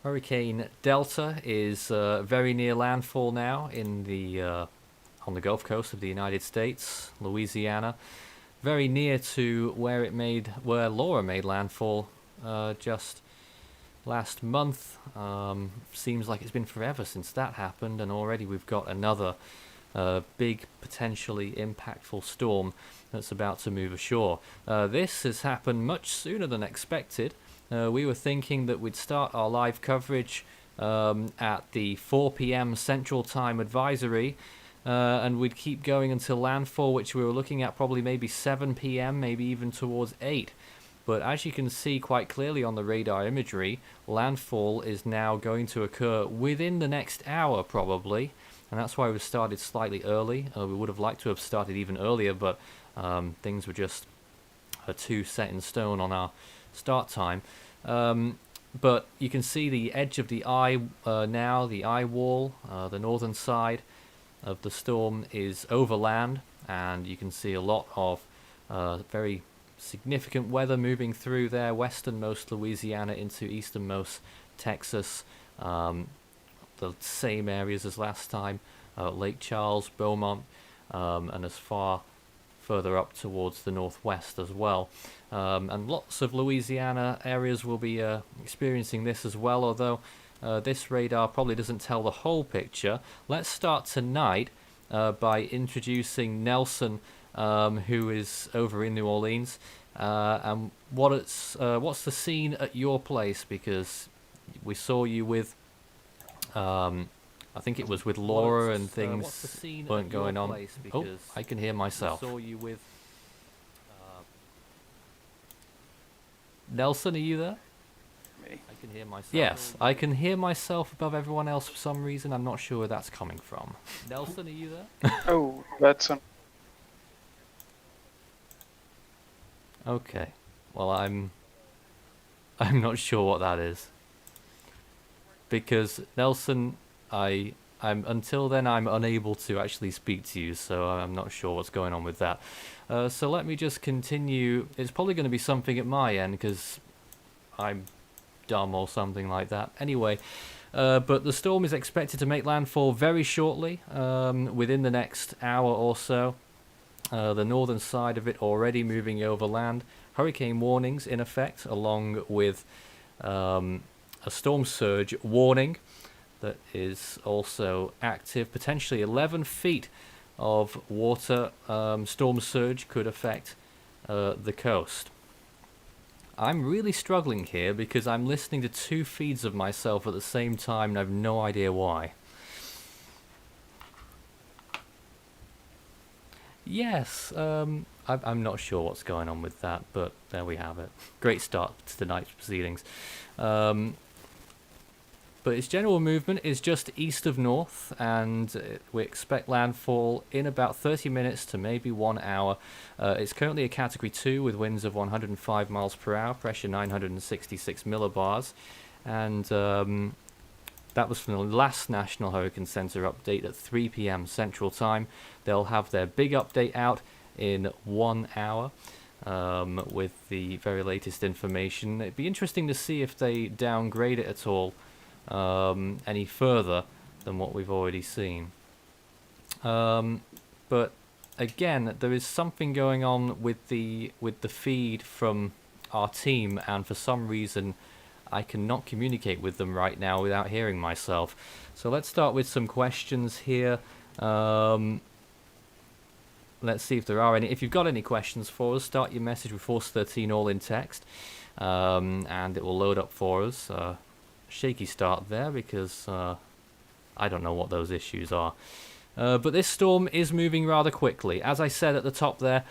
Hurricane Delta is very near landfall now in the on the Gulf Coast of the United States, Louisiana. Very near to where Laura made landfall just last month. Seems like it's been forever since that happened, and already we've got another big, potentially impactful storm that's about to move ashore. This has happened much sooner than expected. We were thinking that we'd start our live coverage at the 4 p.m. Central Time advisory, and we'd keep going until landfall, which we were looking at probably maybe 7 p.m., maybe even towards 8. But as you can see quite clearly on the radar imagery, landfall is now going to occur within the next hour probably, and that's why we started slightly early. We would have liked to have started even earlier, but things were just too set in stone on our start time. But you can see the edge of the eye now, the eye wall, the northern side of the storm is overland, and you can see a lot of very significant weather moving through there, westernmost Louisiana into easternmost Texas, the same areas as last time, Lake Charles, Beaumont, and as far further up towards the northwest as well. And lots of Louisiana areas will be experiencing this as well, although this radar probably doesn't tell the whole picture. Let's start tonight by introducing Nelson, who is over in New Orleans, and what's the scene at your place, because we saw you with I think it was with Laura, and things weren't going on. Oh, I can hear myself. Saw you with Nelson, are you there? Me. I can hear myself. Yes, I can hear myself above everyone else for some reason. I'm not sure where that's coming from. Nelson, are you there? Oh, that's Okay. Well, I'm not sure what that is. Because Nelson, I'm until then I'm unable to actually speak to you, so I'm not sure what's going on with that. So let me just continue. It's probably going to be something at my end because I'm dumb or something like that. Anyway, but the storm is expected to make landfall very shortly, within the next hour or so. The northern side of it already moving overland. Hurricane warnings in effect, along with a storm surge warning that is also active. Potentially 11 feet of water storm surge could affect the coast. I'm really struggling here because I'm listening to two feeds of myself at the same time and I have no idea why. Yes, I'm not sure what's going on with that, but there we have it. Great start to tonight's proceedings. But its general movement is just east of north, and we expect landfall in about 30 minutes to maybe 1 hour. It's currently a Category 2 with winds of 105 miles per hour, pressure 966 millibars, and that was from the last National Hurricane Center update at 3 p.m. Central Time. They'll have their big update out in 1 hour with the very latest information. It'd be interesting to see if they downgrade it at all any further than what we've already seen. But again, there is something going on with the feed from our team, and for some reason I cannot communicate with them right now without hearing myself. So let's start with some questions here. Let's see if there are any. If you've got any questions for us, start your message with Force 13 all in text, and it will load up for us. Shaky start there because I don't know what those issues are. But this storm is moving rather quickly. As I said at the top there,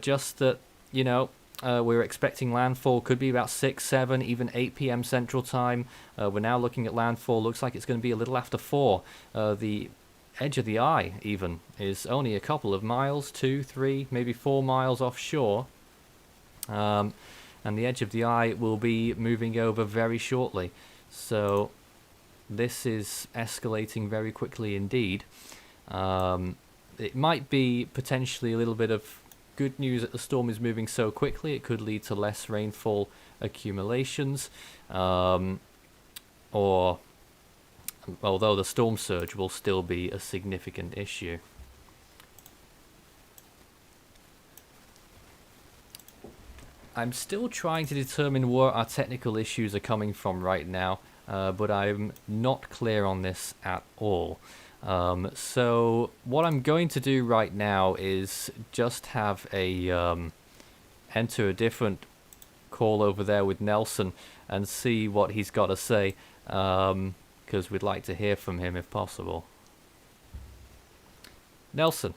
just that, you know, we're expecting landfall could be about 6, 7, even 8 p.m. Central Time. We're now looking at landfall. Looks like it's going to be a little after 4. The edge of the eye even is only a couple of miles, 2, 3, maybe 4 miles offshore. And the edge of the eye will be moving over very shortly. So this is escalating very quickly indeed. It might be potentially a little bit of good news that the storm is moving so quickly. It could lead to less rainfall accumulations. or although the storm surge will still be a significant issue. I'm still trying to determine where our technical issues are coming from right now, but I'm not clear on this at all. So what I'm going to do right now is just have a enter a different call over there with Nelson and see what he's got to say, because we'd like to hear from him if possible. Nelson,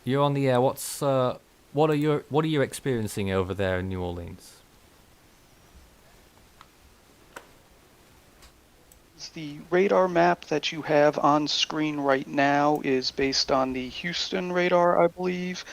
you're on the air. What are you experiencing over there in New Orleans? The radar map that you have on screen right now is based on the Houston radar, I believe.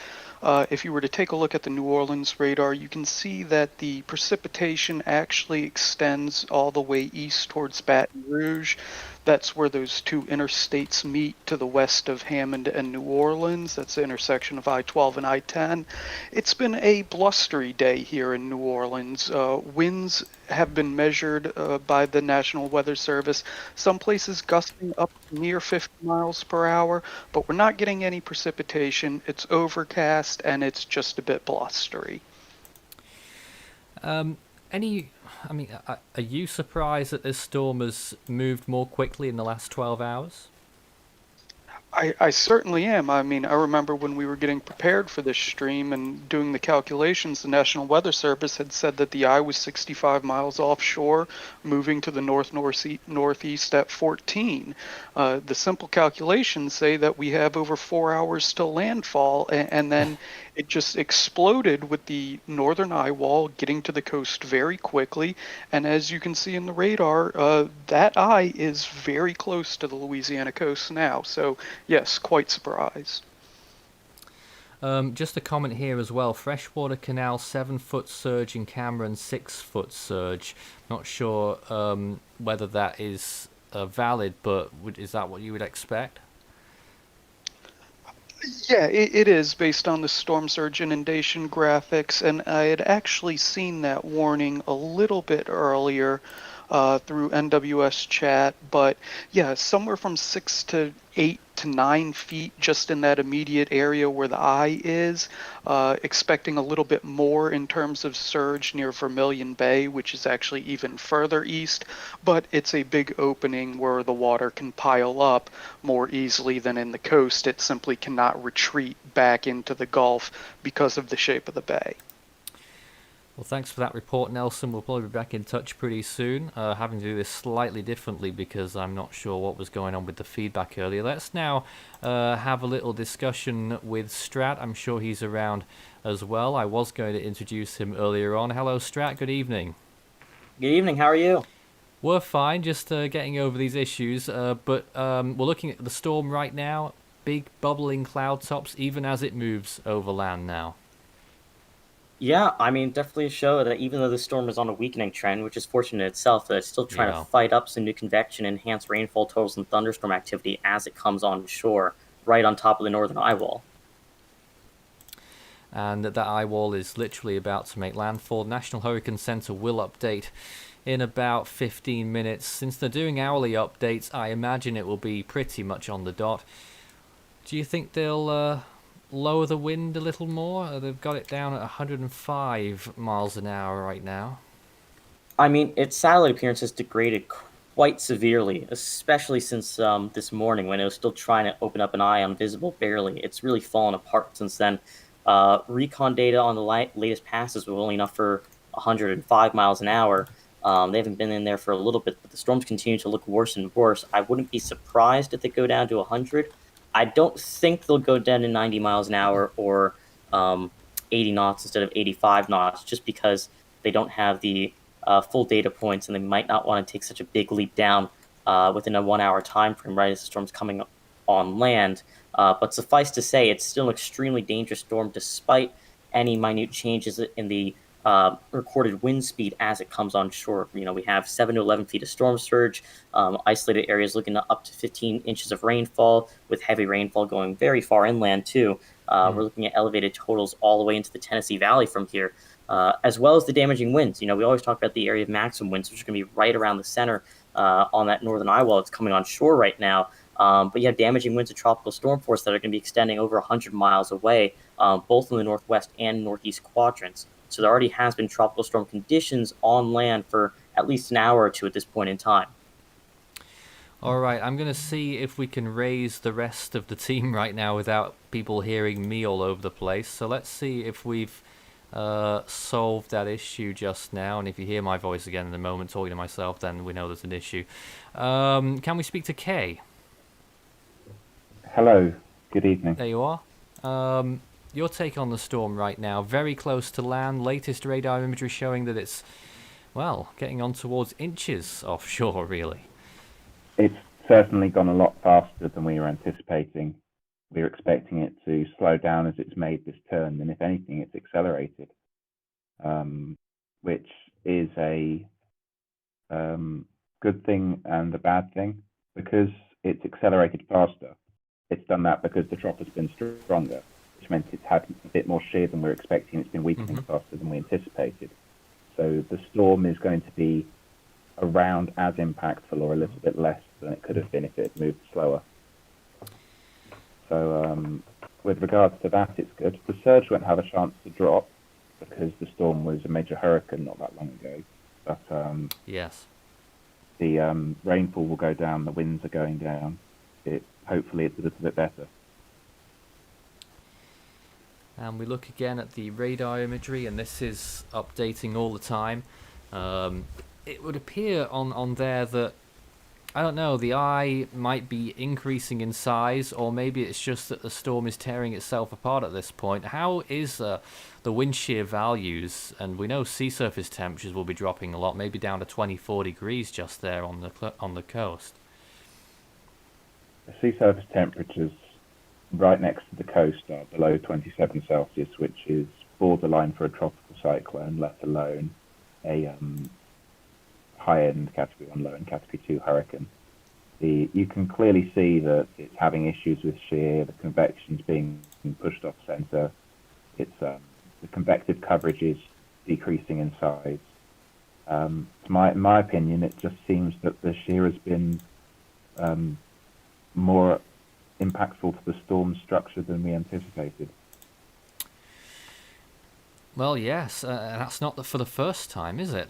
If you were to take a look at the New Orleans radar, you can see that the precipitation actually extends all the way east towards Baton Rouge. That's where those two interstates meet to the west of Hammond and New Orleans. That's the intersection of I-12 and I-10. It's been a blustery day here in New Orleans. Winds have been measured by the National Weather Service, some places gusting up near 50 miles per hour, but we're not getting any precipitation. It's overcast and it's just a bit blustery. Are you surprised that this storm has moved more quickly in the last 12 hours? I certainly am. I mean, I remember when we were getting prepared for this stream and doing the calculations, the National Weather Service had said that the eye was 65 miles offshore, moving to the northeast at 14. The simple calculations say that we have over 4 hours till landfall, and then it just exploded with the northern eye wall getting to the coast very quickly. And as you can see in the radar, that eye is very close to the Louisiana coast now. So yes, quite surprised. Just a comment here as well. Freshwater Canal, 7-foot surge in Cameron, 6-foot surge. Not sure whether that is valid, but is that what you would expect? Yeah, it is based on the storm surge inundation graphics, and I had actually seen that warning a little bit earlier through NWS chat, but yeah, somewhere from 6 to 8 to 9 feet just in that immediate area where the eye is, expecting a little bit more in terms of surge near Vermilion Bay, which is actually even further east, but it's a big opening where the water can pile up more easily than in the coast. It simply cannot retreat back into the Gulf because of the shape of the bay. Well, thanks for that report, Nelson. We'll probably be back in touch pretty soon. Having to do this slightly differently because I'm not sure what was going on with the feedback earlier. Let's now have a little discussion with Strat. I'm sure he's around as well. I was going to introduce him earlier on. Hello, Strat. Good evening. Good evening. How are you? We're fine, just getting over these issues. But we're looking at the storm right now. Big bubbling cloud tops, even as it moves over land now. Yeah, I mean, definitely a show that even though the storm is on a weakening trend, which is fortunate in itself, that it's still trying to fight up some new convection, enhance rainfall totals and thunderstorm activity as it comes on shore, right on top of the northern eye wall. And that eye wall is literally about to make landfall. National Hurricane Center will update in about 15 minutes. Since they're doing hourly updates, I imagine it will be pretty much on the dot. Do you think they'll lower the wind a little more? They've got it down at 105 miles an hour right now. I mean, its satellite appearance has degraded quite severely, especially since this morning when it was still trying to open up an eye on visible barely. It's really fallen apart since then. Recon data on the latest passes were only enough for 105 miles an hour. They haven't been in there for a little bit, but the storms continue to look worse and worse. I wouldn't be surprised if they go down to 100. I don't think they'll go down to 90 miles an hour or 80 knots instead of 85 knots, just because they don't have the full data points and they might not want to take such a big leap down within a 1 hour time frame, right as the storm's coming on land. But suffice to say, it's still an extremely dangerous storm despite any minute changes in the recorded wind speed as it comes on shore. You know, we have 7 to 11 feet of storm surge, isolated areas looking up to 15 inches of rainfall, with heavy rainfall going very far inland too. We're looking at elevated totals all the way into the Tennessee Valley from here, as well as the damaging winds. We always talk about the area of maximum winds, which are going to be right around the center on that northern eye wall. It's coming on shore right now. But you have damaging winds of tropical storm force that are going to be extending over 100 miles away, both in the northwest and northeast quadrants. So there already has been tropical storm conditions on land for at least an hour or two at this point in time. All right, I'm going to see if we can raise the rest of the team right now without people hearing me all over the place. So let's see if we've solved that issue just now. And if you hear my voice again in a moment talking to myself, then we know there's an issue. Can we speak to Kay? Hello, good evening. There you are. Your take on the storm right now, very close to land. Latest radar imagery showing that it's, well, getting on towards inches offshore, really. It's certainly gone a lot faster than we were anticipating. We were expecting it to slow down as it's made this turn, and if anything, it's accelerated, which is a good thing and a bad thing, because it's accelerated faster. It's done that because the trough has been stronger, which meant it's had a bit more shear than we were expecting. It's been weakening faster than we anticipated. So the storm is going to be around as impactful or a little bit less than it could have been if it had moved slower. So with regards to that, it's good. The surge won't have a chance to drop because the storm was a major hurricane not that long ago. But yes, the rainfall will go down, the winds are going down. Hopefully it's a little bit better. And we look again at the radar imagery, and this is updating all the time. It would appear on there that, I don't know, the eye might be increasing in size, or maybe it's just that the storm is tearing itself apart at this point. How is the wind shear values? And we know sea surface temperatures will be dropping a lot, maybe down to 24 degrees just there on the coast. The sea surface temperatures right next to the coast are below 27 Celsius, which is borderline for a tropical cyclone, let alone a high-end Category 1 low and Category 2 hurricane. You can clearly see that it's having issues with shear, the convection's being pushed off center, the convective coverage is decreasing in size. In my opinion, it just seems that the shear has been more impactful to the storm structure than we anticipated. Well, yes, that's not for the first time, is it?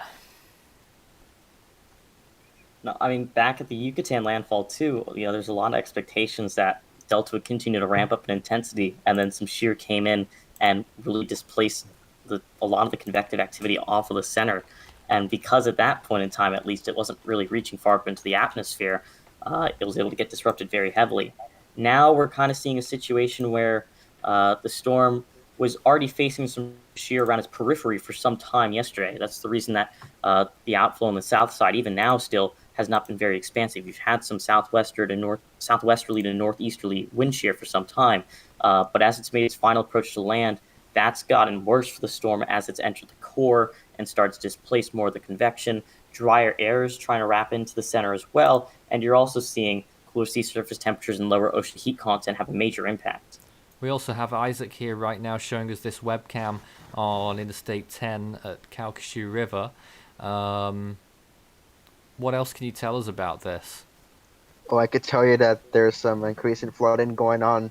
No, I mean, back at the Yucatan landfall too, there's a lot of expectations that Delta would continue to ramp up in intensity, and then some shear came in and really displaced a lot of the convective activity off of the center. And because at that point in time, at least, it wasn't really reaching far up into the atmosphere, it was able to get disrupted very heavily. Now we're kind of seeing a situation where the storm was already facing some shear around its periphery for some time yesterday. That's the reason that the outflow on the south side, even now still, has not been very expansive. You've had some southwesterly to northeasterly wind shear for some time, but as it's made its final approach to land, that's gotten worse for the storm as it's entered the core and starts to displace more of the convection. Drier air is trying to wrap into the center as well, and you're also seeing cooler sea surface temperatures and lower ocean heat content have a major impact. We also have Isaac here right now showing us this webcam on Interstate 10 at Calcasieu River. What else can you tell us about this? Well, I could tell you that there's some increase in flooding going on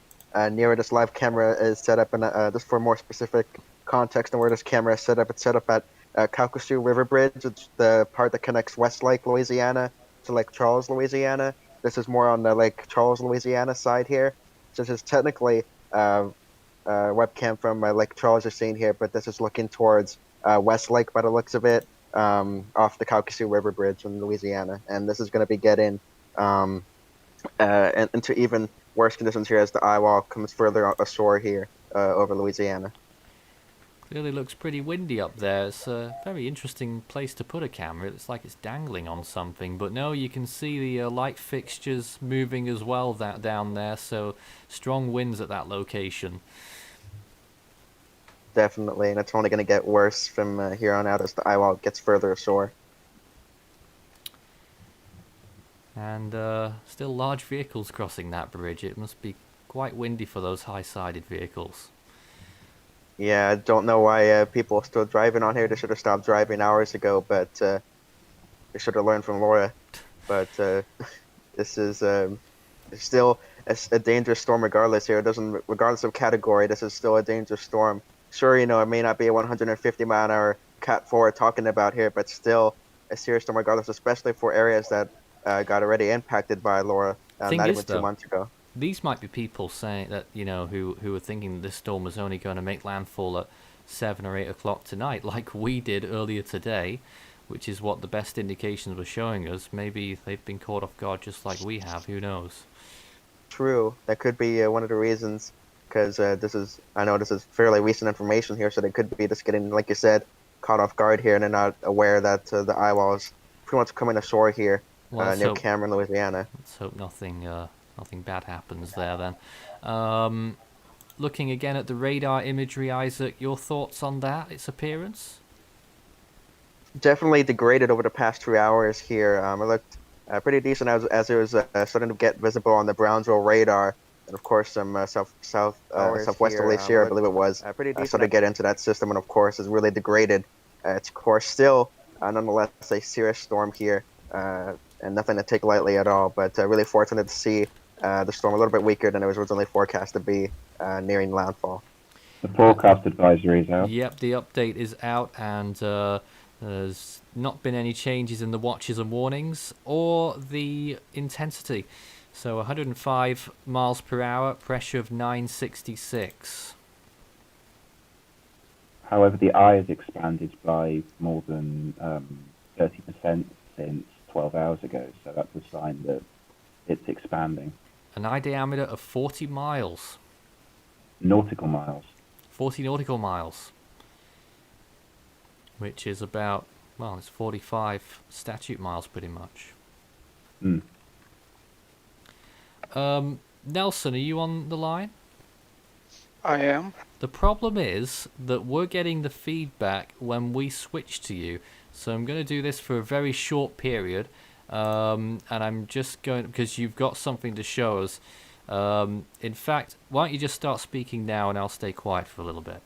near where this live camera is set up. And just for more specific context on where this camera is set up, it's set up at Calcasieu River Bridge. It's the part that connects Westlake, Louisiana to Lake Charles, Louisiana. This is more on the Lake Charles, Louisiana side here. So this is technically webcam from Lake Charles you're seeing here, but this is looking towards Westlake by the looks of it, off the Calcasieu River Bridge in Louisiana. And this is going to be getting into even worse conditions here as the eye wall comes further ashore here over Louisiana. Really looks pretty windy up there. It's a very interesting place to put a camera. It's like it's dangling on something, but no, you can see the light fixtures moving as well down there, so strong winds at that location. Definitely, and it's only going to get worse from here on out as the eye wall gets further ashore. And still large vehicles crossing that bridge. It must be quite windy for those high-sided vehicles. Yeah, I don't know why people are still driving on here. They should have stopped driving hours ago, but they should have learned from Laura. But this is it's still a dangerous storm regardless here. It doesn't, regardless of category, this is still a dangerous storm. Sure, it may not be a 150 mile an hour Cat 4 talking about here, but still a serious storm regardless, especially for areas that got already impacted by Laura Thing not is, even 2 though, months ago. these might be people saying that, who were thinking that this storm was only going to make landfall at 7 or 8 o'clock tonight, like we did earlier today, which is what the best indications were showing us. Maybe they've been caught off guard just like we have. Who knows? True, that could be one of the reasons, because I know this is fairly recent information here, so they could be just getting, like you said, caught off guard here, and they're not aware that the eye wall is pretty much coming ashore here Well, near Cameron, Louisiana. let's hope nothing bad happens there then. Looking again at the radar imagery, Isaac, your thoughts on that, its appearance? Definitely degraded over the past 3 hours here. It looked pretty decent as it was starting to get visible on the Brownsville radar, and of course some southwesterly Shear, I believe it was, started to get into that system, and of course is really degraded its course. Still, nonetheless, a serious storm here, and nothing to take lightly at all. But really fortunate to see the storm a little bit weaker than it was originally forecast to be, nearing landfall. The forecast advisory is out. Yep, the update is out, and there's not been any changes in the watches and warnings or the intensity. So 105 miles per hour, pressure of 966. However, the eye has expanded by more than 30% since 12 hours ago, so that's a sign that it's expanding. An eye diameter of 40 miles. Nautical miles. 40 nautical miles. Which is about, well, it's 45 statute miles pretty much. Mm. Nelson, are you on the line? I am. The problem is that we're getting the feedback when we switch to you. So I'm going to do this for a very short period. And I'm just going, because you've got something to show us. In fact, why don't you just start speaking now and I'll stay quiet for a little bit.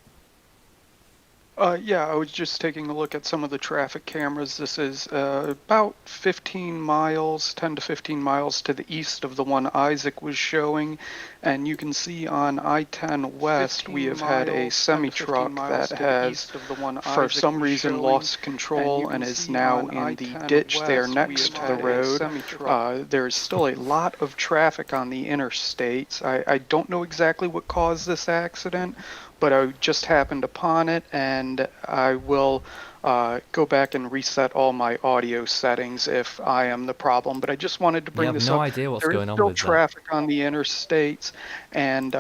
Yeah, I was just taking a look at some of the traffic cameras. This is about 15 miles, 10 to 15 miles to the east of the one Isaac was showing. And you can see on I-10 West, we have had a semi-truck that has, for some reason, lost control and is now in the ditch there next to the road. There's still a lot of traffic on the interstates. I don't know exactly what caused this accident, but I just happened upon it, and I will go back and reset all my audio settings if I am the problem. But I just wanted to bring this up. You have no idea what's going on There's with still traffic on the interstates, and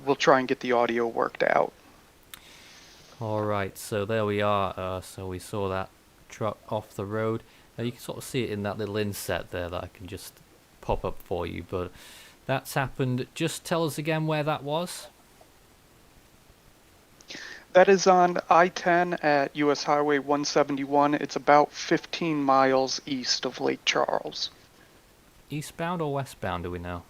we'll try and get the audio worked out. All right, so there we are. So we saw that truck off the road. Now you can sort of see it in that little inset there that I can just pop up for you. But that's happened. Just tell us again where that was. That is on I-10 at US Highway 171. It's about 15 miles east of Lake Charles. Eastbound or westbound, do we know?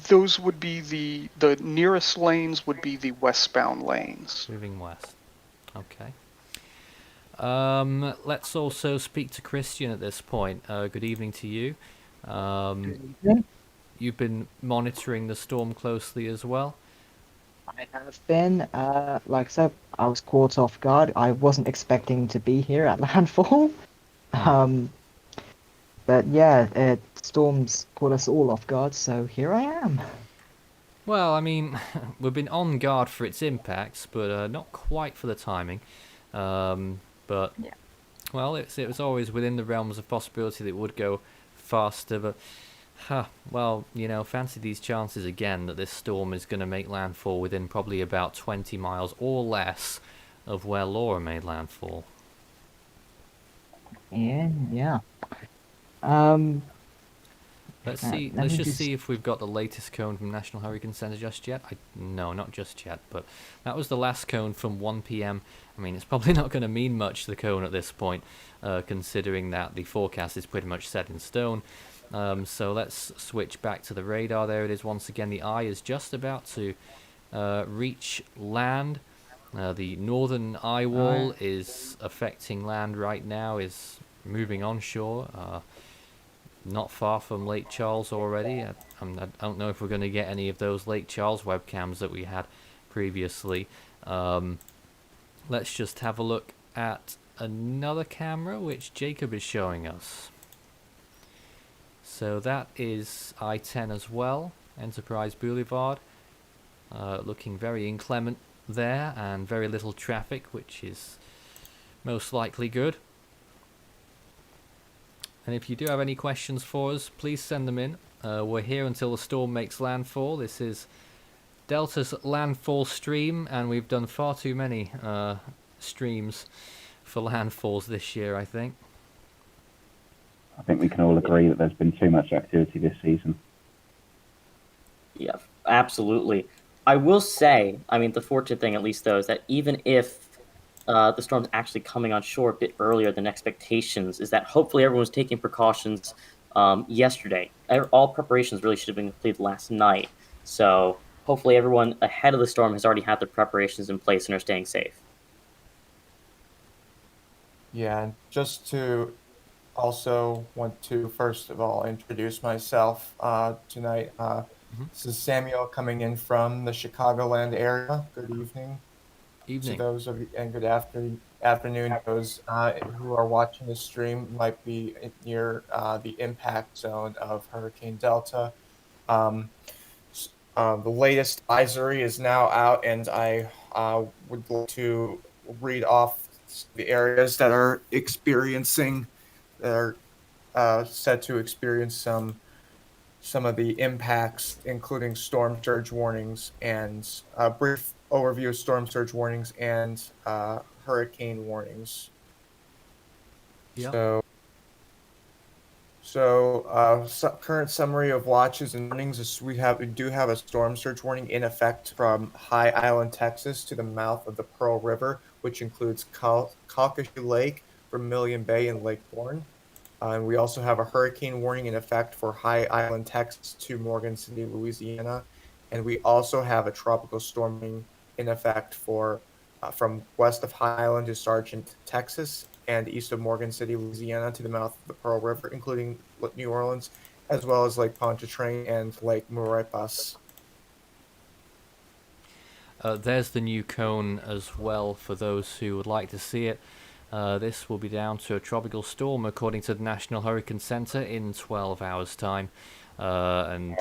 Those would be the nearest lanes would be the westbound lanes. Moving west. Okay. Let's also speak to Christian at this point. Good evening to you. You've been monitoring the storm closely as well. I have been, like I said, I was caught off guard. I wasn't expecting to be here at landfall. But yeah, storms caught us all off guard, so here I am. Well, I mean, we've been on guard for its impacts, but not quite for the timing. But, Yeah. well, it was always within the realms of possibility that it would go faster, but... well, fancy these chances again that this storm is going to make landfall within probably about 20 miles or less of where Laura made landfall. Yeah. Let's let see. me Let's just just- see if we've got the latest cone from National Hurricane Center just yet. No, not just yet, but that was the last cone from 1 p.m. I mean, it's probably not going to mean much, the cone at this point, considering that the forecast is pretty much set in stone. So let's switch back to the radar. There it is once again. The eye is just about to reach land. The northern eye wall is affecting land right now, is moving onshore, not far from Lake Charles already. I don't know if we're going to get any of those Lake Charles webcams that we had previously. Let's just have a look at another camera which Jacob is showing us. So that is I-10 as well, Enterprise Boulevard, looking very inclement there, and very little traffic, which is most likely good. And if you do have any questions for us, please send them in. We're here until the storm makes landfall. This is Delta's landfall stream, and we've done far too many streams for landfalls this year, I think. I think we can all agree that there's been too much activity this season. Yeah, absolutely. I will say, I mean, the fortunate thing, at least, though, is that even if the storm's actually coming on shore a bit earlier than expectations, is that hopefully everyone was taking precautions yesterday. All preparations really should have been completed last night. So hopefully everyone ahead of the storm has already had their preparations in place and are staying safe. Yeah, and just to also want to first of all introduce myself tonight. This is Samuel coming in from the Chicagoland area. Good evening to those of you, and good afternoon to those who are watching the stream. Might be near the impact zone of Hurricane Delta. The latest advisory is now out, and I would like to read off the areas that are set to experience some of the impacts, including storm surge warnings, and a brief overview of storm surge warnings and hurricane warnings. Yep. Current summary of watches and warnings is we do have a storm surge warning in effect from High Island, Texas, to the mouth of the Pearl River, which includes Calcasieu Lake, Vermilion Bay, and Lake Borgne. And we also have a hurricane warning in effect for High Island, Texas, to Morgan City, Louisiana, and we also have a tropical storm warning in effect for from west of High Island to Sargent, Texas, and east of Morgan City, Louisiana, to the mouth of the Pearl River, including New Orleans, as well as Lake Pontchartrain and Lake Maurepas. There's the new cone as well for those who would like to see it. This will be down to a tropical storm according to the National Hurricane Center in 12 hours time, and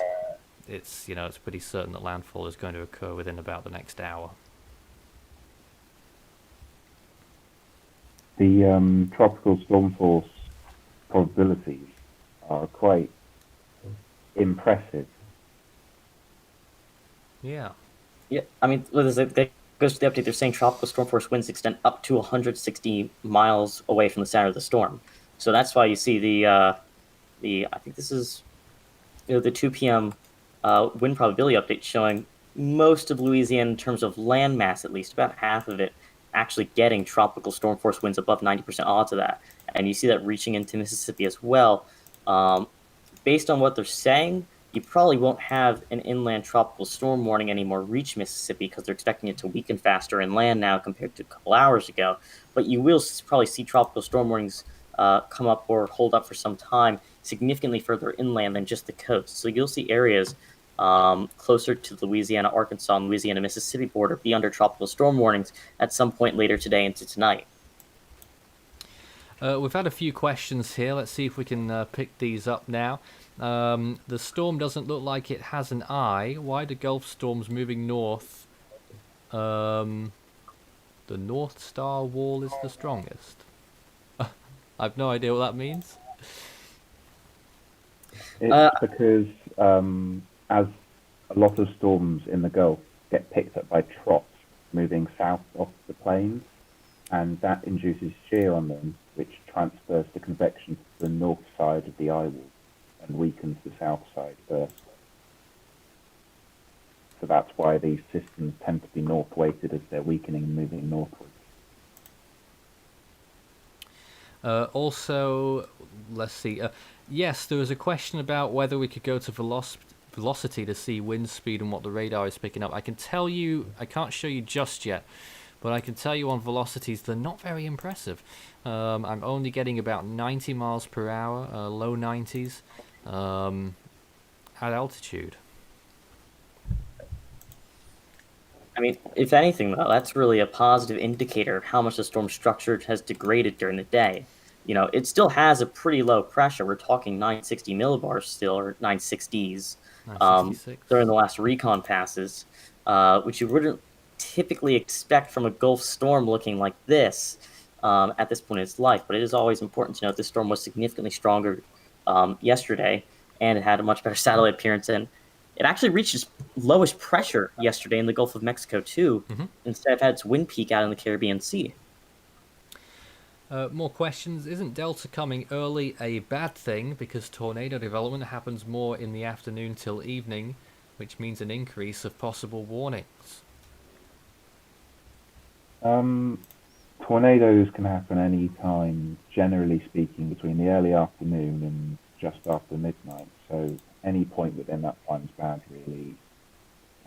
it's pretty certain that landfall is going to occur within about the next hour. The tropical storm force probabilities are quite impressive. Yeah. Yeah, I mean, goes to the update. They're saying tropical storm force winds extend up to 160 miles away from the center of the storm. So that's why you see the I think this is the 2 p.m. Wind probability update showing most of Louisiana in terms of land mass, at least about half of it, actually getting tropical storm force winds above 90% odds of that. And you see that reaching into Mississippi as well. Based on what they're saying, you probably won't have an inland tropical storm warning anymore reach Mississippi because they're expecting it to weaken faster inland now compared to a couple hours ago. But you will probably see tropical storm warnings come up or hold up for some time significantly further inland than just the coast. So you'll see areas closer to the Louisiana, Arkansas, and Louisiana, Mississippi border be under tropical storm warnings at some point later today into tonight. We've had a few questions here. Let's see if we can pick these up now. The storm doesn't look like it has an eye. Why do Gulf storms moving north? The North Star wall is the strongest. I've no idea what that means. It's because as a lot of storms in the Gulf get picked up by troughs moving south off the plains, and that induces shear on them, which transfers the convection to the north side of the eye wall and weakens the south side first. So that's why these systems tend to be north-weighted as they're weakening and moving northwards. Also, let's see. Yes, there was a question about whether we could go to velocity to see wind speed and what the radar is picking up. I can tell you, I can't show you just yet, but I can tell you on velocities they're not very impressive. I'm only getting about 90 miles per hour, low 90s, at altitude. I mean, if anything, though, that's really a positive indicator of how much the storm structure has degraded during the day. It still has a pretty low pressure. We're talking 960 millibars still, or 960s, 966. during the last recon passes, which you wouldn't typically expect from a Gulf storm looking like this at this point in its life. But it is always important to note this storm was significantly stronger yesterday, and it had a much better satellite appearance, and it actually reached its lowest pressure yesterday in the Gulf of Mexico, too, instead of had its wind peak out in the Caribbean Sea. More questions. Isn't Delta coming early a bad thing because tornado development happens more in the afternoon till evening, which means an increase of possible warnings? Tornadoes can happen any time, generally speaking, between the early afternoon and just after midnight. So any point within that time is bad, really.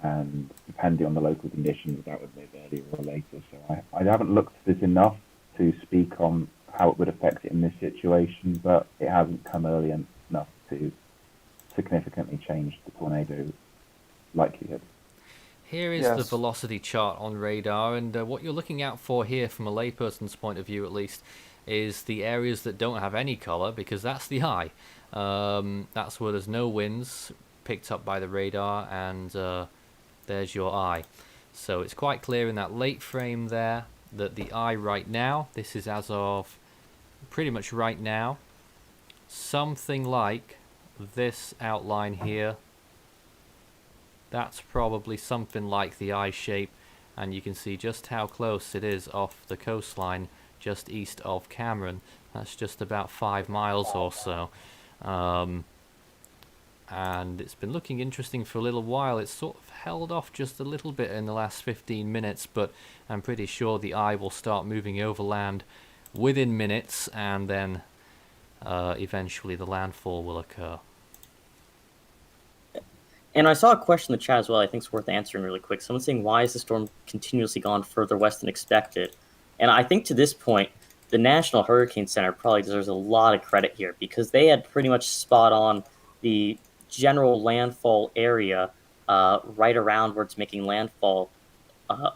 And depending on the local conditions, that would move earlier or later. So I haven't looked at this enough to speak on how it would affect it in this situation, but it hasn't come early enough to significantly change the tornado likelihood. Here is the velocity chart on radar, and what you're looking out for here from a layperson's point of view at least is the areas that don't have any colour, because that's the eye. That's where there's no winds picked up by the radar, and there's your eye. So it's quite clear in that late frame there that the eye right now, this is as of pretty much right now, something like this outline here, that's probably something like the eye shape, and you can see just how close it is off the coastline just east of Cameron. That's just about 5 miles or so. And it's been looking interesting for a little while. It's sort of held off just a little bit in the last 15 minutes, but I'm pretty sure the eye will start moving overland within minutes, and then eventually the landfall will occur. And I saw a question in the chat as well I think is worth answering really quick. Someone's saying, why has the storm continuously gone further west than expected? And I think to this point, the National Hurricane Center probably deserves a lot of credit here, because they had pretty much spot on the general landfall area right around where it's making landfall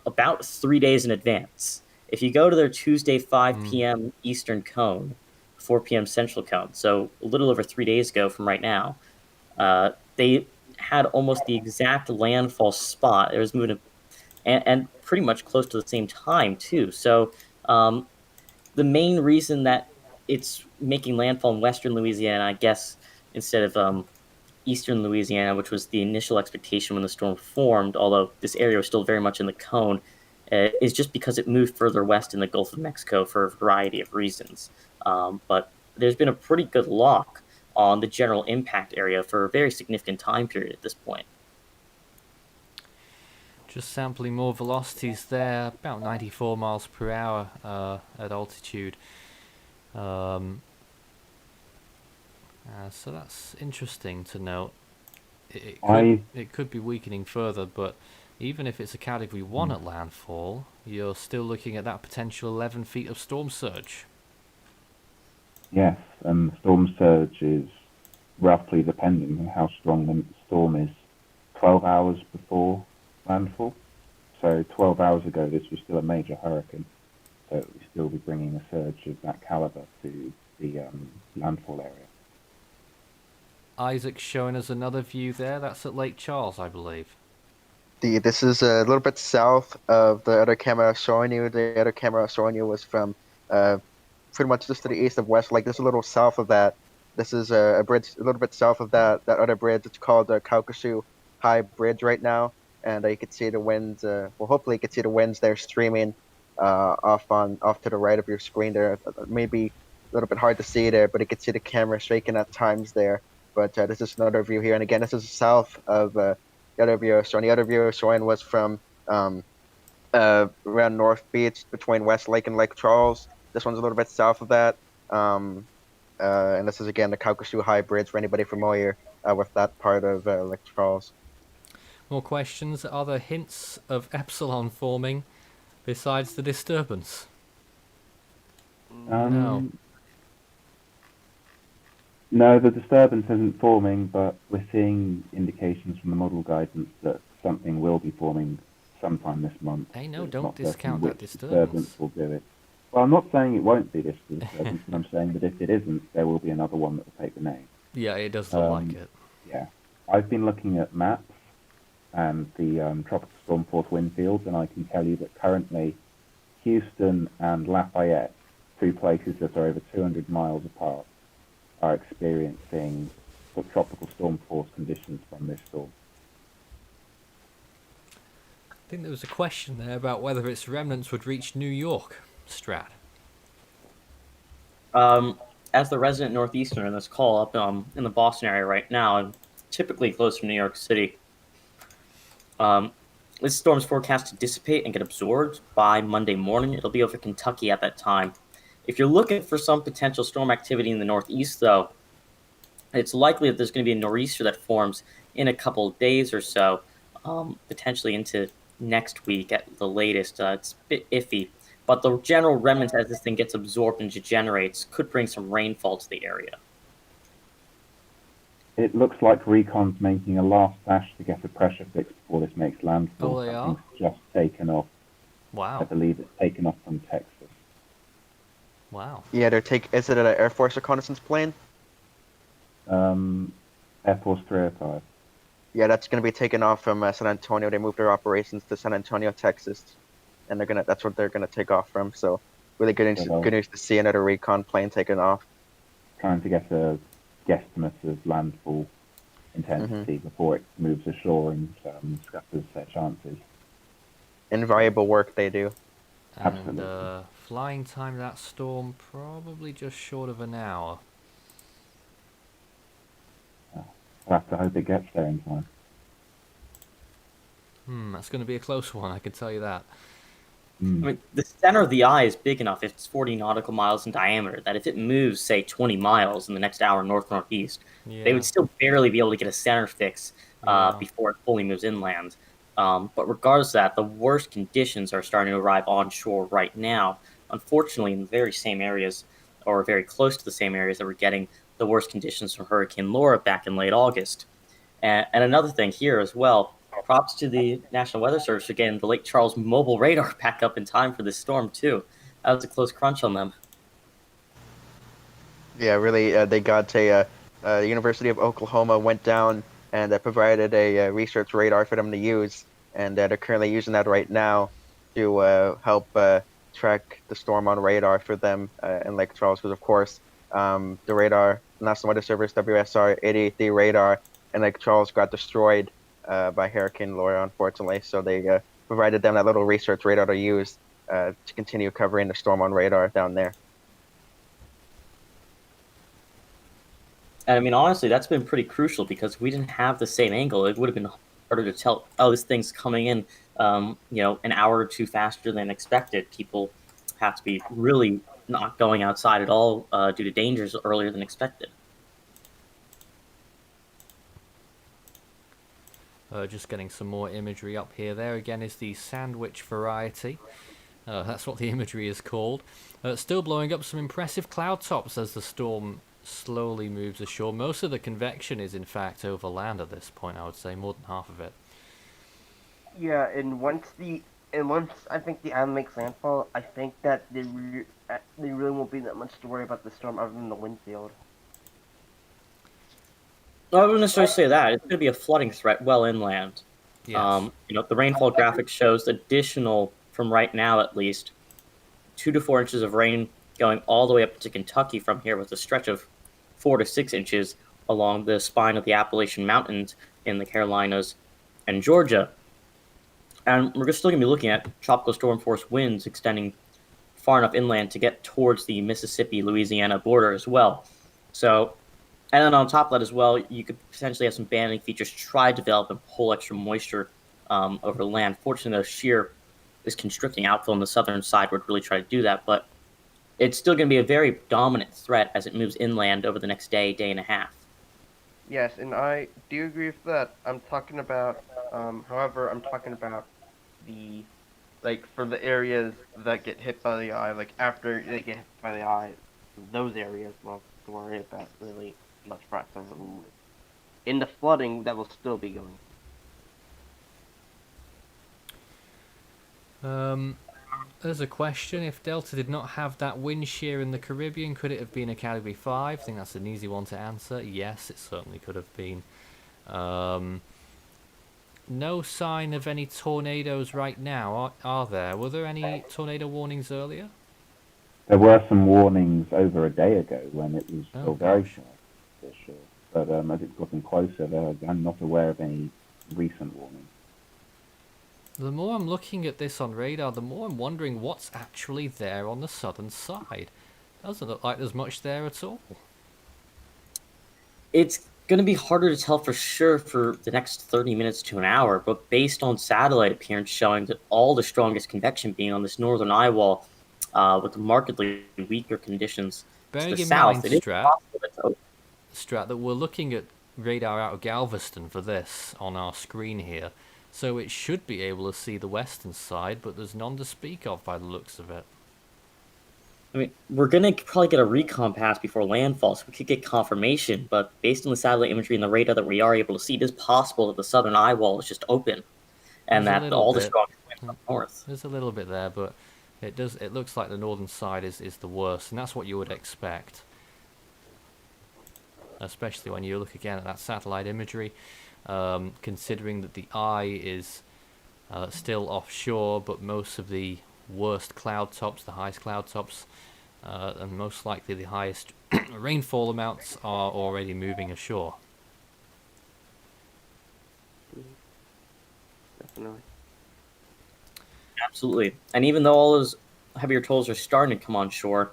about 3 days in advance. If you go to their Tuesday 5 p.m. Eastern cone, 4 p.m. Central cone, so a little over 3 days ago from right now, they had almost the exact landfall spot. It was moving, and pretty much close to the same time too. So the main reason that it's making landfall in western Louisiana, I guess, instead of eastern Louisiana, which was the initial expectation when the storm formed, although this area was still very much in the cone, is just because it moved further west in the Gulf of Mexico for a variety of reasons. But there's been a pretty good lock on the general impact area for a very significant time period at this point. Just sampling more velocities there, about 94 miles per hour at altitude. So that's interesting to note. It could be weakening further, but even if it's a Category 1 at landfall, you're still looking at that potential 11 feet of storm surge. Yes, and the storm surge is roughly, depending on how strong the storm is, 12 hours before landfall. So 12 hours ago, this was still a major hurricane. So it would still be bringing a surge of that caliber to the landfall area. Isaac's showing us another view there. That's at Lake Charles, I believe. This is a little bit south of the other camera I was showing you. The other camera I was showing you was from pretty much just to the east of West Lake. This is a little south of that. This is a bridge a little bit south of that other bridge. It's called the Calcasieu High Bridge right now. And you can see the winds. Well, hopefully you can see the winds there streaming off to the right of your screen there. Maybe a little bit hard to see there, but you can see the camera shaking at times there. But this is another view here. And again, this is south of the other view. So the other view showing was from around North Beach between West Lake and Lake Charles. This one's a little bit south of that. And this is again the Calcasieu hybrids for anybody familiar with that part of Lake Charles. More questions? Are there hints of epsilon forming besides the disturbance? No. No, the disturbance isn't forming, but we're seeing indications from the model guidance that something will be forming sometime this month. Hey, no, It's don't not certain discount which that disturbance. will do it. Well, I'm not saying it won't be this disturbance, but I'm saying that if it isn't, there will be another one that will take the name. Yeah, it does look like it. Yeah. I've been looking at maps and the tropical storm force wind fields, and I can tell you that currently Houston and Lafayette, two places that are over 200 miles apart, are experiencing tropical storm force conditions from this storm. I think there was a question there about whether its remnants would reach New York, Strat. As the resident northeasterner in this call up in the Boston area right now, and typically close from New York City, this storm's forecast to dissipate and get absorbed by Monday morning. It'll be over Kentucky at that time. If you're looking for some potential storm activity in the northeast, though, it's likely that there's going to be a nor'easter that forms in a couple of days or so, potentially into next week at the latest. It's a bit iffy, but the general remnants as this thing gets absorbed and degenerates could bring some rainfall to the area. It looks like Recon's making a last dash to get a pressure fix before this makes landfall. Oh, they are? Something's just taken off. I Wow. believe it's taken off from Texas. Wow. Yeah, is it an Air Force reconnaissance plane? Air Force 305. Yeah, that's going to be taken off from San Antonio. They moved their operations to San Antonio, Texas, and that's what they're gonna take off from. So really good news to see another Recon plane taken off. Trying to get a guesstimate of landfall intensity before it moves ashore and scatters their chances. Invaluable work they do. And Absolutely. flying time of that storm, probably just short of an hour. We'll have to hope it gets there in time. That's going to be a close one, I can tell you that. I mean, the center of the eye is big enough, if it's 40 nautical miles in diameter, that if it moves, say, 20 miles in the next hour north-northeast, they would still barely be able to get a center fix before it fully moves inland. But regardless of that, the worst conditions are starting to arrive onshore right now. Unfortunately, in the very same areas, or very close to the same areas that were getting the worst conditions from Hurricane Laura back in late August. And another thing here as well, props to the National Weather Service for getting the Lake Charles mobile radar back up in time for this storm, too. That was a close crunch on them. Yeah, really, they got the University of Oklahoma went down and provided a research radar for them to use, and they're currently using that right now to help track the storm on radar for them in Lake Charles, because of course the radar, National Weather Service WSR 883 radar in Lake Charles got destroyed by Hurricane Laura, unfortunately. So they provided them that little research radar to use to continue covering the storm on radar down there. And I mean, honestly, that's been pretty crucial, because if we didn't have the same angle, it would have been harder to tell, oh, this thing's coming in, an hour or two faster than expected. People have to be really not going outside at all due to dangers earlier than expected. Just getting some more imagery up here. There again is the sandwich variety. That's what the imagery is called. Still blowing up some impressive cloud tops as the storm slowly moves ashore. Most of the convection is in fact over land at this point, I would say, more than half of it. Yeah, and once I think the island makes landfall, I think that there really won't be that much to worry about the storm other than the wind field. Well, I wouldn't necessarily say that. It's going to be a flooding threat well inland. Yes. The rainfall graphic shows additional, from right now at least, 2 to 4 inches of rain going all the way up to Kentucky from here, with a stretch of 4 to 6 inches along the spine of the Appalachian Mountains in the Carolinas and Georgia. And we're still going to be looking at tropical storm force winds extending far enough inland to get towards the Mississippi-Louisiana border as well. So, and then on top of that as well, you could potentially have some banding features try to develop and pull extra moisture over land. Fortunately, the shear is constricting outflow on the southern side would really try to do that, but it's still going to be a very dominant threat as it moves inland over the next day, day and a half. Yes, and I do agree with that. I'm talking about, however, I'm talking about the, like, for the areas that get hit by the eye, like, after they get hit by the eye, those areas won't have to worry about really much process of movement. In the flooding, that will still be going. There's a question. If Delta did not have that wind shear in the Caribbean, could it have been a Category 5? I think that's an easy one to answer. Yes, it certainly could have been. No sign of any tornadoes right now, are there? Were there any tornado warnings earlier? There were some warnings over a day ago when it was still very gosh. sharp for sure. But as it's gotten closer, I'm not aware of any recent warnings. The more I'm looking at this on radar, the more I'm wondering what's actually there on the southern side. Doesn't look like there's much there at all. It's going to be harder to tell for sure for the next 30 minutes to an hour, but based on satellite appearance showing that all the strongest convection being on this northern eye wall with markedly weaker conditions to Bearing the in south, mind, it is possible that Strat, that we're looking at radar out of Galveston for this on our screen here, so it should be able to see the western side, but there's none to speak of by the looks of it. I mean, we're going to probably get a recon pass before landfall, so we could get confirmation, but based on the satellite imagery and the radar that we are able to see, it is possible that the southern eye wall is just open, and There's a that little all the bit. strongest winds come north. There's a little bit there, but it looks like the northern side is the worst, and that's what you would expect. Especially when you look again at that satellite imagery, considering that the eye is still offshore, but most of the worst cloud tops, the highest cloud tops, and most likely the highest rainfall amounts are already moving ashore. Definitely. Absolutely. And even though all those heavier totals are starting to come on shore,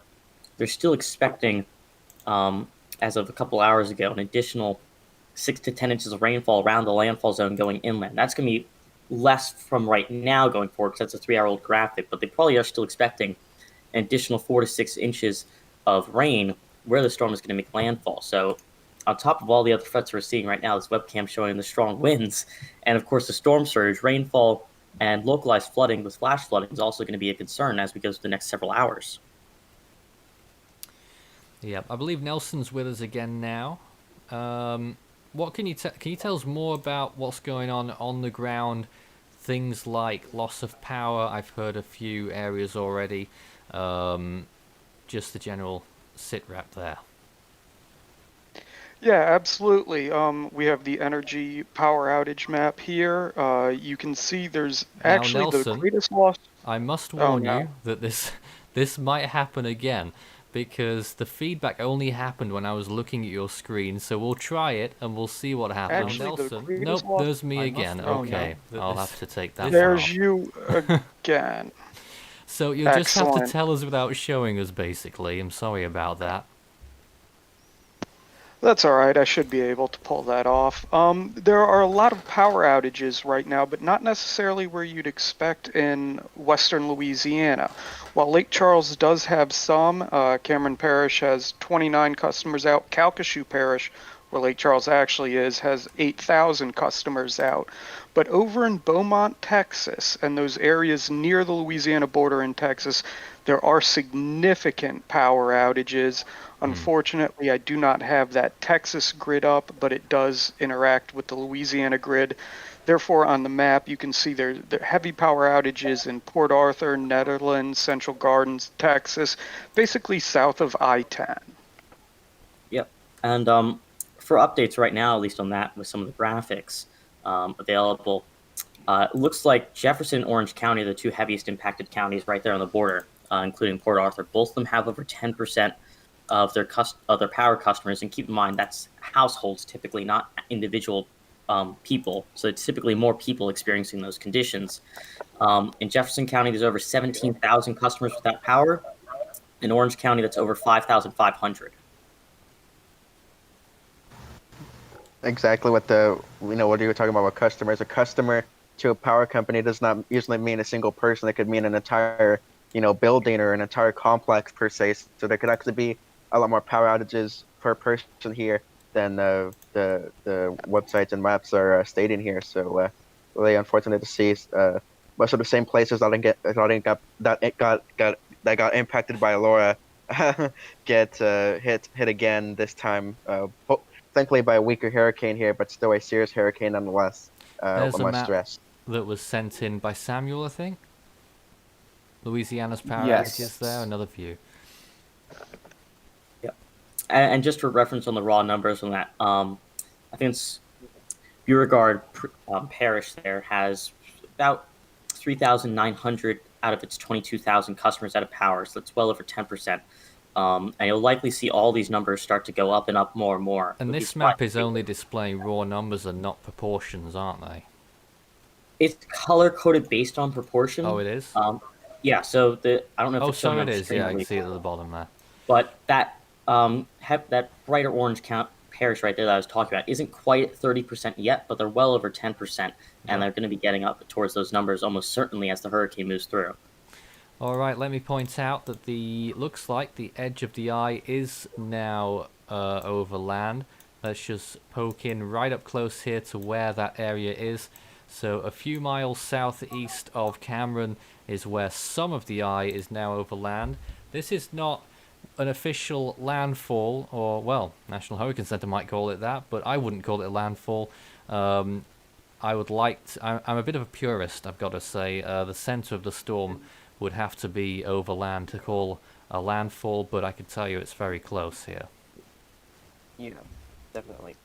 they're still expecting, as of a couple hours ago, an additional 6 to 10 inches of rainfall around the landfall zone going inland. That's going to be less from right now going forward because that's a 3-hour-old graphic, but they probably are still expecting an additional 4 to 6 inches of rain where the storm is going to make landfall. So on top of all the other threats we're seeing right now, this webcam showing the strong winds, and of course the storm surge, rainfall, and localized flooding with flash flooding is also going to be a concern as we go through the next several hours. Yeah, I believe Nelson's with us again now. What can you tell us more about what's going on the ground? Things like loss of power. I've heard a few areas already. Just the general sit rep there. Yeah, absolutely. We have the energy power outage map here. You can see there's actually the Nelson, greatest loss. I must warn no. you that this might happen again, because the feedback only happened when I was looking at your screen. So we'll try it and we'll see what happens. Actually, the Nelson, greatest nope, loss. there's me again. Okay, I'll have to take that one There's off. you again. So you'll just have to Excellent. tell us without showing us, basically. I'm sorry about that. That's all right. I should be able to pull that off. There are a lot of power outages right now, but not necessarily where you'd expect in western Louisiana. While Lake Charles does have some, Cameron Parish has 29 customers out. Calcasieu Parish, where Lake Charles actually is, has 8,000 customers out. But over in Beaumont, Texas, and those areas near the Louisiana border in Texas, there are significant power outages. Unfortunately, I do not have that Texas grid up, but it does interact with the Louisiana grid. Therefore, on the map, you can see there are heavy power outages in Port Arthur, Netherlands, Central Gardens, Texas, basically south of I-10. Yep. And for updates right now, at least on that, with some of the graphics available, it looks like Jefferson and Orange County are the two heaviest impacted counties right there on the border, including Port Arthur. Both of them have over 10% of their power customers, and keep in mind that's households typically, not individual people. So it's typically more people experiencing those conditions. In Jefferson County, there's over 17,000 customers without power. In Orange County, that's over 5,500. Exactly what what you were talking about with customers. A customer to a power company does not usually mean a single person. It could mean an entire building or an entire complex per se. So there could actually be a lot more power outages per person here than the websites and maps are stating here. So really unfortunate to see most of the same places that got impacted by Laura get hit again this time. Thankfully by a weaker hurricane here, but still a serious hurricane nonetheless. There's I a must map stress. that was sent in by Samuel, I think. Louisiana's power Yes. outages there, another view. Yeah, and just for reference on the raw numbers on that, I think it's Beauregard Parish there has about 3,900 out of its 22,000 customers out of power, so that's well over 10%. And you'll likely see all these numbers start to go up and up more and more. And this map is only displaying raw numbers and not proportions, aren't they? It's color coded based on proportion. Oh, it is? Yeah, so I don't know if Oh, it's showing so on it the is. screen. Yeah, I can see it at the bottom there. But that that brighter orange parish right there that I was talking about isn't quite at 30% yet, but they're well over 10%, and they're going to be getting up towards those numbers almost certainly as the hurricane moves through. All right, let me point out that looks like the edge of the eye is now over land. Let's just poke in right up close here to where that area is. So a few miles southeast of Cameron is where some of the eye is now over land. This is not an official landfall, or, well, National Hurricane Center might call it that, but I wouldn't call it a landfall. I would like to, I'm a bit of a purist, I've got to say. The center of the storm would have to be over land to call a landfall, but I can tell you it's very close here. Yeah, definitely.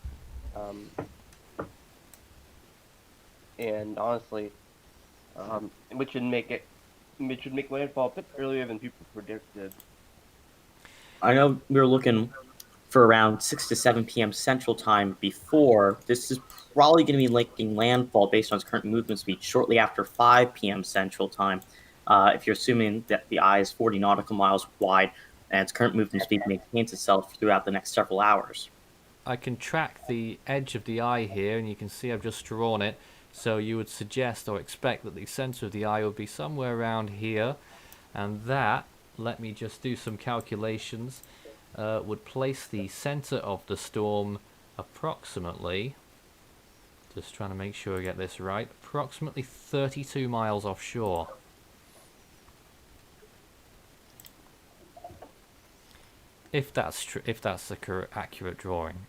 And honestly, which would make landfall a bit earlier than people predicted. I know we were looking for around 6 to 7 p.m. Central Time before. This is probably going to be making landfall based on its current movement speed shortly after 5 p.m. Central Time. If you're assuming that the eye is 40 nautical miles wide and its current movement speed maintains itself throughout the next several hours. I can track the edge of the eye here, and you can see I've just drawn it. So you would suggest or expect that the center of the eye would be somewhere around here, and that, let me just do some calculations, would place the center of the storm approximately, just trying to make sure I get this right, approximately 32 miles offshore. If that's true, if that's the accurate drawing.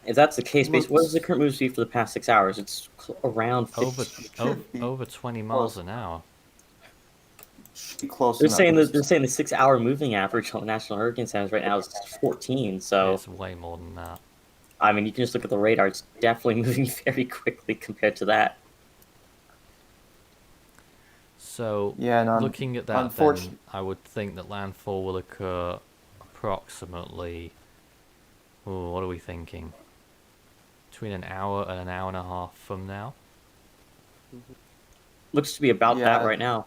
If that's the case, what is the current movement speed for the past 6 hours? It's around 50. over 20 miles an hour. Should be close They're enough. saying the 6 hour moving average on the National Hurricane Center right now is 14. So It's way more than that. I mean, you can just look at the radar; it's definitely moving very quickly compared to that. So, Yeah, and looking at that, then, I would think that landfall will occur approximately. Oh, what are we thinking? Between an hour and an hour from now. Looks to be about that right now.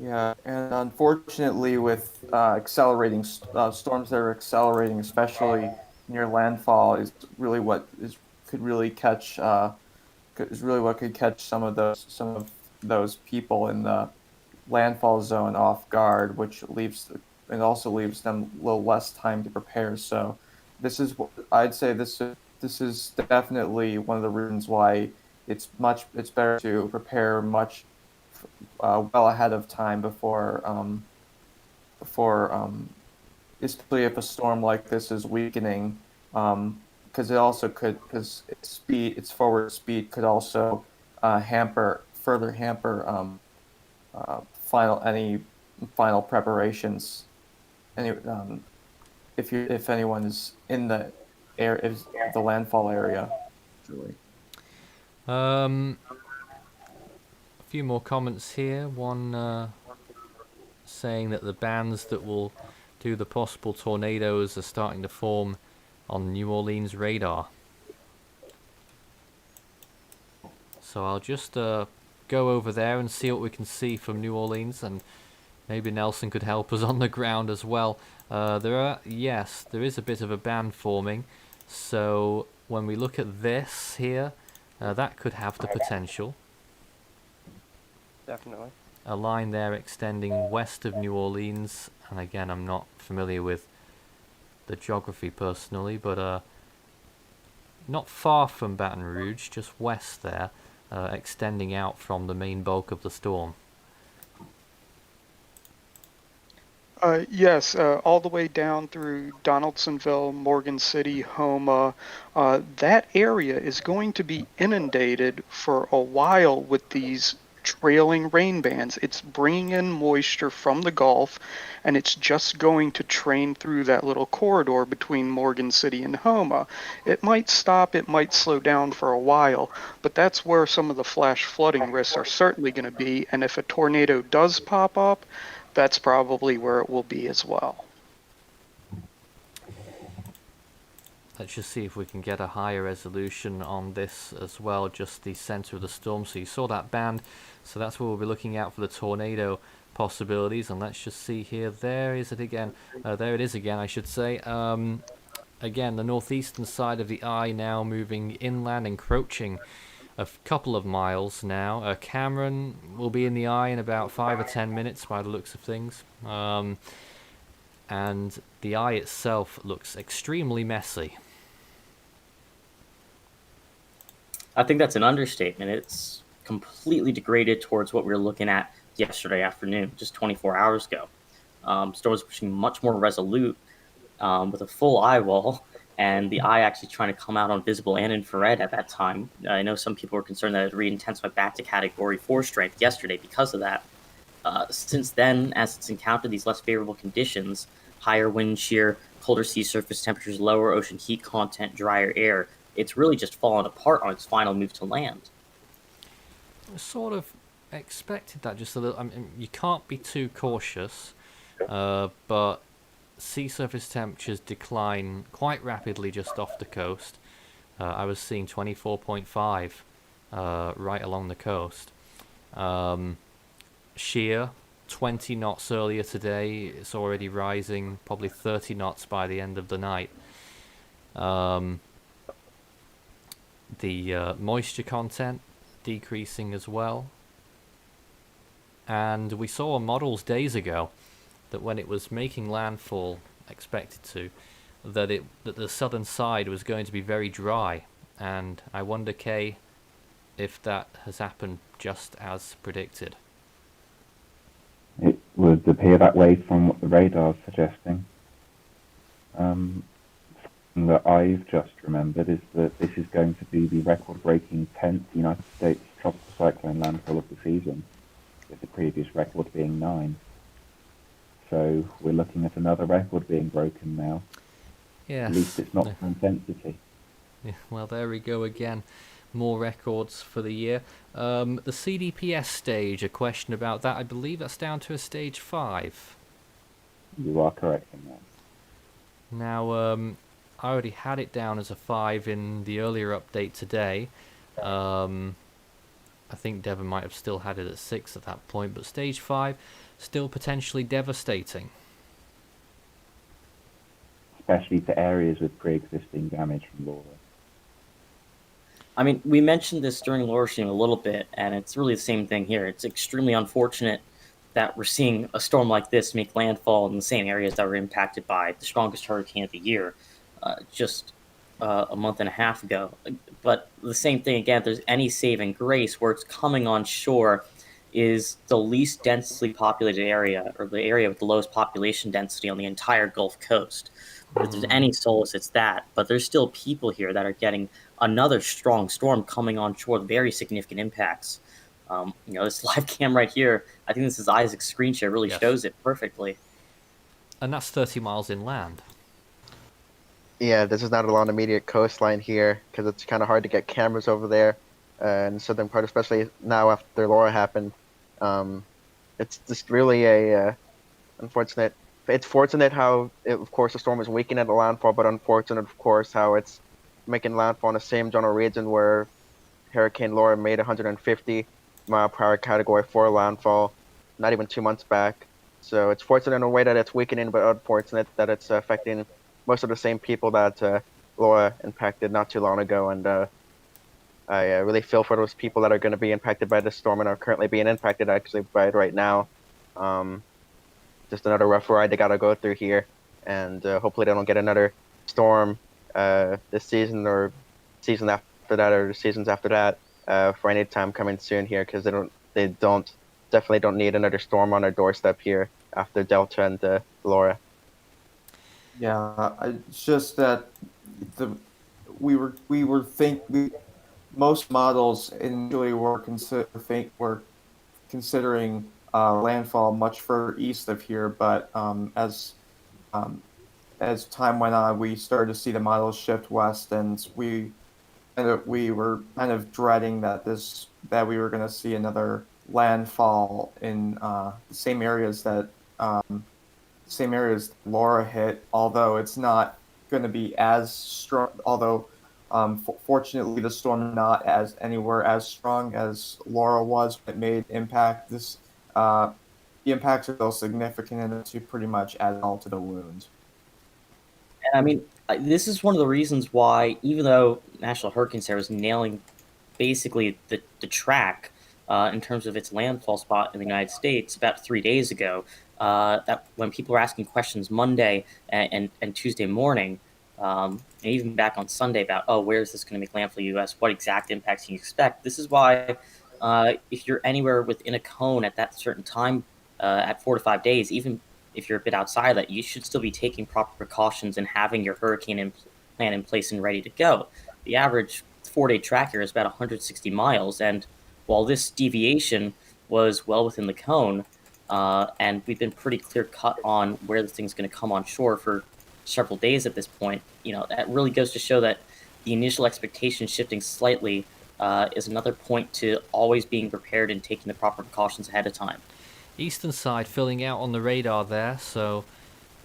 Yeah, and unfortunately, with accelerating storms that are accelerating, especially near landfall, is really what could really catch what could catch some of those people in the landfall zone off guard, which also leaves them a little less time to prepare. So, I'd say this is definitely one of the reasons why it's better to prepare much well ahead of time before especially if a storm like this is weakening, because its forward speed could also further hamper any final preparations. If anyone is in the landfall area, really. A few more comments here. One saying that the bands that will do the possible tornadoes are starting to form on New Orleans radar. So I'll just go over there and see what we can see from New Orleans, and maybe Nelson could help us on the ground as well. There is a bit of a band forming. So when we look at this here, that could have the potential. Definitely. A line there extending west of New Orleans, and again, I'm not familiar with the geography personally, but not far from Baton Rouge, just west there, extending out from the main bulk of the storm. Yes, all the way down through Donaldsonville, Morgan City, Homa. That area is going to be inundated for a while with these trailing rain bands. It's bringing in moisture from the Gulf, and it's just going to train through that little corridor between Morgan City and Homa. It might stop, it might slow down for a while, but that's where some of the flash flooding risks are certainly going to be. And if a tornado does pop up, that's probably where it will be as well. Let's just see if we can get a higher resolution on this as well, just the center of the storm. So you saw that band, so that's where we'll be looking out for the tornado possibilities. And let's just see here, there is it again, there it is again, I should say. Again, the northeastern side of the eye now moving inland, encroaching a couple of miles now. Cameron will be in the eye in about 5 or 10 minutes by the looks of things. And the eye itself looks extremely messy. I think that's an understatement. It's completely degraded towards what we were looking at yesterday afternoon, just 24 hours ago. Storm was pushing much more resolute with a full eye wall, and the eye actually trying to come out on visible and infrared at that time. I know some people were concerned that it re-intensified back to Category 4 strength yesterday because of that. Since then, as it's encountered these less favorable conditions, higher wind shear, colder sea surface temperatures, lower ocean heat content, drier air, it's really just fallen apart on its final move to land. Sort of expected that just a little. I mean, you can't be too cautious, but sea surface temperatures decline quite rapidly just off the coast. I was seeing 24.5 right along the coast. Shear, 20 knots earlier today. It's already rising, probably 30 knots by the end of the night. The moisture content decreasing as well. And we saw on models days ago that when it was making landfall, expected to, that the southern side was going to be very dry. And I wonder, Kay, if that has happened just as predicted. It would appear that way from what the radar is suggesting. That I've just remembered is that this is going to be the record-breaking 10th United States tropical cyclone landfall of the season, with the previous record being 9. So we're looking at another record being broken now. Yes. At least it's not for intensity. Yeah, well, there we go again. More records for the year. The CDPS stage, a question about that. I believe that's down to a stage 5. You are correct in that. Now, I already had it down as a 5 in the earlier update today. I think Devon might have still had it at 6 at that point, but stage 5, still potentially devastating. Especially to areas with pre-existing damage from Laura. I mean, we mentioned this during Laura stream a little bit, and it's really the same thing here. It's extremely unfortunate that we're seeing a storm like this make landfall in the same areas that were impacted by the strongest hurricane of the year just a month and a half ago. But the same thing, again, if there's any saving grace, where it's coming on shore is the least densely populated area, or the area with the lowest population density on the entire Gulf Coast. If there's any solace, it's that. But there's still people here that are getting another strong storm coming on shore with very significant impacts. This live cam right here, I think this is Isaac's screen share, really shows it perfectly. And that's 30 miles inland. Yeah, this is not along the immediate coastline here, because it's kind of hard to get cameras over there in the southern part, especially now after Laura happened. It's just really a unfortunate. It's fortunate how, of course, the storm is weakening at the landfall, but unfortunate, of course, how it's making landfall in the same general region where Hurricane Laura made 150-mile-per-hour Category 4 landfall not even 2 months back. So it's fortunate in a way that it's weakening, but unfortunate that it's affecting most of the same people that Laura impacted not too long ago. And I really feel for those people that are going to be impacted by this storm and are currently being impacted actually by it right now. Um, just another rough ride they got to go through here, and hopefully they don't get another storm this season or season after that or the seasons after that for any time coming soon here, because they definitely don't need another storm on their doorstep here after Delta and Laura. Yeah, it's just that the most models initially were considering landfall much further east of here, but um, as time went on, we started to see the models shift west, and we were kind of dreading that we were going to see another landfall in the same areas Laura hit, although it's not going to be as strong. Although, fortunately, the storm not as anywhere as strong as Laura was. It made impact. The impacts are still significant enough to pretty much add all to the wound. And I mean, this is one of the reasons why, even though National Hurricane Center is nailing basically the track in terms of its landfall spot in the United States about 3 days ago, that when people were asking questions Monday and Tuesday morning, and even back on Sunday about, oh, where is this going to make landfall in the U.S.? What exact impacts can you expect? This is why if you're anywhere within a cone at that certain time, at 4 to 5 days, even if you're a bit outside of that, you should still be taking proper precautions and having your plan in place and ready to go. The average 4-day track here is about 160 miles, and while this deviation was well within the cone, and we've been pretty clear cut on where the thing's going to come on shore for several days at this point, that really goes to show that the initial expectation shifting slightly is another point to always being prepared and taking the proper precautions ahead of time. Eastern side filling out on the radar there, so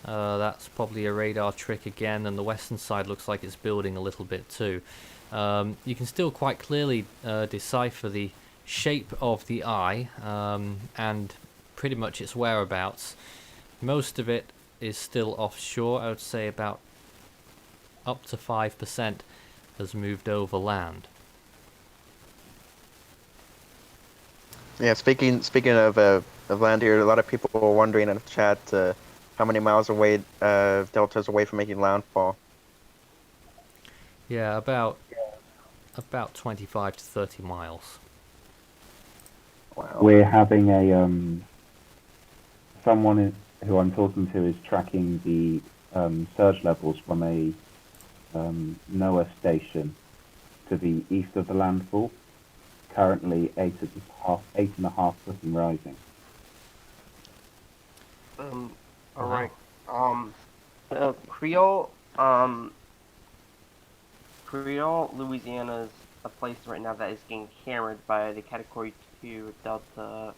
that's probably a radar trick again, and the western side looks like it's building a little bit too. You can still quite clearly decipher the shape of the eye and pretty much its whereabouts. Most of it is still offshore. I would say about up to 5% has moved over land. Yeah, speaking of land here, a lot of people were wondering in the chat how many miles away Delta's away from making landfall. Yeah, about 25 to 30 miles. Wow. We're having someone who I'm talking to is tracking the surge levels from a NOAA station to the east of the landfall. Currently 8.5 foot and rising. All Wow. right. Creole, Louisiana is a place right now that is getting hammered by the Category 2 Delta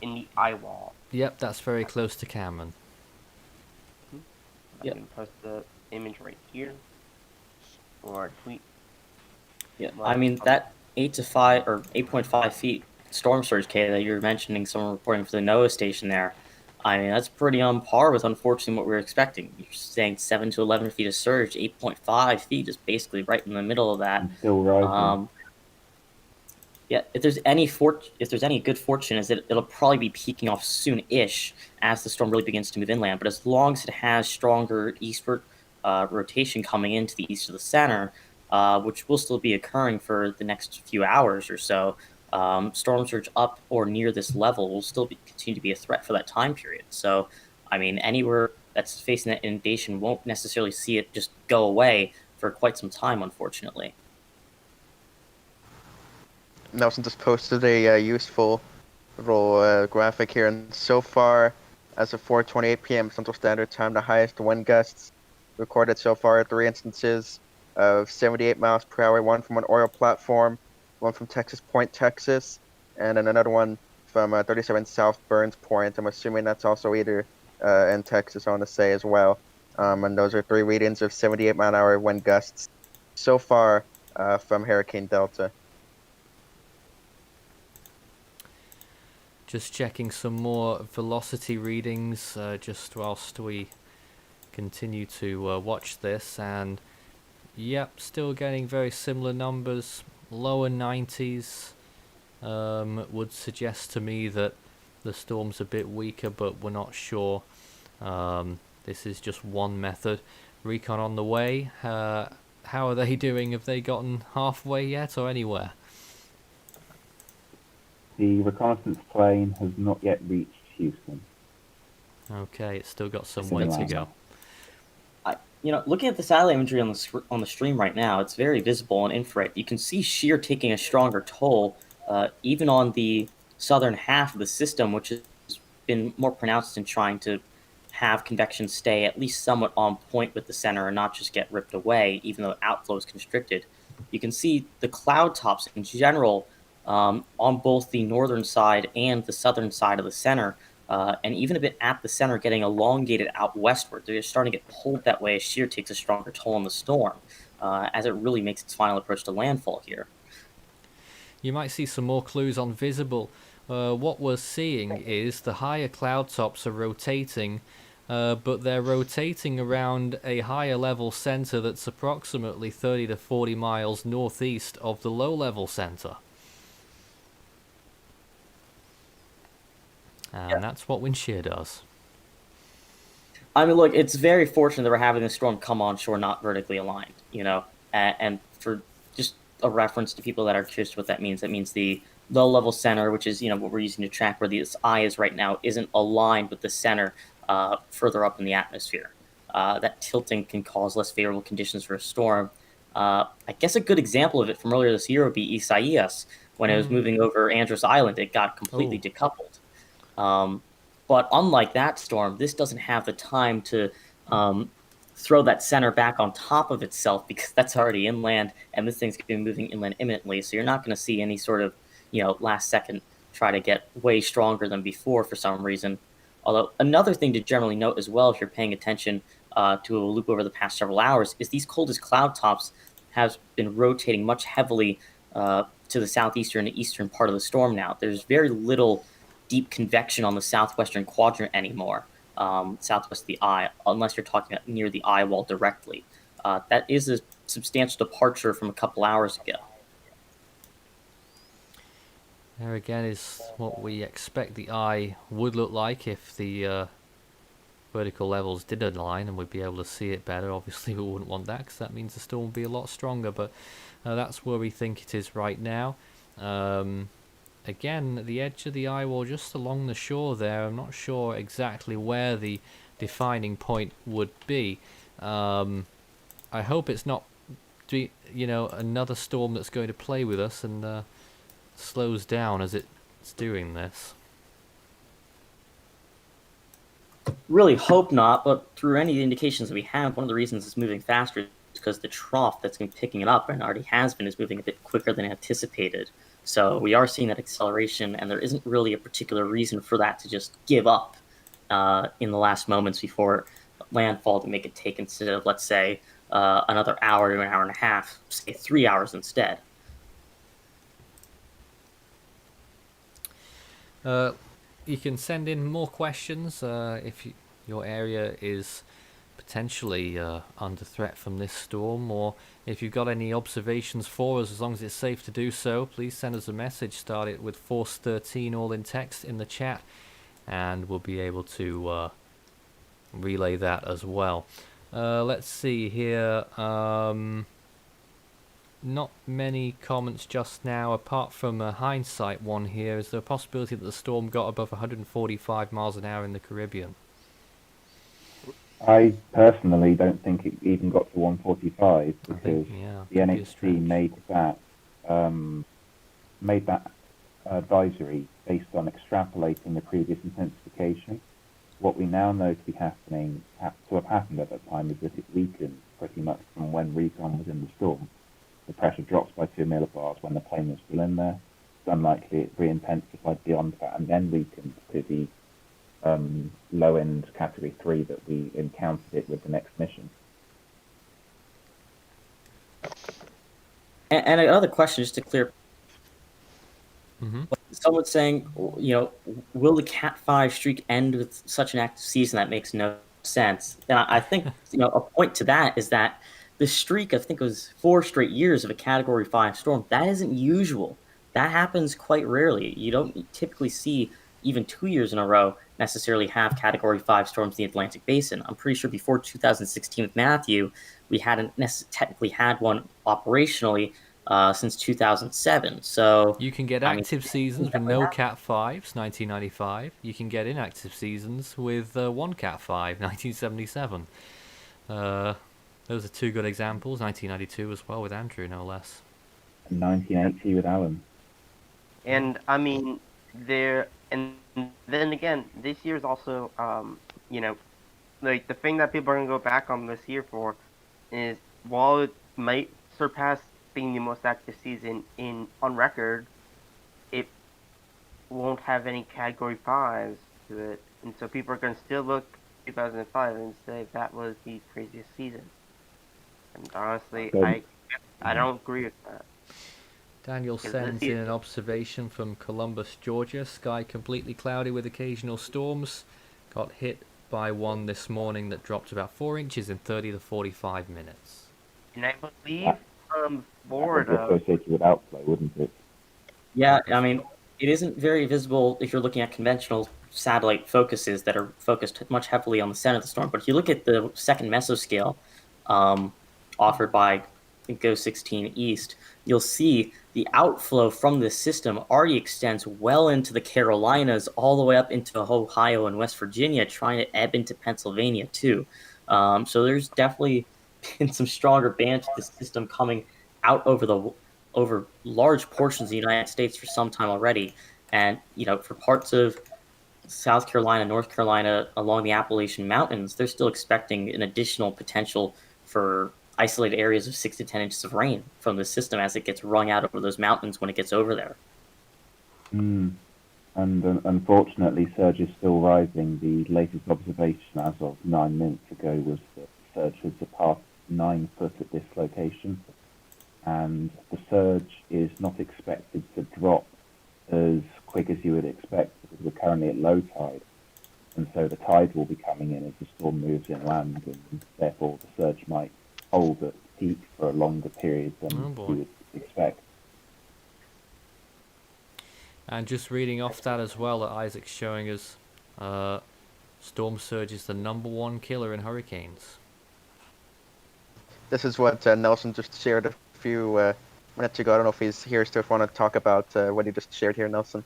in the eye wall. Yep, that's very close to Cameron. I can post the image right here or tweet. Yeah, Well, I mean that 8.5 feet storm surge K that you were mentioning, someone reporting for the NOAA station there. I mean that's pretty on par with unfortunately what we were expecting. You're saying 7 to 11 feet of surge, 8.5 feet is basically right in the middle of that. And still rising. Yeah, if there's any good fortune, is that it'll probably be peaking off soon-ish as the storm really begins to move inland. But as long as it has stronger eastward rotation coming into the east of the center, which will still be occurring for the next few hours or so, storm surge up or near this level will still continue to be a threat for that time period. So, I mean, anywhere that's facing that inundation won't necessarily see it just go away for quite some time, unfortunately. Nelson just posted a useful little graphic here, and so far, as of 4:28 p.m. Central Standard Time, the highest wind gusts recorded so far are 3 instances of 78 miles per hour, one from an oil platform, one from Texas Point, Texas, and then another one from 37 South Burns Point. I'm assuming that's also either in Texas, I want to say as well. And those are 3 readings of 78-mile-an-hour wind gusts so far from Hurricane Delta. Just checking some more velocity readings just whilst we continue to watch this, and Yep, still getting very similar numbers. Lower 90s would suggest to me that the storm's a bit weaker, but we're not sure. This is just one method. Recon on the way. How are they doing? Have they gotten halfway yet or anywhere? The reconnaissance plane has not yet reached Houston. Okay, it's still got some It's in way to around go. Looking at the satellite imagery on the stream right now, it's very visible on infrared. You can see shear taking a stronger toll, even on the southern half of the system, which has been more pronounced in trying to have convection stay at least somewhat on point with the center and not just get ripped away, even though outflow is constricted. You can see the cloud tops in general on both the northern side and the southern side of the center, and even a bit at the center, getting elongated out westward. They're starting to get pulled that way as shear takes a stronger toll on the storm, as it really makes its final approach to landfall here. You might see some more clues on visible. What we're seeing is the higher cloud tops are rotating, but they're rotating around a higher level center that's approximately 30 to 40 miles northeast of the low level center. And that's what wind shear does. I mean, look, it's very fortunate that we're having the storm come onshore, not vertically aligned, and for just a reference to people that are curious what that means the low level center, which is, what we're using to track where this eye is right now, isn't aligned with the center further up in the atmosphere. That tilting can cause less favorable conditions for a storm. I guess a good example of it from earlier this year would be Isaias. When it was moving over Andros Island, it got completely decoupled. But unlike that storm, this doesn't have the time to throw that center back on top of itself, because that's already inland, and this thing's going to be moving inland imminently. So you're not going to see any sort of, last second try to get way stronger than before for some reason. Although another thing to generally note as well, if you're paying attention to a loop over the past several hours, is these coldest cloud tops have been rotating much heavily to the southeastern and eastern part of the storm now. There's very little deep convection on the southwestern quadrant anymore, southwest of the eye, unless you're talking about near the eye wall directly. That is a substantial departure from a couple hours ago. There again is what we expect the eye would look like if the vertical levels did align and we'd be able to see it better. Obviously we wouldn't want that, because that means the storm would be a lot stronger, but that's where we think it is right now. Again, the edge of the eye wall just along the shore there. I'm not sure exactly where the defining point would be. I hope it's not, another storm that's going to play with us and slows down as it's doing this. Really hope not, but through any indications that we have, one of the reasons it's moving faster is because the trough that's been picking it up, and already has been, is moving a bit quicker than anticipated. So we are seeing that acceleration, and there isn't really a particular reason for that to just give up in the last moments before landfall to make it take, instead of, let's say, another hour to an hour and a half, say 3 hours instead. You can send in more questions if your area is potentially under threat from this storm, or if you've got any observations for us. As long as it's safe to do so, please send us a message. Start it with Force 13 all in text in the chat, and we'll be able to relay that as well. Let's see here. Not many comments just now, apart from a hindsight one here. Is there a possibility that the storm got above 145 miles an hour in the Caribbean? I personally don't think it even got to 145, because the could be a NHC stretch. made that advisory based on extrapolating the previous intensification. What we now know to be happening, to have happened at that time, is that it weakened pretty much from when Recon was in the storm. The pressure drops by 2 millibars when the plane was still in there. It's unlikely it re-intensified beyond that and then weakened to the low-end Category 3 that we encountered it with the next mission. And another question, just to clear. Mm-hmm. Someone's saying, will the Cat 5 streak end with such an active season? That makes no sense. And I think, a point to that is that the streak, I think it was 4 straight years of a Category 5 storm, that isn't usual. That happens quite rarely. You don't typically see even 2 years in a row necessarily have Category 5 storms in the Atlantic Basin. I'm pretty sure before 2016 with Matthew, we hadn't technically had one operationally since 2007. So You can get I mean, active seasons with no Cat 5s, 1995. You can get inactive seasons with one Cat 5, 1977. Those are two good examples. 1992 as well with Andrew, no less. And 1980 with Alan. And I mean, and then again, this year's also, like the thing that people are gonna go back on this year for is while it might surpass being the most active season on record, it won't have any Category 5s to it, and so people are gonna still look 2005 and say that was the craziest season. And honestly, I don't agree with that. Daniel sends in an observation from Columbus, Georgia. Sky completely cloudy with occasional storms. Got hit by one this morning that dropped about 4 inches in 30 to 45 minutes. And I believe Florida. That would be associated with outflow, wouldn't it? Yeah, I mean, it isn't very visible if you're looking at conventional satellite focuses that are focused much heavily on the center of the storm. But if you look at the second mesoscale offered by GO16 East, you'll see the outflow from this system already extends well into the Carolinas, all the way up into Ohio and West Virginia, trying to ebb into Pennsylvania too. So there's definitely been some stronger bands to the system coming out over large portions of the United States for some time already. And, for parts of South Carolina, North Carolina, along the Appalachian Mountains, they're still expecting an additional potential for isolated areas of 6 to 10 inches of rain from the system as it gets wrung out over those mountains when it gets over there. And unfortunately, surge is still rising. The latest observation as of 9 minutes ago was that surge had surpassed 9 foot at this location. And the surge is not expected to drop as quick as you would expect because we're currently at low tide. And so the tide will be coming in as the storm moves inland, and therefore the surge might hold at peak for a longer period than you would expect. And just reading off that as well, that Isaac's showing us, storm surge is the #1 killer in hurricanes. This is what Nelson just shared a few minutes ago. I don't know if he's here still. If you want to talk about what he just shared here, Nelson.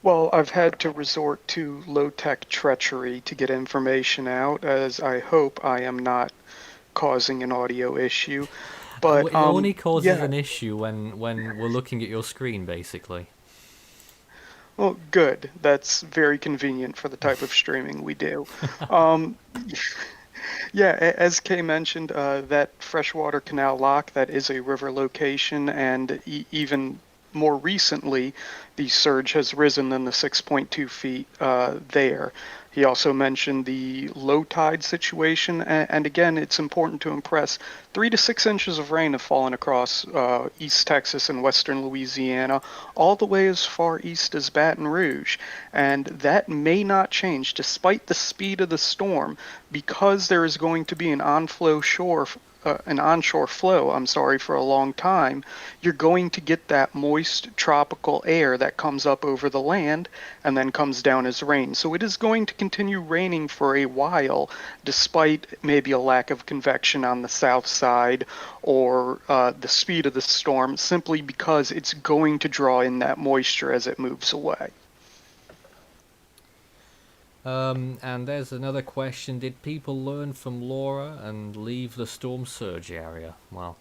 Well, I've had to resort to low-tech treachery to get information out, as I hope I am not causing an audio issue. But it only causes an issue when we're looking at your screen, basically. Well, good. That's very convenient for the type of streaming we do. Yeah, as Kay mentioned, that freshwater canal lock, that is a river location, and even more recently, the surge has risen than the 6.2 feet there. He also mentioned the low tide situation, and again, it's important to impress, 3 to 6 inches of rain have fallen across East Texas and western Louisiana, all the way as far east as Baton Rouge, and that may not change despite the speed of the storm, because there is going to be an onshore flow, for a long time. You're going to get that moist tropical air that comes up over the land and then comes down as rain. So it is going to continue raining for a while, despite maybe a lack of convection on the south side or the speed of the storm, simply because it's going to draw in that moisture as it moves away. And there's another question. Did people learn from Laura and leave the storm surge area? Well,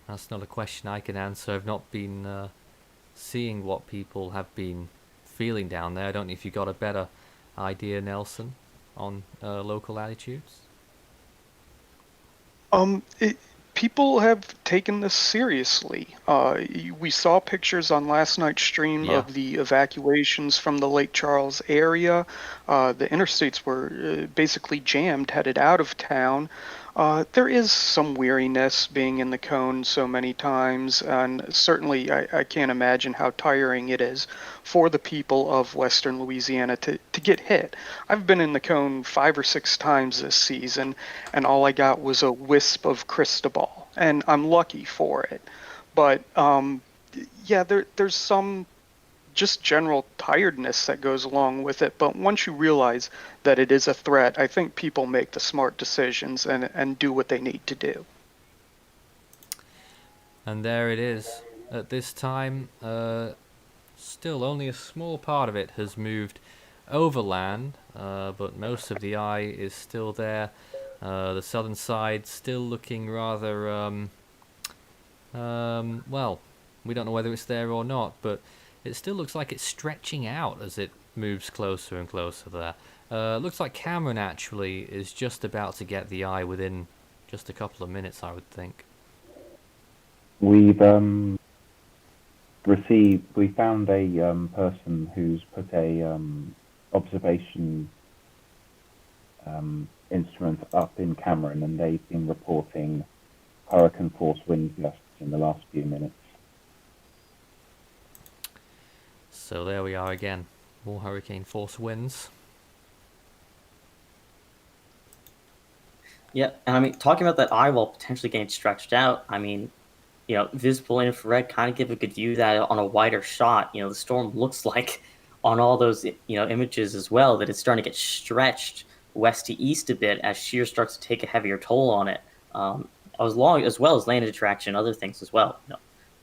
that's not a question I can answer. I've not been seeing what people have been feeling down there. I don't know if you got a better idea, Nelson, on local attitudes. People have taken this seriously. We saw pictures on last night's stream of the evacuations from the Lake Charles area. The interstates were basically jammed, headed out of town. There is some weariness being in the cone so many times, and certainly I can't imagine how tiring it is for the people of Western Louisiana to get hit. I've been in the cone 5 or 6 times this season, and all I got was a wisp of Cristobal, and I'm lucky for it. But yeah, there's some just general tiredness that goes along with it. But once you realize that it is a threat, I think people make the smart decisions and do what they need to do. And there it is. At this time, still only a small part of it has moved overland, but most of the eye is still there. The southern side still looking rather, well, we don't know whether it's there or not, but it still looks like it's stretching out as it moves closer and closer there. Looks like Cameron actually is just about to get the eye within just a couple of minutes, I would think. We've we found a person who's put a observation instrument up in Cameron, and they've been reporting hurricane force wind gusts in the last few minutes. So there we are again, more hurricane force winds. Yeah, and I mean, talking about that eye wall potentially getting stretched out, I mean, visible infrared kind of give a good view that on a wider shot, the storm looks like on all those, images as well, that it's starting to get stretched west to east a bit as shear starts to take a heavier toll on it. As well as land interaction, other things as well.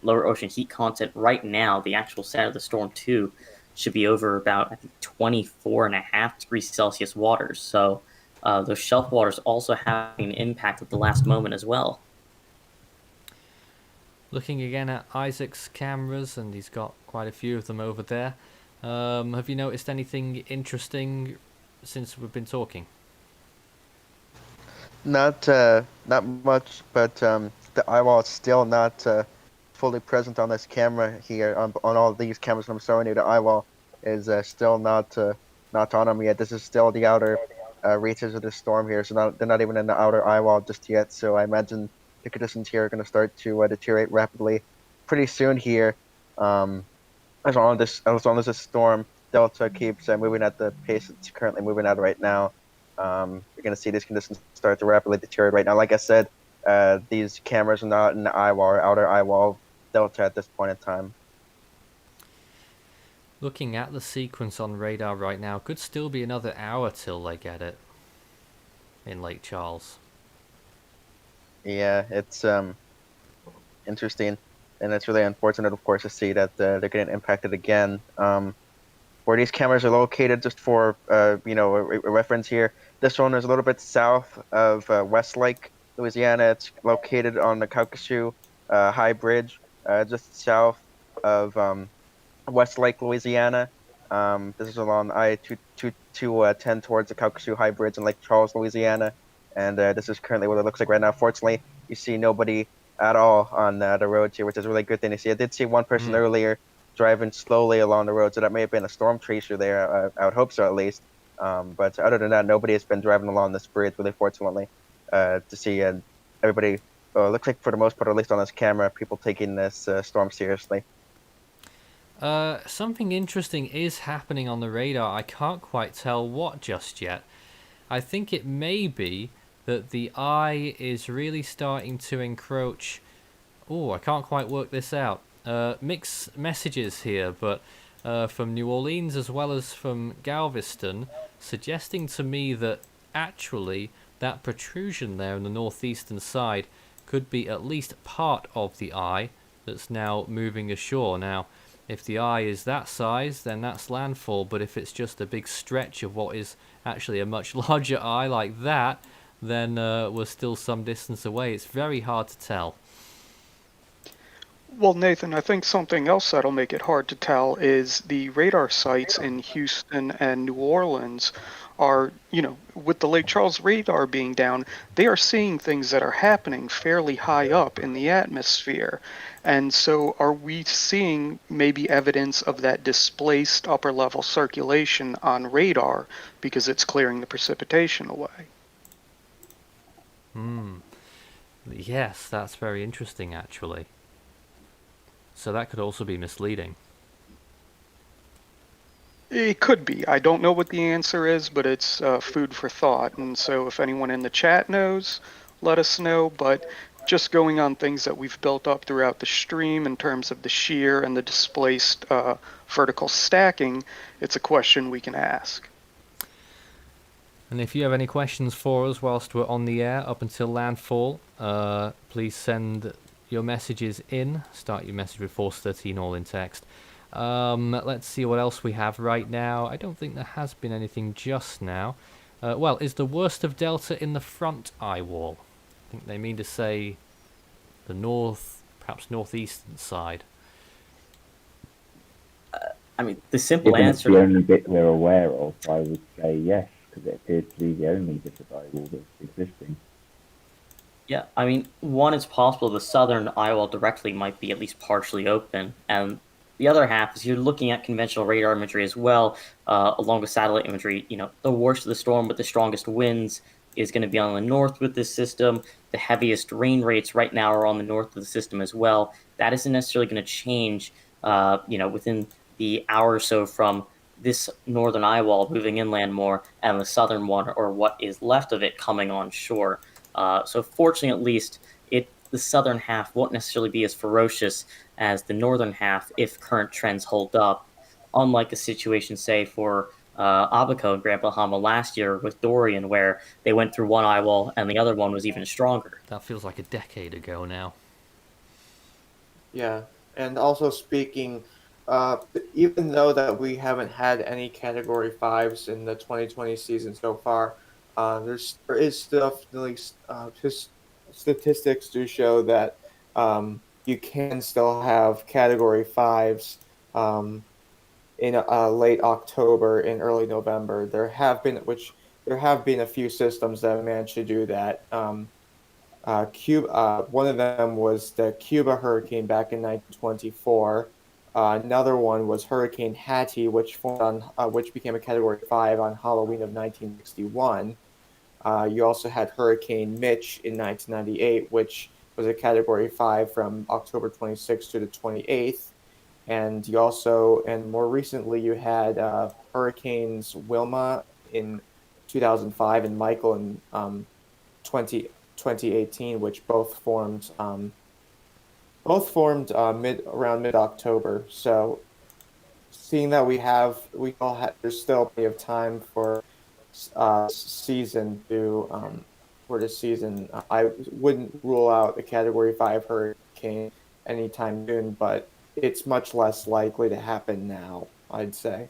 Lower ocean heat content right now, the actual center of the storm too, should be over about, I think, 24.5 degrees Celsius waters. So those shelf waters also having an impact at the last moment as well. Looking again at Isaac's cameras, and he's got quite a few of them over there. Have you noticed anything interesting since we've been talking? Not much, but the eye wall is still not fully present on this camera here. On all these cameras I'm showing you, the eye wall is still not on them yet. This is still the outer reaches of the storm here, so they're not even in the outer eye wall just yet. So I imagine the conditions here are going to start to deteriorate rapidly pretty soon here. As long as this storm delta keeps moving at the pace it's currently moving at right now, you're going to see these conditions start to rapidly deteriorate right now. Like I said, these cameras are not in the eye wall or outer eye wall delta at this point in time. Looking at the sequence on radar right now, could still be another hour till they get it in Lake Charles. Yeah, it's interesting, and it's really unfortunate, of course, to see that they're getting impacted again. Where these cameras are located, just for a reference here, this one is a little bit south of Westlake, Louisiana. It's located on the Calcasieu High Bridge, just south of Westlake, Louisiana. This is along I-210 towards the Calcasieu High Bridge in Lake Charles, Louisiana. And this is currently what it looks like right now. Fortunately, you see nobody at all on the roads here, which is a really good thing to see. I did see one person earlier driving slowly along the road, so that may have been a storm tracer there. I would hope so, at least. But other than that, nobody has been driving along this bridge, really fortunately, to see everybody, looks like for the most part, at least on this camera, people taking this storm seriously. Something interesting is happening on the radar. I can't quite tell what just yet. I think it may be that the eye is really starting to encroach. Oh, I can't quite work this out. Mixed messages here, but from New Orleans as well as from Galveston, suggesting to me that actually that protrusion there in the northeastern side could be at least part of the eye that's now moving ashore. Now, if the eye is that size, then that's landfall, but if it's just a big stretch of what is actually a much larger eye like that, then we're still some distance away. It's very hard to tell. Well, Nathan, I think something else that'll make it hard to tell is the radar sites in Houston and New Orleans are, with the Lake Charles radar being down, they are seeing things that are happening fairly high up in the atmosphere. And so are we seeing maybe evidence of that displaced upper level circulation on radar because it's clearing the precipitation away? Yes, that's very interesting, actually. So that could also be misleading. It could be. I don't know what the answer is, but it's food for thought. And so if anyone in the chat knows, let us know. But just going on things that we've built up throughout the stream in terms of the shear and the displaced vertical stacking, it's a question we can ask. And if you have any questions for us whilst we're on the air up until landfall, please send your messages in. Start your message with force 13 all in text. Let's see what else we have right now. I don't think there has been anything just now. Well, is the worst of Delta in the front eye wall? I think they mean to say the north, perhaps northeastern side. I mean, the simple Given it's answer. the only bit we're aware of, I would say yes, because it appears to be the only bit of eye wall that's existing. Yeah, I mean, one, it's possible the southern eye wall directly might be at least partially open, and the other half is you're looking at conventional radar imagery as well, along with satellite imagery. You know, the worst of the storm with the strongest winds is going to be on the north with this system. The heaviest rain rates right now are on the north of the system as well. That isn't necessarily going to change, within the hour or so from this northern eye wall moving inland more and the southern one, or what is left of it, coming on shore. So fortunately, at least, the southern half won't necessarily be as ferocious as the northern half if current trends hold up. Unlike a situation, say, for Abaco and Grand Bahama last year with Dorian, where they went through one eye wall and the other one was even stronger. That feels like a decade ago now. Yeah, and also speaking, even though that we haven't had any Category 5s in the 2020 season so far, there is definitely statistics do show that you can still have Category 5s in late October and early November. There have been a few systems that managed to do that. Cuba, one of them was the Cuba hurricane back in 1924. Another one was Hurricane Hattie, which became a Category 5 on Halloween of 1961. You also had Hurricane Mitch in 1998, which was a Category 5 from October 26th to the 28th. And more recently, you had Hurricanes Wilma in 2005 and Michael in 2018, which both formed around mid October. So seeing that there's still plenty of time for season to for the season. I wouldn't rule out a Category 5 hurricane anytime soon, but it's much less likely to happen now, I'd say.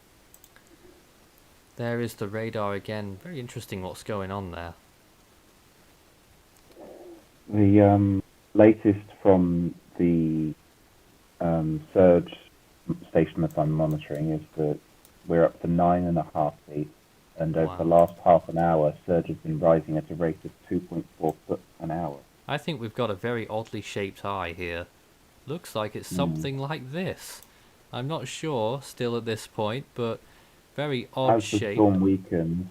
There is the radar again. Very interesting what's going on there. The latest from the surge station that I'm monitoring is that we're up to 9.5 feet, and over Wow. the last half an hour, surge has been rising at a rate of 2.4 foot an hour. I think we've got a very oddly shaped eye here. Looks like it's something like this. I'm not sure still at this point, but very odd As the shape. storm weakens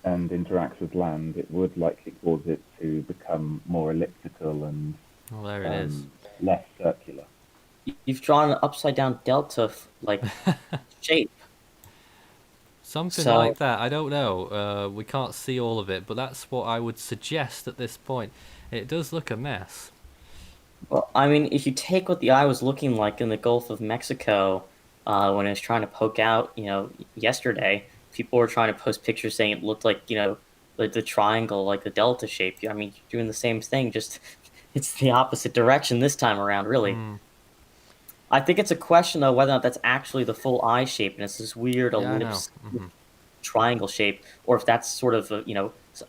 and interacts with land, it would likely cause it to become more elliptical and Oh, there it is. less circular. You've drawn an upside down delta shape. Something So- like that. I don't know. We can't see all of it, but that's what I would suggest at this point. It does look a mess. Well, I mean, if you take what the eye was looking like in the Gulf of Mexico when it was trying to poke out, yesterday, people were trying to post pictures saying it looked like, the triangle, like the delta shape. I mean, you're doing the same thing, just it's the opposite direction this time around, really. I think it's a question, though, whether or not that's actually the full eye shape, and it's this weird Yeah, I know. ellipse triangle shape, or if that's sort of,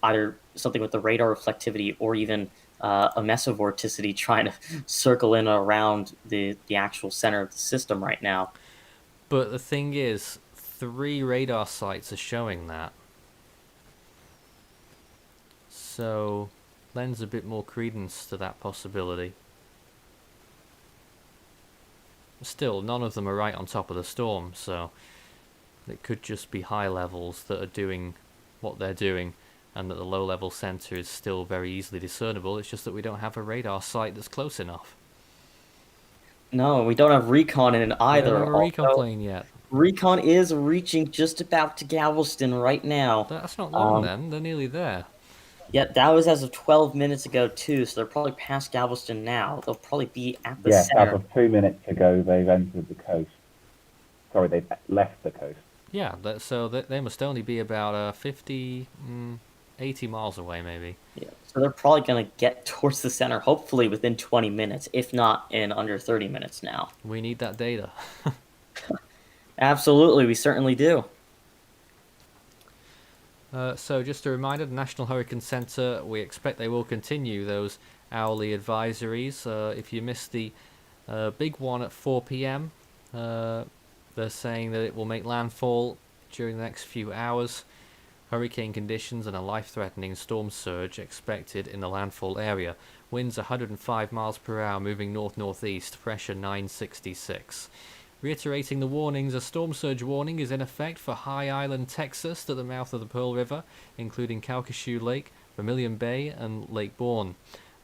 either something with the radar reflectivity or even a mesovorticity trying to circle in around the actual center of the system right now. But the thing is, 3 radar sites are showing that. So, lends a bit more credence to that possibility. Still, none of them are right on top of the storm, so it could just be high levels that are doing what they're doing. and that the low-level center is still very easily discernible. It's just that we don't have a radar site that's close enough. No, we don't have Recon in it We don't either. have a recon Although plane yet. Recon is reaching just about to Galveston right now. That's not long then. They're nearly there. Yeah, that was as of 12 minutes ago too, so they're probably past Galveston now. They'll probably be at the Yes, as center. of 2 minutes ago, they've entered the coast. Sorry, they've left the coast. Yeah, so they must only be about 50, 80 miles away maybe. Yeah, so they're probably going to get towards the center, hopefully within 20 minutes, if not in under 30 minutes now. We need that data. Absolutely, we certainly do. So just a reminder, the National Hurricane Center, we expect they will continue those hourly advisories. If you missed the big one at 4 p.m., they're saying that it will make landfall during the next few hours. Hurricane conditions and a life-threatening storm surge expected in the landfall area. Winds 105 miles per hour moving north-northeast, pressure 966. Reiterating the warnings, a storm surge warning is in effect for High Island, Texas, to the mouth of the Pearl River, including Calcasieu Lake, Vermilion Bay, and Lake Bourne.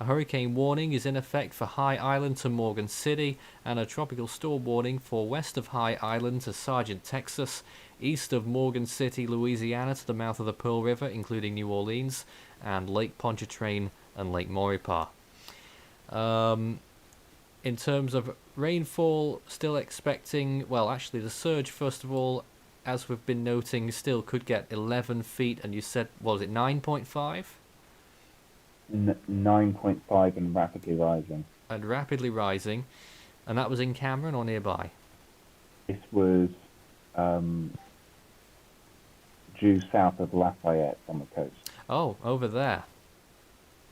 A hurricane warning is in effect for High Island to Morgan City, and a tropical storm warning for west of High Island to Sargent, Texas, east of Morgan City, Louisiana, to the mouth of the Pearl River, including New Orleans, and Lake Pontchartrain and Lake Maurepas. In terms of rainfall, still expecting, well, actually the surge, first of all, as we've been noting, still could get 11 feet, and you said, what was it, 9.5? 9.5 and rapidly rising. And rapidly rising, and that was in Cameron or nearby? This was due south of Lafayette on the coast, Oh, over there.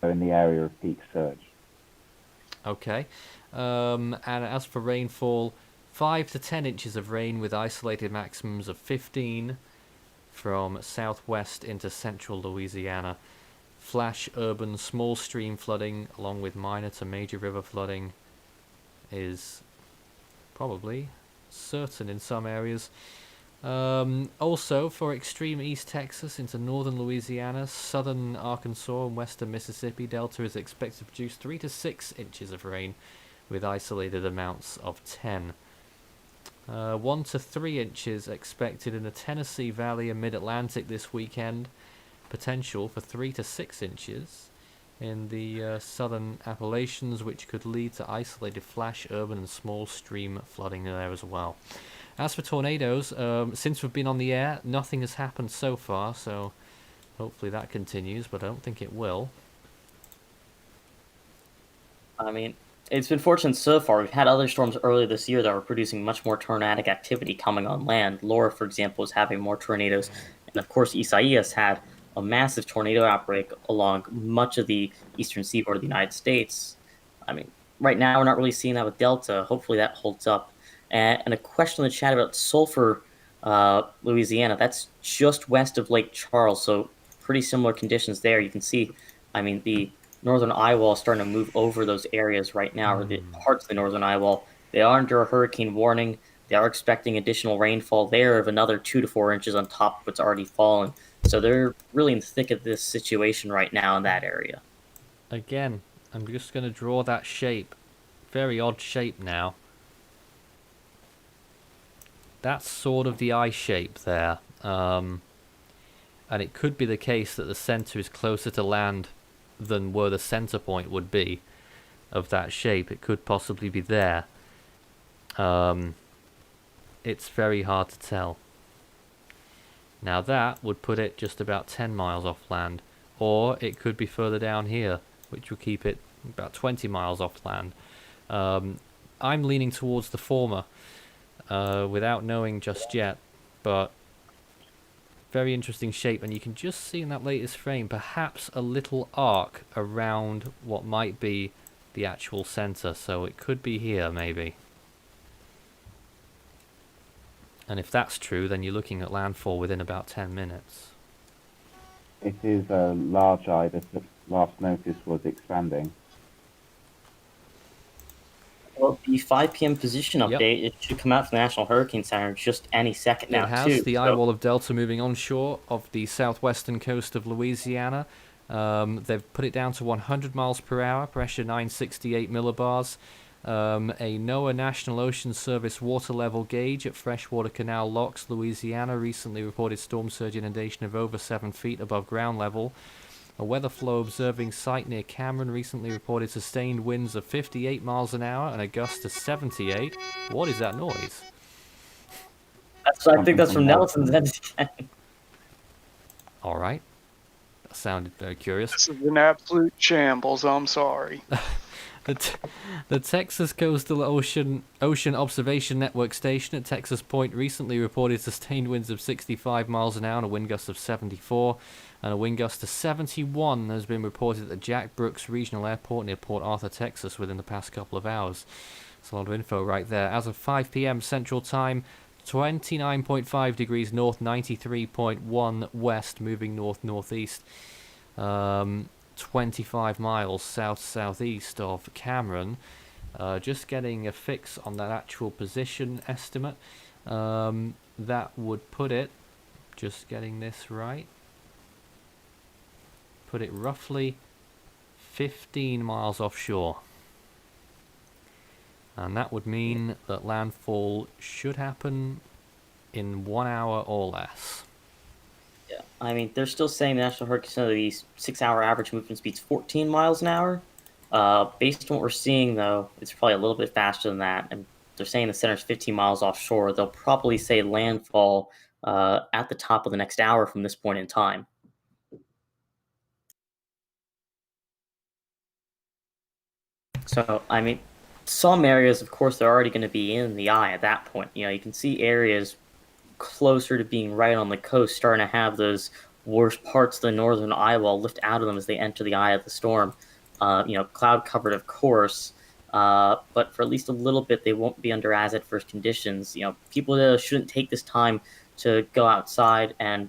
so in the area of peak surge. Okay. And as for rainfall, 5 to 10 inches of rain with isolated maximums of 15 from southwest into central Louisiana. Flash urban small stream flooding along with minor to major river flooding is probably certain in some areas. Also, for extreme East Texas into northern Louisiana, southern Arkansas and western Mississippi, Delta is expected to produce 3 to 6 inches of rain with isolated amounts of 10. 1 to 3 inches expected in the Tennessee Valley and Mid-Atlantic this weekend. Potential for 3 to 6 inches in the southern Appalachians, which could lead to isolated flash urban and small stream flooding there as well. As for tornadoes, since we've been on the air, nothing has happened so far, so hopefully that continues, but I don't think it will. I mean, it's been fortunate so far. We've had other storms earlier this year that were producing much more tornadic activity coming on land. Laura, for example, was having more tornadoes. And of course, Isaias had a massive tornado outbreak along much of the eastern seaboard of the United States. I mean, right now we're not really seeing that with Delta. Hopefully that holds up. And a question in the chat about Sulphur, Louisiana. That's just west of Lake Charles, so pretty similar conditions there. You can see, I mean, the northern eye wall is starting to move over those areas right now, or the parts of the northern eye wall. They are under a hurricane warning. They are expecting additional rainfall there of another 2 to 4 inches on top of what's already fallen. So they're really in the thick of this situation right now in that area. Again, I'm just going to draw that shape. Very odd shape now. That's sort of the eye shape there. And it could be the case that the center is closer to land than where the center point would be of that shape. It could possibly be there. It's very hard to tell. Now that would put it just about 10 miles off land, or it could be further down here, which would keep it about 20 miles off land. I'm leaning towards the former, without knowing just yet, but very interesting shape, and you can just see in that latest frame perhaps a little arc around what might be the actual center, so it could be here maybe. And if that's true, then you're looking at landfall within about 10 minutes. It is a large eye that last notice was expanding. Well, the 5 p.m. position Yep. update, it should come out from the National Hurricane Center just any second now, It has too. the So- eye wall of Delta moving onshore of the southwestern coast of Louisiana. They've put it down to 100 miles per hour, pressure 968 millibars. A NOAA National Ocean Service water level gauge at Freshwater Canal Locks, Louisiana, recently reported storm surge inundation of over 7 feet above ground level. A weather flow observing site near Cameron recently reported sustained winds of 58 miles an hour and a gust of 78. What is that noise? So I Something think that's from from Nelson's Nelson. end. All right. That sounded very curious. This is an absolute shambles. I'm sorry. The Texas Coastal Ocean Observation Network station at Texas Point recently reported sustained winds of 65 miles an hour and a wind gust of 74, and a wind gust of 71 has been reported at the Jack Brooks Regional Airport near Port Arthur, Texas, within the past couple of hours. That's a lot of info right there. As of 5 p.m. Central Time, 29.5 degrees north, 93.1 west, moving north-northeast. 25 miles south-southeast of Cameron. Just getting a fix on that actual position estimate. That would put it, just getting this right, put it roughly 15 miles offshore. And that would mean that landfall should happen in 1 hour or less. Yeah, I mean, they're still saying the National Hurricane Center, the 6-hour average movement speed's 14 miles an hour. Based on what we're seeing, though, it's probably a little bit faster than that. And they're saying the center's 15 miles offshore. They'll probably say landfall at the top of the next hour from this point in time. So, I mean, some areas, of course, they're already going to be in the eye at that point. You know, you can see areas closer to being right on the coast starting to have those worst parts of the northern eye wall lift out of them as they enter the eye of the storm. Cloud covered, of course, but for at least a little bit, they won't be under as adverse conditions. You know, people shouldn't take this time to go outside and,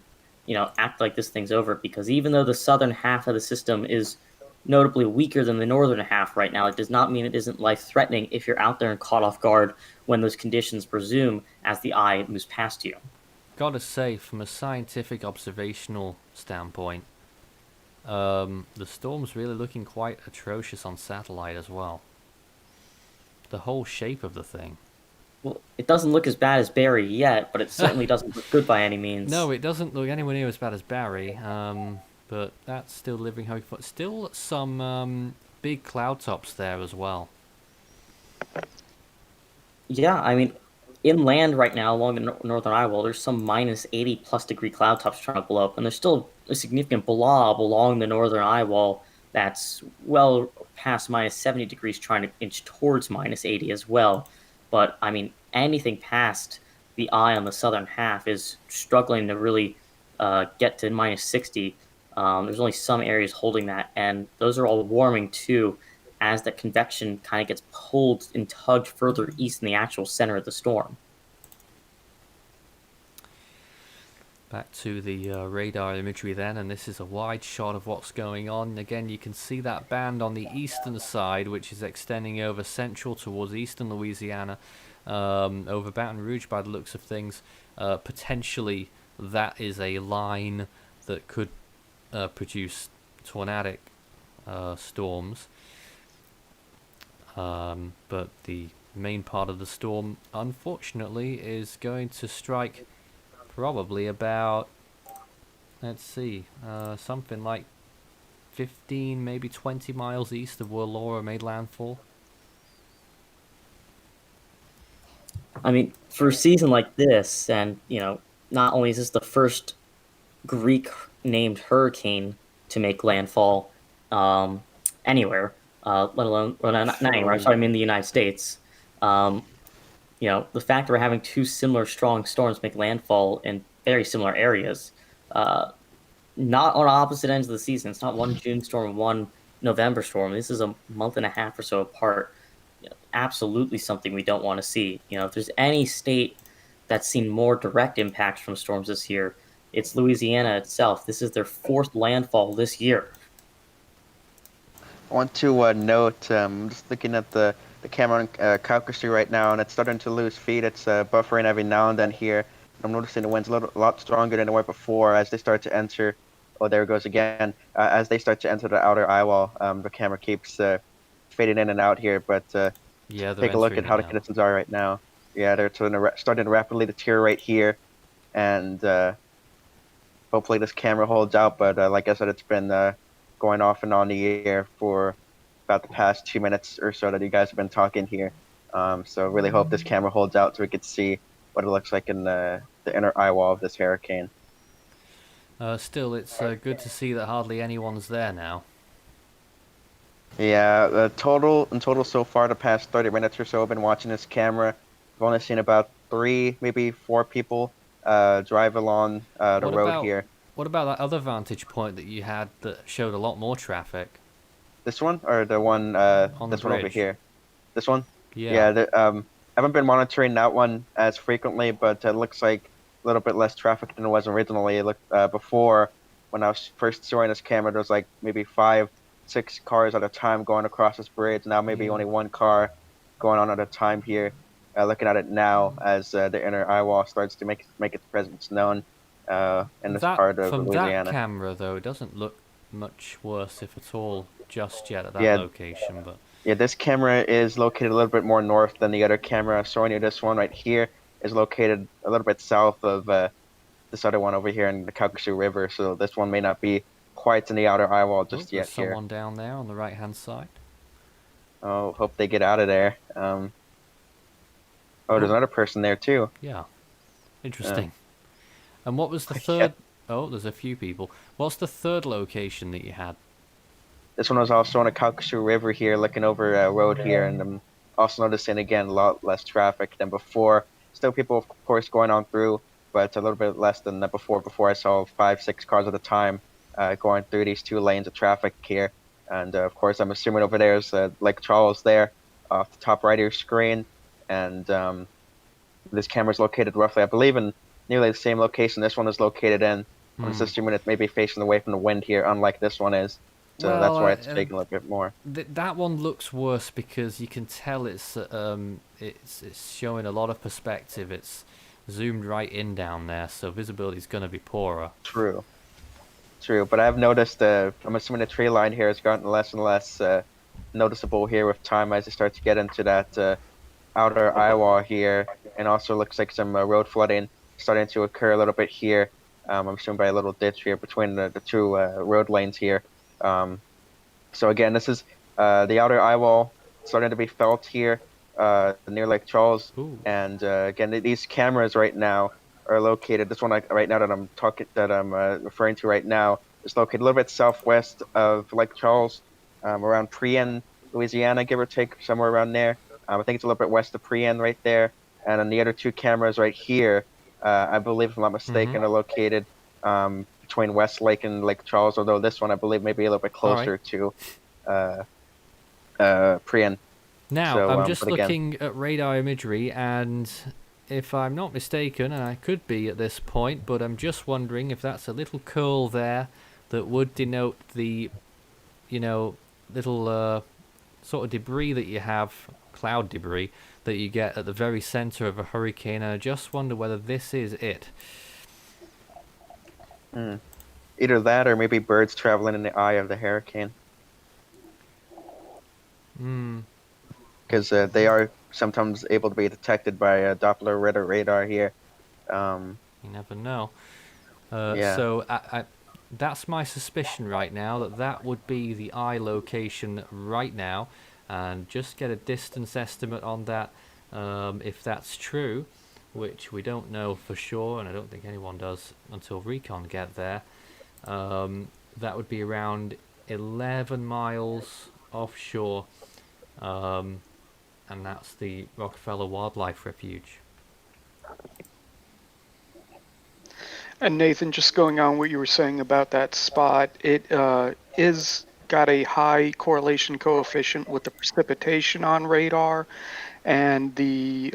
act like this thing's over, because even though the southern half of the system is notably weaker than the northern half right now, it does not mean it isn't life-threatening if you're out there and caught off guard when those conditions resume as the eye moves past you. Gotta say, from a scientific observational standpoint, the storm's really looking quite atrocious on satellite as well. The whole shape of the thing. Well, it doesn't look as bad as Barry yet, but it certainly doesn't look good by any means. No, it doesn't look anywhere near as bad as Barry, but that's still living hope. Still some big cloud tops there as well. Yeah, I mean, inland right now along the northern eye wall, there's some minus 80 plus degree cloud tops trying to blow up, and there's still a significant blob along the northern eye wall that's well past minus 70 degrees trying to inch towards minus 80 as well. But, I mean, anything past the eye on the southern half is struggling to really get to minus 60. There's only some areas holding that, and those are all warming too, as that convection kind of gets pulled and tugged further east in the actual center of the storm. Back to the radar imagery then, and this is a wide shot of what's going on. Again, you can see that band on the eastern side, which is extending over central towards eastern Louisiana, over Baton Rouge by the looks of things. Potentially, that is a line that could produce tornadic storms. But the main part of the storm, unfortunately, is going to strike probably about, let's see, something like 15, maybe 20 miles east of where Laura made landfall. I mean, for a season like this, and, not only is this the first Greek-named hurricane to make landfall anywhere, let alone, well, not anywhere, sorry, I mean the United States. The fact that we're having two similar strong storms make landfall in very similar areas, not on opposite ends of the season. It's not one June storm and one November storm. This is a month and a half or so apart. Absolutely something we don't want to see. If there's any state that's seen more direct impacts from storms this year, it's Louisiana itself. This is their fourth landfall this year. I want to note, just looking at the the camera on Caucasus right now, and it's starting to lose feed. It's buffering every now and then here. I'm noticing the wind's a lot stronger than it were before as they start to enter. Oh, there it goes again. As they start to enter the outer eye wall, the camera keeps fading in and out here. But Yeah, they're take a look at entering it how the now. conditions are right now. Yeah, they're starting to rapidly deteriorate here, and hopefully this camera holds out. But like I said, it's been going off and on the air for about the past 2 minutes or so that you guys have been talking here. So really hope this camera holds out so we could see what it looks like in the inner eye wall of this hurricane. Still, it's good to see that hardly anyone's there now. Yeah, in total so far the past 30 minutes or so I've been watching this camera. I've only seen about 3, maybe 4 people drive along the What road about here. what about that other vantage point that you had that showed a lot more traffic This one or the one on the this one over bridge? here? This one? Yeah. Yeah, I haven't been monitoring that one as frequently, but it looks like a little bit less traffic than it was originally. It looked before when I was first showing this camera, there was like maybe 5, 6 cars at a time going across this bridge. Now maybe Yeah. only one car going on at a time here. Looking at it now as the inner eye wall starts to make its presence known in this That part of from that Louisiana. camera though, it doesn't look much worse, if at all, just yet at that Yeah, location. But Yeah, this camera is located a little bit more north than the other camera. Showing you this one right here is located a little bit south of this other one over here in the Caucasus River. So this one may not be quite in the outer eye wall oh, just there's yet here. someone down there on the right-hand side. Oh, hope they get out of there. Oh, there's Oh, another person there too. yeah, Uh, interesting. And what was the yeah, third? Oh, there's a few people. What's the third location that you had? this one was also on the Caucasus River here, looking over a road here, and I'm also noticing again a lot less traffic than before. Still people, of course, going on through, but a little bit less than before. Before I saw 5, 6 cars at a time going through these 2 lanes of traffic here, and of course, I'm assuming over there is Lake Charles there, off the top right of your screen, and this camera is located roughly, I believe, in nearly the same location this one is located in. I'm just Hmm. assuming it may be facing away from the wind here, unlike this one is. So Well, that's why it's taking a little bit more. that one looks worse because you can tell it's showing a lot of perspective. It's zoomed right in down there, so visibility's going to be poorer. True, true. But I've noticed, I'm assuming the tree line here has gotten less and less noticeable here with time as it starts to get into that outer eye wall here. And also looks like some road flooding starting to occur a little bit here. I'm assuming by a little ditch here between the 2 road lanes here. Um, So again, this is the outer eye wall starting to be felt here near Lake Charles, Ooh. and again, these cameras right now are located. This one right now that I'm referring to right now is located a little bit southwest of Lake Charles, around Prien, Louisiana, give or take, somewhere around there. I think it's a little bit west of Prien right there, and then the other 2 cameras right here, I believe, if I'm not Mm-hmm. mistaken, are located between Westlake and Lake Charles, although this one I believe may be a little bit All right. closer to uh, Prian. Now, So, I'm but just again, looking at radar imagery, and if I'm not mistaken, and I could be at this point, but I'm just wondering if that's a little curl there that would denote the, little sort of debris that you have, cloud debris, that you get at the very center of a hurricane, and I just wonder whether this is it. either that or maybe birds traveling in the eye of the hurricane, Hmm. because they are sometimes able to be detected by a Doppler radar here. Um, You never know. yeah, So that's my suspicion right now, that would be the eye location right now, and just get a distance estimate on that, if that's true, which we don't know for sure, and I don't think anyone does until Recon get there. That would be around 11 miles offshore, and that's the Rockefeller Wildlife Refuge. And Nathan, just going on what you were saying about that spot, it is got a high correlation coefficient with the precipitation on radar, and the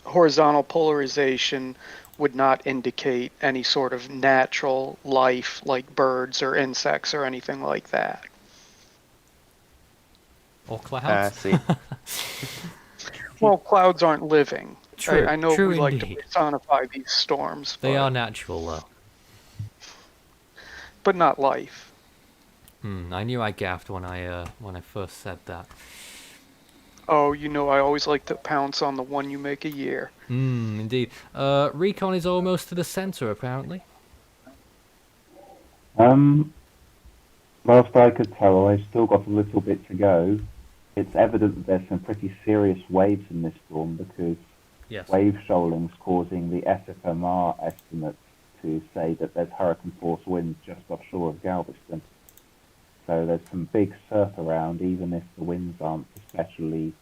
horizontal polarization would not indicate any sort of natural life like birds or insects or anything like that. Or clouds. See. Well, clouds aren't living. True. I know True we like to indeed. personify these storms, They but, are natural, though. but not life. I knew I gaffed when I first said that. Oh, I always like to pounce on the one you make a year. Indeed. Recon is almost to the center, apparently. Last I could tell, I've still got a little bit to go. It's evident that there's some pretty serious waves in this storm because Yes. wave shoaling's causing the SFMR estimates to say that there's hurricane force winds just offshore of Galveston. So there's some big surf around, even if the winds aren't especially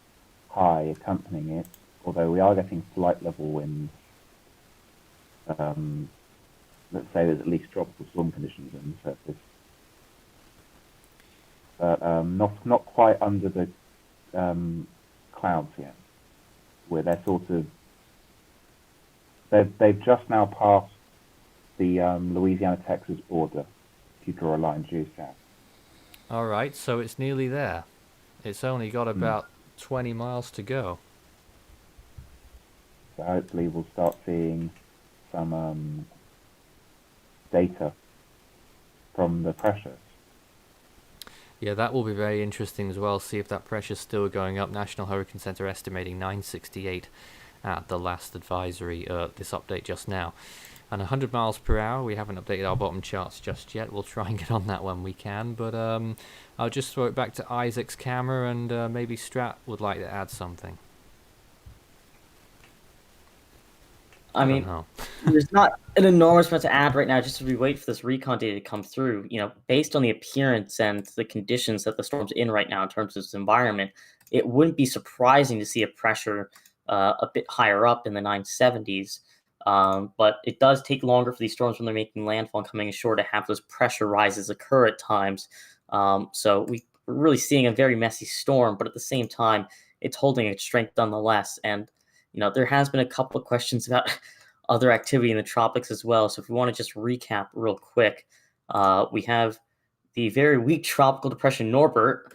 high accompanying it, although we are getting flight level winds. Let's say there's at least tropical storm conditions on the surface. But not quite under the clouds yet, where they're sort of they've just now passed the Louisiana-Texas border. If you draw a line due south. All right, so it's nearly there. It's only got about 20 miles to go. So hopefully we'll start seeing some data from the pressures. Yeah, that will be very interesting as well. See if that pressure's still going up. National Hurricane Center estimating 968 at the last advisory, this update just now. And 100 miles per hour. We haven't updated our bottom charts just yet. We'll try and get on that when we can. But I'll just throw it back to Isaac's camera, and maybe Strat would like to add something. I mean, there's not an enormous amount to add right now, just as we wait for this recon data to come through. Based on the appearance and the conditions that the storm's in right now in terms of its environment, it wouldn't be surprising to see a pressure a bit higher up in the 970s. But it does take longer for these storms when they're making landfall and coming ashore to have those pressure rises occur at times. So we're really seeing a very messy storm, but at the same time, it's holding its strength nonetheless. And there has been a couple of questions about other activity in the tropics as well. So if we want to just recap real quick, we have the very weak tropical depression Norbert,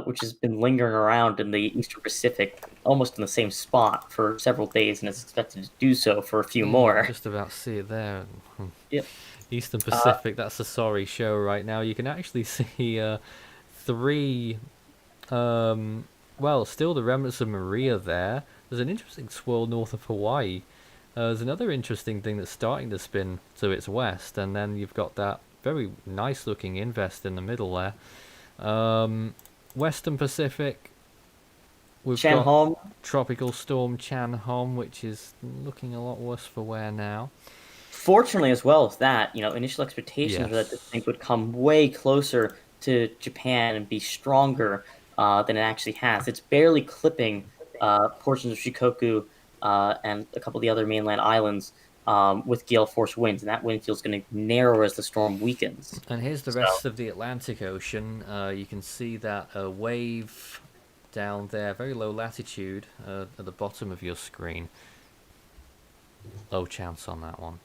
which has been lingering around in the Eastern Pacific, almost in the same spot for several days, and is expected to do so for a few more. Just about see it there. Yep. Eastern Pacific, that's a sorry show right now. You can actually see three, still the remnants of Maria there. There's an interesting swirl north of Hawaii. There's another interesting thing that's starting to spin to its west, and then you've got that very nice looking invest in the middle there. Western Pacific, we've got tropical storm Chan-Hom, which is looking a lot worse for wear now. Fortunately, as well as that, initial expectations were that this thing would come way closer to Japan and be stronger than it actually has. It's barely clipping portions of Shikoku and a couple of the other mainland islands with gale force winds, and that wind field is going to narrow as the storm weakens. And here's the rest of the Atlantic Ocean. You can see that wave down there, very low latitude at the bottom of your screen. Low chance on that one.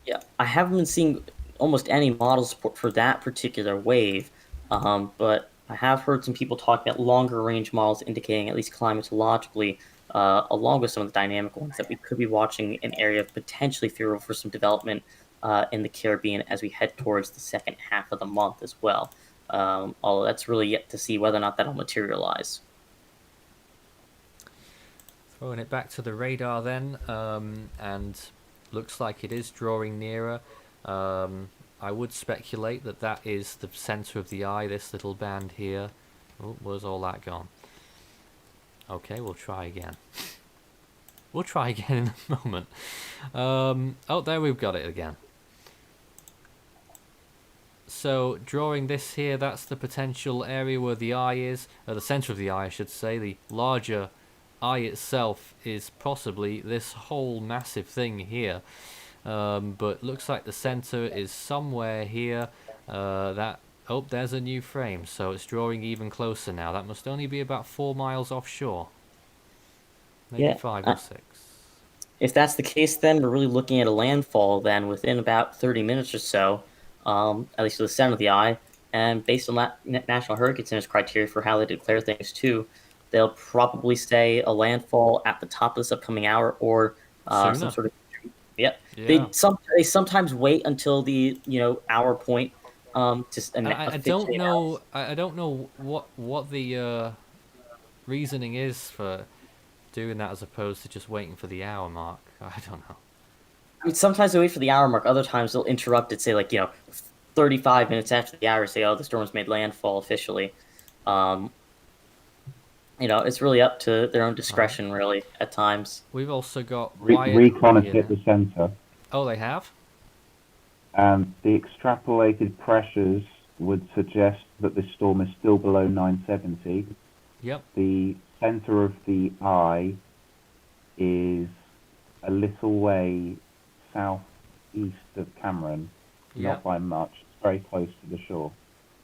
Yeah, I haven't been seeing almost any model support for that particular wave, but I have heard some people talk about longer range models indicating, at least climatologically, along with some of the dynamic ones, that we could be watching an area of potentially favorable for some development in the Caribbean as we head towards the second half of the month as well. Although that's really yet to see whether or not that'll materialize. Throwing it back to the radar then, and looks like it is drawing nearer. I would speculate that is the center of the eye, this little band here. Oh, where's all that gone? Okay, we'll try again. We'll try again in a moment. Oh, there we've got it again. So, drawing this here, that's the potential area where the eye is, the center of the eye, I should say. The larger eye itself is possibly this whole massive thing here. But looks like the center is somewhere here. There's a new frame, so it's drawing even closer now. That must only be about 4 miles offshore. Maybe 5 or 6. If that's the case, then we're really looking at a landfall then within about 30 minutes or so, at least to the center of the eye, and based on that National Hurricane Center's criteria for how they declare things too, they'll probably say a landfall at the top of this upcoming hour or some Sooner. sort of. Yep. Yeah. They sometimes wait until the hour point to And I don't officially know. announce. I don't know what the reasoning is for doing that as opposed to just waiting for the hour mark. I don't know. I mean, sometimes they wait for the hour mark. Other times they'll interrupt it, say 35 minutes after the hour, say, "Oh, the storm's made landfall officially." Um, it's really up to their own discretion, really, at times. We've also got Wyatt Recon has hit here. the center, Oh, they have? and the extrapolated pressures would suggest that this storm is still below 970. Yep. The center of the eye is a little way southeast of Cameron, Yep. not by much. It's very close to the shore.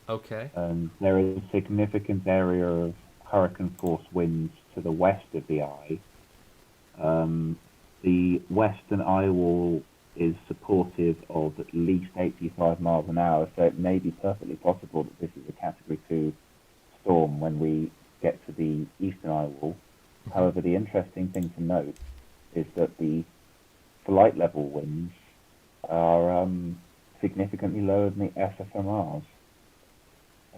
Okay. And there is a significant area of hurricane force winds to the west of the eye. The western eye wall is supportive of at least 85 miles an hour, so it may be perfectly possible that this is a Category 2 storm when we get to the eastern eye wall. However, the interesting thing to note is that the flight level winds are significantly lower than the SFMRs.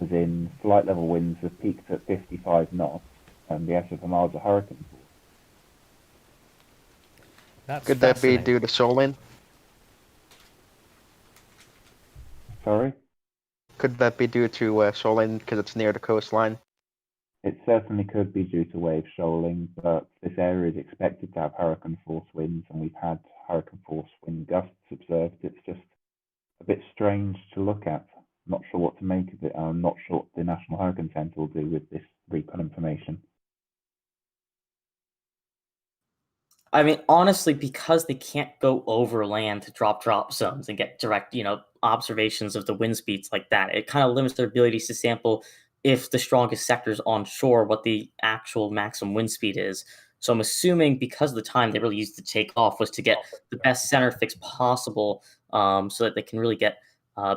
As in, flight level winds have peaked at 55 knots, and the SFMRs are hurricane force. That's Could that be fascinating. due to shoaling? Sorry? Could that be due to shoaling because it's near the coastline? It certainly could be due to wave shoaling, but this area is expected to have hurricane force winds, and we've had hurricane force wind gusts observed. It's just a bit strange to look at. I'm not sure what to make of it. I'm not sure what the National Hurricane Centre will do with this recon information. I mean, honestly, because they can't go over land to drop zones and get direct, observations of the wind speeds like that, it kind of limits their abilities to sample if the strongest sectors onshore what the actual maximum wind speed is. So I'm assuming because of the time they really used to take off was to get the best center fix possible, so that they can really get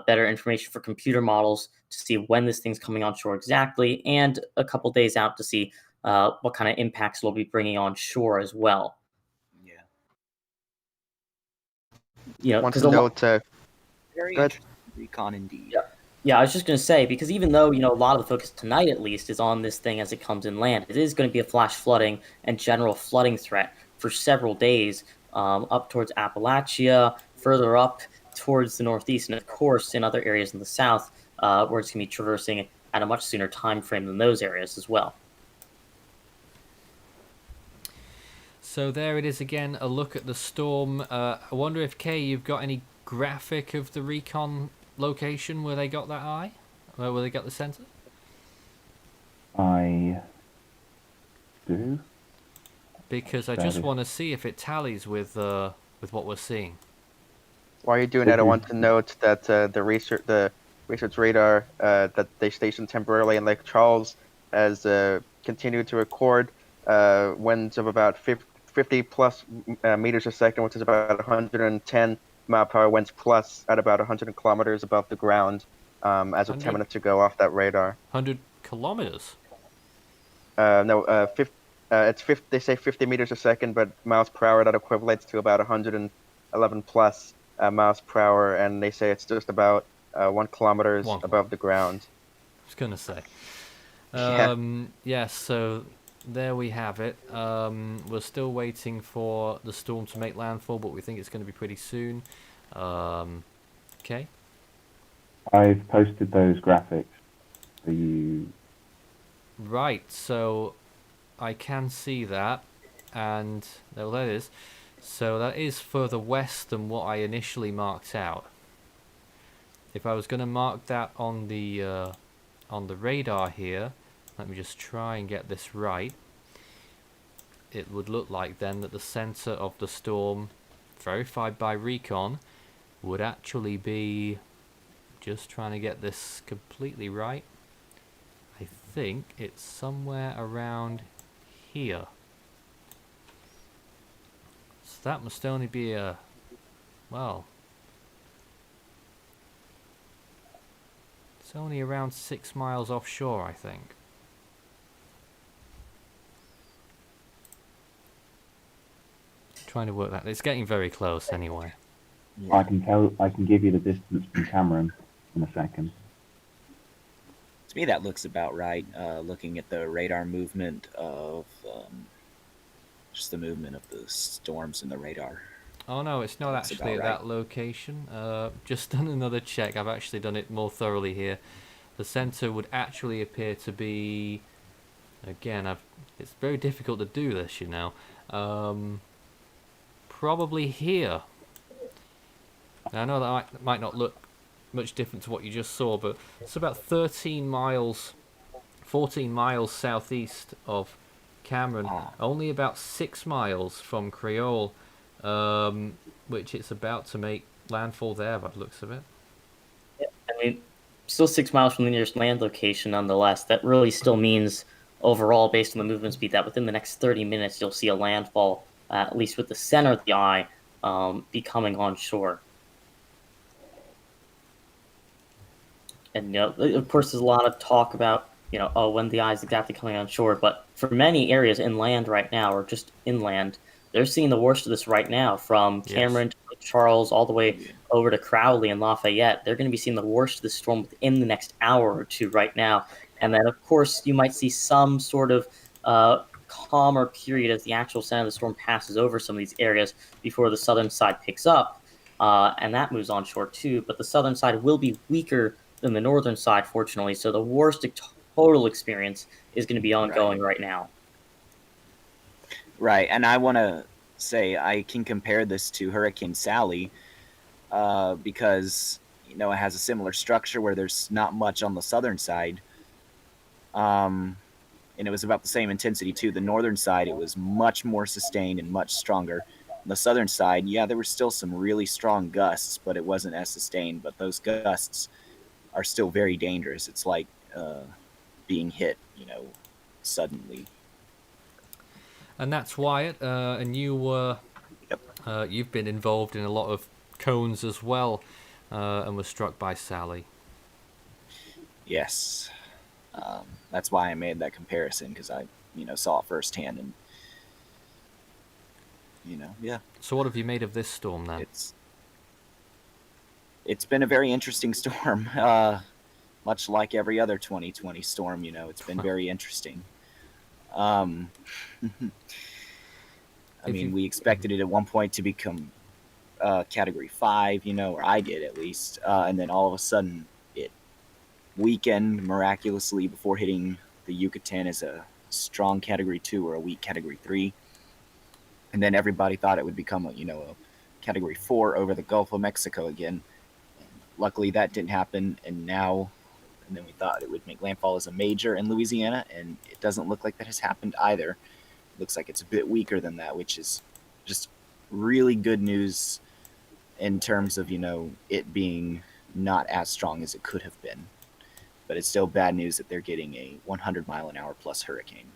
better information for computer models to see when this thing's coming onshore exactly, and a couple days out to see what kind of impacts it'll be bringing onshore as well. Want Because to note, Very Good. interesting recon indeed. yeah, I was just going to say, because even though, a lot of the focus tonight, at least, is on this thing as it comes inland, it is going to be a flash flooding and general flooding threat for several days up towards Appalachia, further up towards the northeast, and of course in other areas in the south, where it's going to be traversing at a much sooner time frame than those areas as well. So there it is again, a look at the storm. I wonder if, Kay, you've got any graphic of the recon location where they got that eye? Where they got the center? I do. Because I just want to see if it tallies with what we're seeing. while you're doing that, I want to note that the research radar that they stationed temporarily in Lake Charles has continued to record winds of about 50 plus meters a second, which is about 110 mile per hour winds plus at about 100 kilometers above the ground as of 10 minutes ago off that radar. 100 kilometers? No, it's 50, they say 50 meters a second, but miles per hour, that equates to about 111 plus miles per hour, and they say it's just about 1 kilometer above the ground. I was going to say. Yeah. So there we have it. We're still waiting for the storm to make landfall, but we think it's going to be pretty soon. Okay. I've posted those graphics for you. Right, so I can see that, and there that is. So that is further west than what I initially marked out. If I was going to mark that on the radar here, let me just try and get this right. It would look like then that the center of the storm, verified by Recon, would actually be, just trying to get this completely right, I think it's somewhere around here. So that must only be that It's only around 6 miles offshore, I think. Trying to work that. It's getting very close anyway. I can give you the distance from Cameron in a second. To me, that looks about right. Looking at the radar movement of just the movement of the storms in the radar. Oh no, it's not Looks actually at about right. that location. Just done another check. I've actually done it more thoroughly here. The centre would actually appear to be, again, it's very difficult to do this, you know. Probably here. Now, I know that might not look much different to what you just saw, but it's about 13 miles, 14 miles southeast of Cameron, only about 6 miles from Creole, which it's about to make landfall there by the looks of it. Yeah, I mean, still 6 miles from the nearest land location, nonetheless. That really still means, overall, based on the movement speed, that within the next 30 minutes you'll see a landfall, at least with the center of the eye, be coming onshore. And of course, there's a lot of talk about when the eye is exactly coming onshore. But for many areas inland right now, or just inland, they're seeing the worst of this right now, from Cameron to Lake Charles all the way over to Crowley and Lafayette. They're going to be seeing the worst of the storm within the next hour or two right now. And then, of course, you might see some sort of calmer period as the actual center of the storm passes over some of these areas before the southern side picks up, and that moves onshore too. But the southern side will be weaker than the northern side, fortunately. So the worst total experience is going to be ongoing right now. Right, and I want to say I can compare this to Hurricane Sally because it has a similar structure where there's not much on the southern side, and it was about the same intensity too. The northern side, it was much more sustained and much stronger. On the southern side, yeah, there were still some really strong gusts, but it wasn't as sustained. But those gusts are still very dangerous. It's like being hit, suddenly. And that's Wyatt, and you've been involved in a lot of cones as well, and was struck by Sally. Yes, that's why I made that comparison, because I, saw it firsthand, and yeah. So what have you made of this storm then? It's been a very interesting storm, much like every other 2020 storm. It's been very interesting. I mean, we expected it at one point to become Category 5, or I did at least, and then all of a sudden it weakened miraculously before hitting the Yucatan as a strong Category 2 or a weak Category 3. And then everybody thought it would become a Category 4 over the Gulf of Mexico again. And luckily that didn't happen, and then we thought it would make landfall as a major in Louisiana, and it doesn't look like that has happened either. It looks like it's a bit weaker than that, which is just really good news in terms of, it being not as strong as it could have been. But it's still bad news that they're getting a 100-mile-an-hour plus hurricane.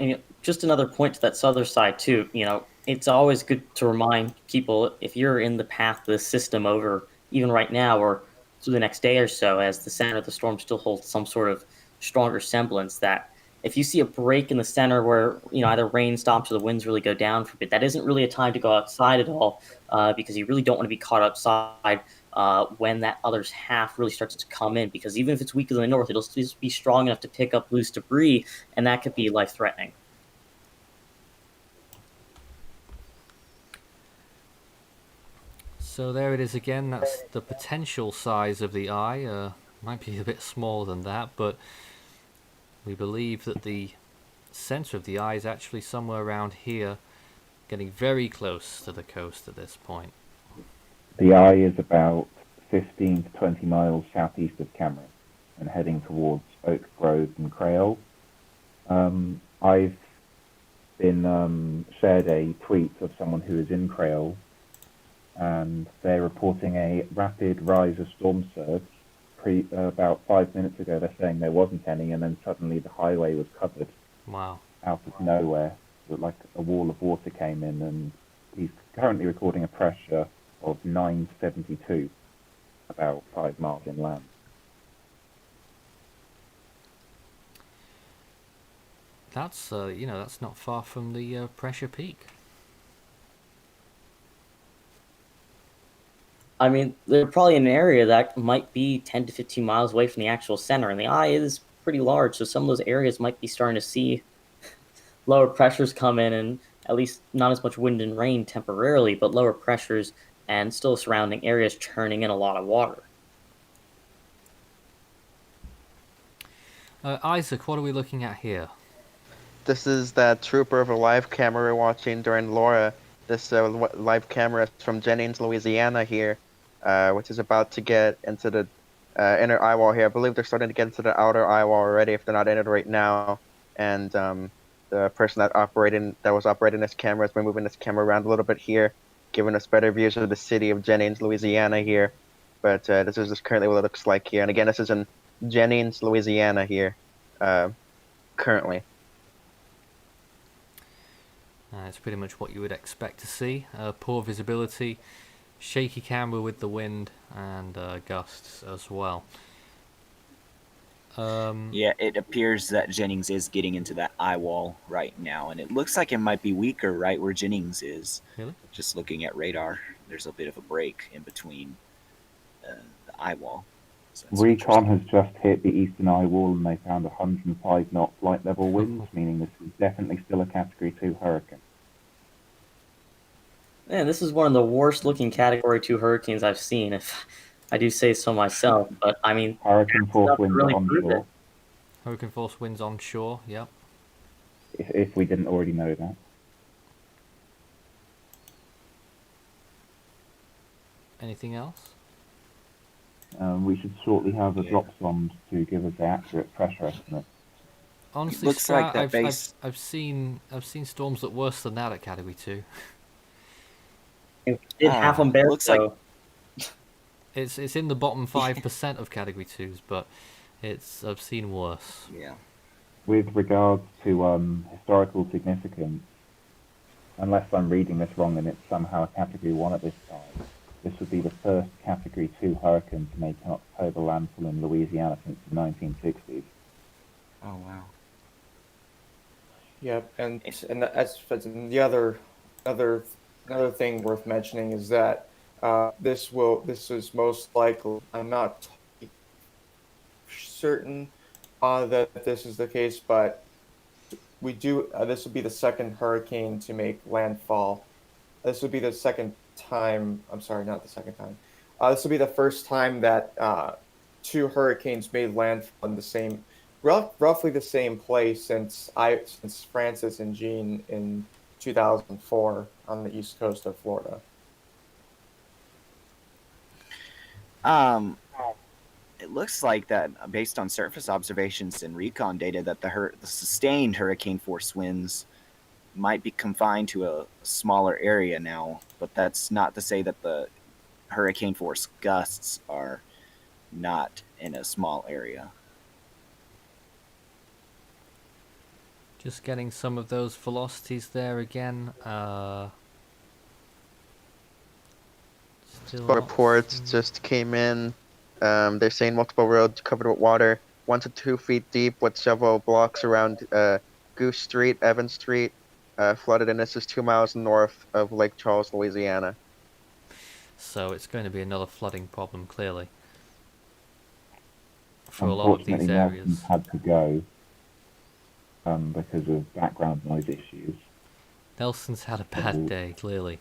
And just another point to that southern side too, it's always good to remind people, if you're in the path of the system over, even right now or through the next day or so, as the center of the storm still holds some sort of stronger semblance, that if you see a break in the center where either rain stops or the winds really go down for a bit, that isn't really a time to go outside at all, because you really don't want to be caught outside when that other half really starts to come in, because even if it's weaker than the north, it'll still be strong enough to pick up loose debris, and that could be life-threatening. So there it is again. That's the potential size of the eye. Might be a bit smaller than that, but we believe that the center of the eye is actually somewhere around here, getting very close to the coast at this point. The eye is about 15 to 20 miles southeast of Cameron and heading towards Oak Grove and Creole. I've been shared a tweet of someone who is in Creole, and they're reporting a rapid rise of storm surge. About 5 minutes ago, they're saying there wasn't any, and then suddenly the highway was covered. Wow. Out of nowhere. It looked like a wall of water came in, and he's currently recording a pressure of 972. about 5 miles inland. That's that's not far from the pressure peak. I mean, they're probably in an area that might be 10 to 15 miles away from the actual center, and the eye is pretty large, so some of those areas might be starting to see lower pressures come in, and at least not as much wind and rain temporarily, but lower pressures and still surrounding areas churning in a lot of water. Isaac, what are we looking at here? This is that trooper of a live camera we're watching during Laura. This live camera is from Jennings, Louisiana here, which is about to get into the inner eye wall here. I believe they're starting to get into the outer eye wall already if they're not in it right now. And the person that was operating this camera has been moving this camera around a little bit here, giving us better views of the city of Jennings, Louisiana here. But this is just currently what it looks like here. And again, this is in Jennings, Louisiana here, currently. It's pretty much what you would expect to see. Poor visibility, shaky camera with the wind, and gusts as well. Yeah, it appears that Jennings is getting into that eye wall right now, and it looks like it might be weaker right where Jennings is. Really? Just looking at radar, there's a bit of a break in between the eye wall. So Recon has just hit the eastern eye wall and they found 105 knot flight level winds, meaning this is definitely still a Category 2 hurricane. Man, this is one of the worst looking Category 2 hurricanes I've seen, if I do say so myself. But, I mean, Hurricane force winds really prove it. onshore, Hurricane force winds onshore, yep. if we didn't already know that. Anything else? We should shortly have a Yeah. drop sonde to give us the accurate pressure estimate. Honestly, looks like that I've base- I've seen storms that worse than that at Category 2. It did half them bear, looks like- so It's in the bottom 5% of Category 2s, but I've seen worse. Yeah. With regards to historical significance, unless I'm reading this wrong and it's somehow a Category 1 at this time, this would be the first Category 2 hurricane to make an October landfall in Louisiana since the 1960s. Oh wow. Yep, and the other thing worth mentioning is that this is most likely, I'm not totally certain that this is the case, but we do this would be the second hurricane to make landfall. This would be the second time. I'm sorry, not the second time. This will be the first time that two hurricanes made landfall in the same, roughly the same place since Francis and Jean in 2004 on the east coast of Florida. It looks like that, based on surface observations and recon data, that the sustained hurricane force winds might be confined to a smaller area now, but that's not to say that the hurricane force gusts are not in a small area. Just getting some of those velocities there again. Still Reports just came in. They're saying multiple roads covered with water, 1 to 2 feet deep, with several blocks around Goose Street, Evans Street, flooded, and this is 2 miles north of Lake Charles, Louisiana. So it's going to be another flooding problem, clearly, for a lot of these Unfortunately, areas. Nelson's had to go because of background noise issues. Nelson's had a bad day, clearly.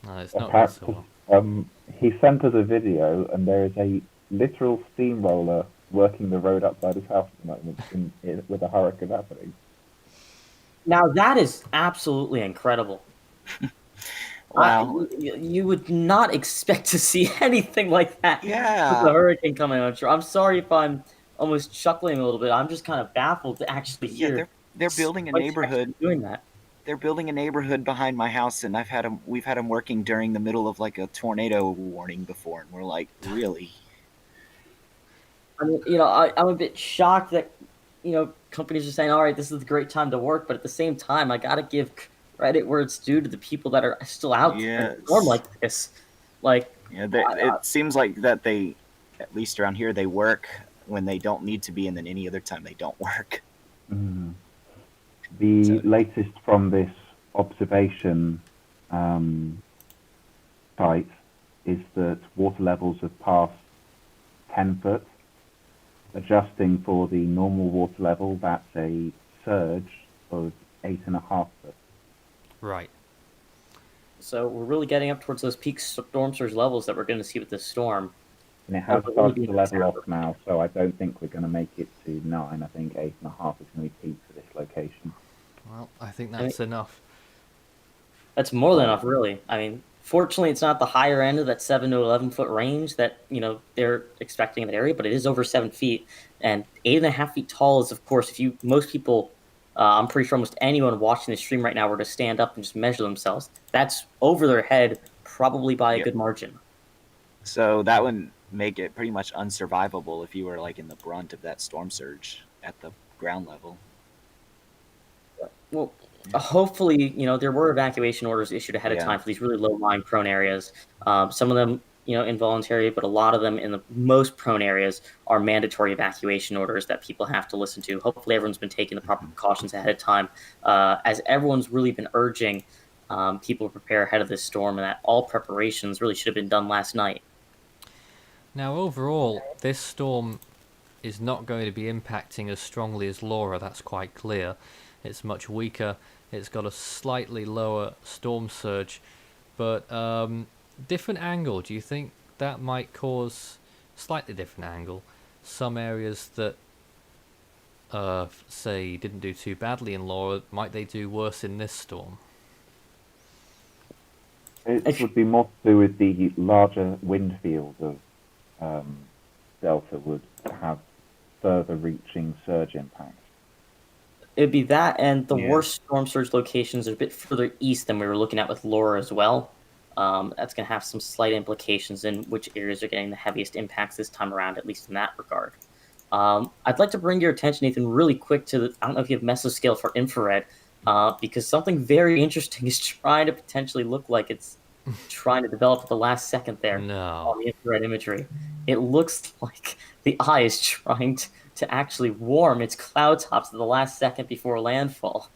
No, it's not going Perhaps, so well. he sent us a video, and there is a literal steamroller working the road outside his house at the moment with a hurricane happening. now that is absolutely incredible. Wow. You would not expect to see anything like that Yeah. with the hurricane coming on shore. I'm sorry if I'm almost chuckling a little bit. I'm just kind of baffled to actually hear. Yeah, they're building a what's neighborhood. actually doing that. They're building a neighborhood behind my house, and we've had them working during the middle of like a tornado warning before, and we're like, really? I mean, I'm a bit shocked that, companies are saying, all right, this is a great time to work, but at the same time, I got to give credit where it's due to the people that are still out there in a storm like this. Like, Yeah, it seems like that they, at least around here, they work when they don't need to be, and then any other time they don't work. Mm. The So- latest from this observation site is that water levels have passed 10 foot. Adjusting for the normal water level, that's a surge of 8.5 foot. Right. So we're really getting up towards those peak storm surge levels that we're going to see with this storm. And it has We're really started being to level off exaggerated. now, so I don't think we're going to make it to 9. I think 8.5 is going to be peak for this location. Well, I think that's enough. That's more than enough, really. I mean, fortunately, it's not the higher end of that 7 to 11 foot range that they're expecting in that area, but it is over 7 feet, and 8.5 feet tall is, of course, if you most people, I'm pretty sure almost anyone watching the stream right now were to stand up and just measure themselves. That's over their head, probably by a Yep. good margin. So that would make it pretty much unsurvivable if you were like in the brunt of that storm surge at the ground level. Well, hopefully, there were evacuation orders issued ahead of Yeah. time for these really low-lying prone areas. Some of them, involuntary, but a lot of them in the most prone areas are mandatory evacuation orders that people have to listen to. Hopefully, everyone's been taking the proper precautions ahead of time, as everyone's really been urging people to prepare ahead of this storm, and that all preparations really should have been done last night. Now, overall, this storm is not going to be impacting as strongly as Laura, that's quite clear. It's much weaker, it's got a slightly lower storm surge, but different angle. Do you think that might cause slightly different angle? Some areas that, say, didn't do too badly in Laura, might they do worse in this storm? It would be more to do with the larger wind field of Delta would have further reaching surge impacts. It'd be that, and the Yeah. worst storm surge locations are a bit further east than we were looking at with Laura as well. That's going to have some slight implications in which areas are getting the heaviest impacts this time around, at least in that regard. I'd like to bring your attention, Nathan, really quick to I don't know if you have mesoscale for infrared, because something very interesting is trying to potentially look like it's trying to develop at the last second there No. on the infrared imagery. It looks like the eye is trying to actually warm its cloud tops at the last second before landfall.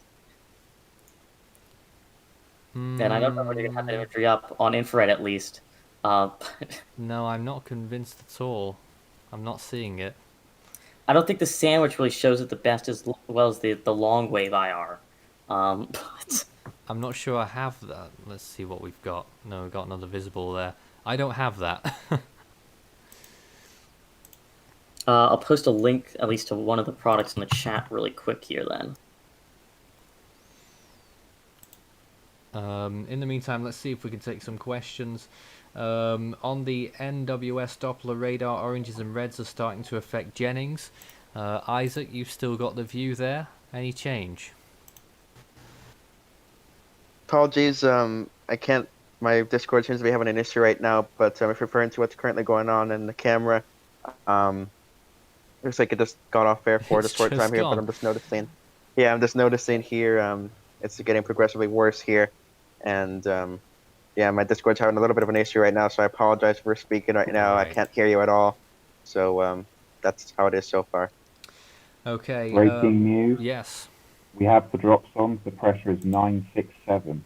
And I don't know whether you have that imagery up on infrared at least. But No, I'm not convinced at all. I'm not seeing it. I don't think the sandwich really shows it the best as well as the long wave IR. But I'm not sure I have that. Let's see what we've got. No, we've got another visible there. I don't have that. I'll post a link at least to one of the products in the chat really quick here then. In the meantime, let's see if we can take some questions. On the NWS Doppler radar, oranges and reds are starting to affect Jennings. Isaac, you've still got the view there. Any change? Apologies, I can't. My Discord seems to be having an issue right now, but if referring to what's currently going on in the camera, looks like it just got off air for It's a short just time here. But gone. I'm just noticing. Yeah, I'm just noticing here. It's getting progressively worse here, and yeah, my Discord's having a little bit of an issue right now. So I apologize for speaking right now. I Right. can't hear you at all. So that's how it is so far. Okay. Breaking news. Yes. We have the drops on. The pressure is 967.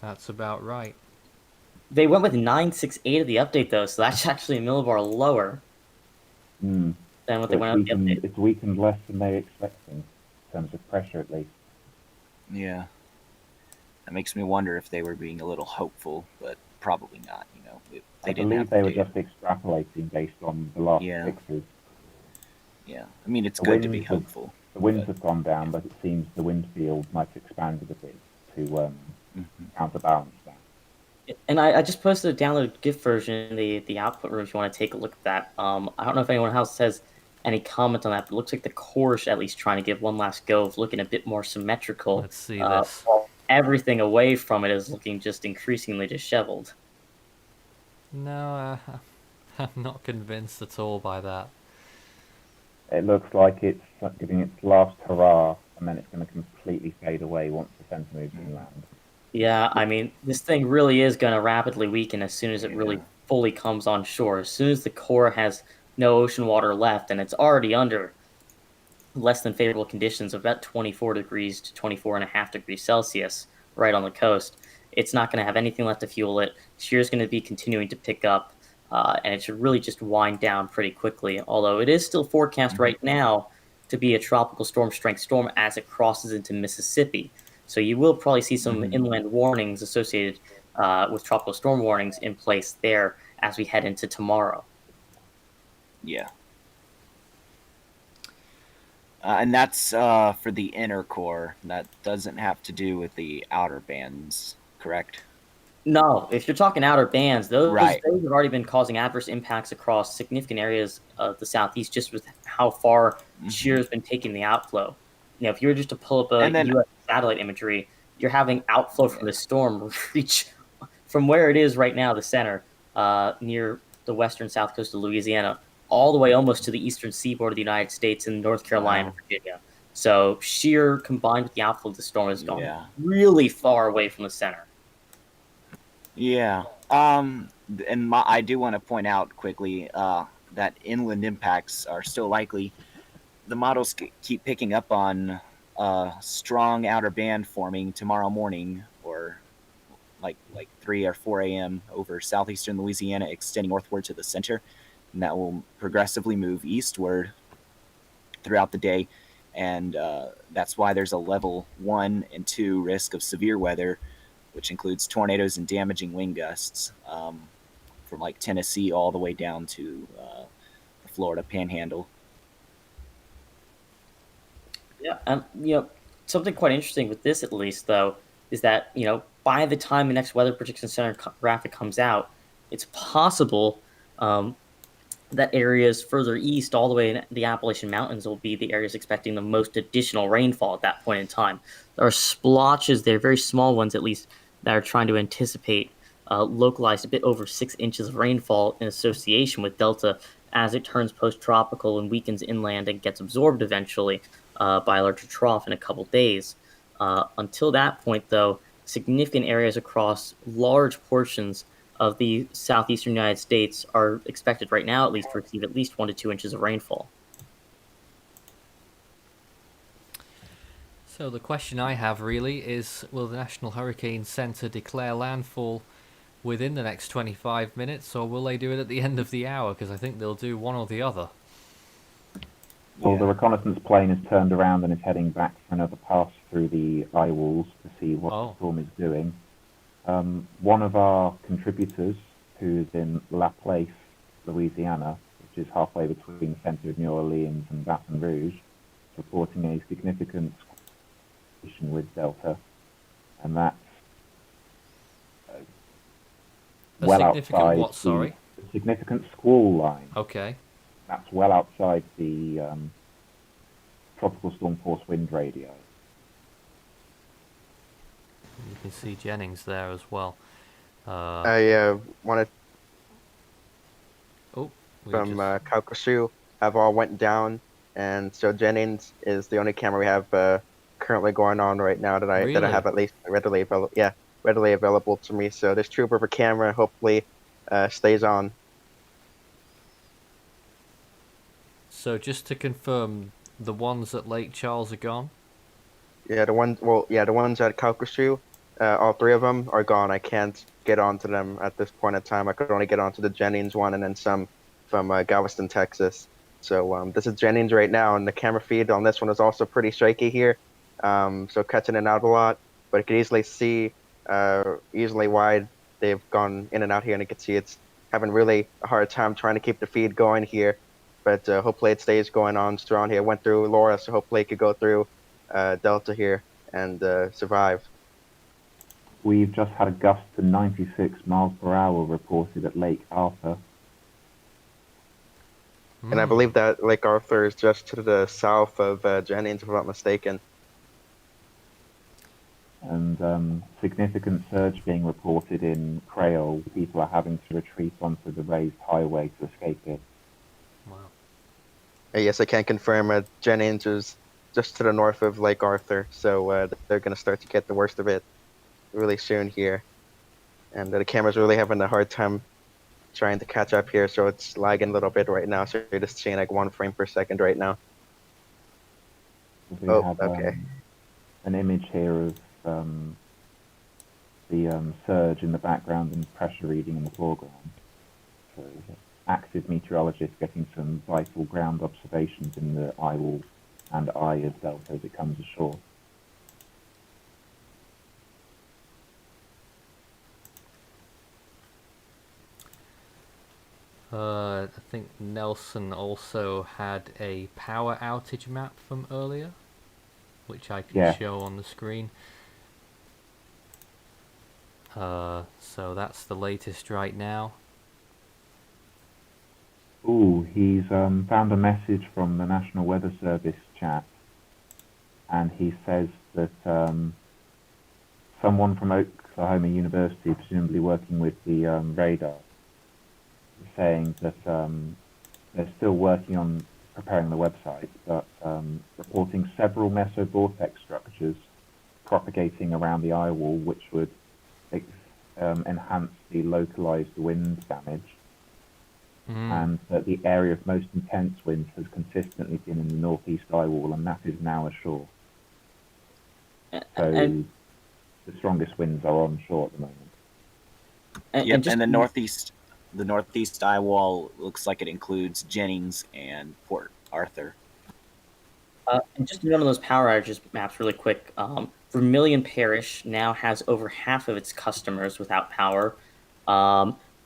That's about right. They went with 968 of the update though, so that's actually a millibar lower Mm. than what So they went out with the update. it's weakened less than they were expecting, in terms of pressure at least. Yeah. That makes me wonder if they were being a little hopeful, but probably not. They I didn't believe have they the were data. just extrapolating based on the last Yeah. fixes. Yeah. I mean, it's The good to be winds have- hopeful. The winds but- have gone down, but it seems the wind field might have expanded a bit to Mhm. counterbalance that. And I just posted a downloaded GIF version in the output room if you want to take a look at that. I don't know if anyone else has any comment on that, but it looks like the core is at least trying to give one last go of looking a bit more symmetrical. Let's see this. While everything away from it is looking just increasingly disheveled. No, I'm not convinced at all by that. It looks like it's giving its last hurrah, and then it's going to completely fade away once the center moves inland. Yeah, I mean, this thing really is going to rapidly weaken as soon as it really Yeah. fully comes on shore. As soon as the core has no ocean water left, and it's already under less than favorable conditions of about 24 degrees to 24.5 degrees Celsius right on the coast, it's not going to have anything left to fuel it. Shear is going to be continuing to pick up, and it should really just wind down pretty quickly. Although it is still forecast right now to be a tropical storm strength storm as it crosses into Mississippi. So you will probably see some inland warnings associated with tropical storm warnings in place there as we head into tomorrow. Yeah. And that's for the inner core. That doesn't have to do with the outer bands, correct? No, if you're talking outer bands, those Right. those have already been causing adverse impacts across significant areas of the southeast, just with how far shear has been taking the outflow. If you were just to pull up a And then- U.S. satellite imagery, you're having outflow from the storm reach from where it is right now, the center, near the western south coast of Louisiana, all the way almost to the eastern seaboard of the United States in North Carolina and Virginia. So shear combined with the outflow of the storm has gone really far away from the center. Yeah. And I do want to point out quickly that inland impacts are still likely. The models keep picking up on strong outer band forming tomorrow morning, or like 3 or 4 a.m. over southeastern Louisiana, extending northward to the center, and that will progressively move eastward throughout the day. And that's why there's a level 1 and 2 risk of severe weather, which includes tornadoes and damaging wind gusts from like Tennessee all the way down to the Florida Panhandle. Yeah, something quite interesting with this, at least, though, is that by the time the next Weather Prediction Center graphic comes out, it's possible that areas further east, all the way in the Appalachian Mountains, will be the areas expecting the most additional rainfall at that point in time. There are splotches there, very small ones at least, that are trying to anticipate localized a bit over 6 inches of rainfall in association with Delta as it turns post-tropical and weakens inland and gets absorbed eventually by a larger trough in a couple days. Until that point, though, significant areas across large portions of the southeastern United States are expected right now, at least, to receive at least 1 to 2 inches of rainfall. So the question I have really is, will the National Hurricane Center declare landfall within the next 25 minutes, or will they do it at the end of the hour? Because I think they'll do one or the other. Well, the reconnaissance plane has turned around and is heading back for another pass through the eye walls to see what the storm is doing. One of our contributors, who's in La Place, Louisiana, which is halfway between the center of New Orleans and Baton Rouge, reporting a significant situation with Delta, and that's well outside what? Sorry, the significant squall line. Okay. That's well outside the tropical storm force wind radio. You can see Jennings there as well. I wanted from Calcasieu have all went down, and so Jennings is the only camera we have currently going on right now that I have at least readily available to me. So this True River camera hopefully stays on. So just to confirm, the ones at Lake Charles are gone? Yeah, the ones at Calcasieu, all 3 of them are gone. I can't get onto them at this point in time. I could only get onto the Jennings one and then some from Galveston, Texas. So this is Jennings right now, and the camera feed on this one is also pretty shaky here. So catching it out a lot, but you can easily see easily why they've gone in and out here, and you can see it's having really a hard time trying to keep the feed going here. But hopefully it stays going on strong here. Went through Laura, so hopefully it could go through Delta here and survive. We've just had a gust to 96 miles per hour reported at Lake Arthur. And I believe that Lake Arthur is just to the south of Jennings, if I'm not mistaken. And significant surge being reported in Creole. People are having to retreat onto the raised highway to escape it. Wow. Yes, I can confirm Jennings is just to the north of Lake Arthur, so they're going to start to get the worst of it. really soon here, and the camera's really having a hard time trying to catch up here, so it's lagging a little bit right now. So you're just seeing like 1 frame per second right now. We Oh, have okay. an image here of the surge in the background and pressure reading in the foreground. So active meteorologists getting some vital ground observations in the eye wall and eye of Delta as it comes ashore. I think Nelson also had a power outage map from earlier, which I can show on the screen. So that's the latest right now. Ooh, he's found a message from the National Weather Service chat, and he says that someone from Oklahoma University, presumably working with the radar, is saying that they're still working on preparing the website, but reporting several mesovortex structures propagating around the eye wall, which would enhance the localized wind damage. And that the area of most intense winds has consistently been in the northeast eye wall, and that is now ashore. So the strongest winds are onshore at the moment. And the northeast eye wall looks like it includes Jennings and Port Arthur. And just one of those power outages maps really quick. Vermilion Parish now has over half of its customers without power.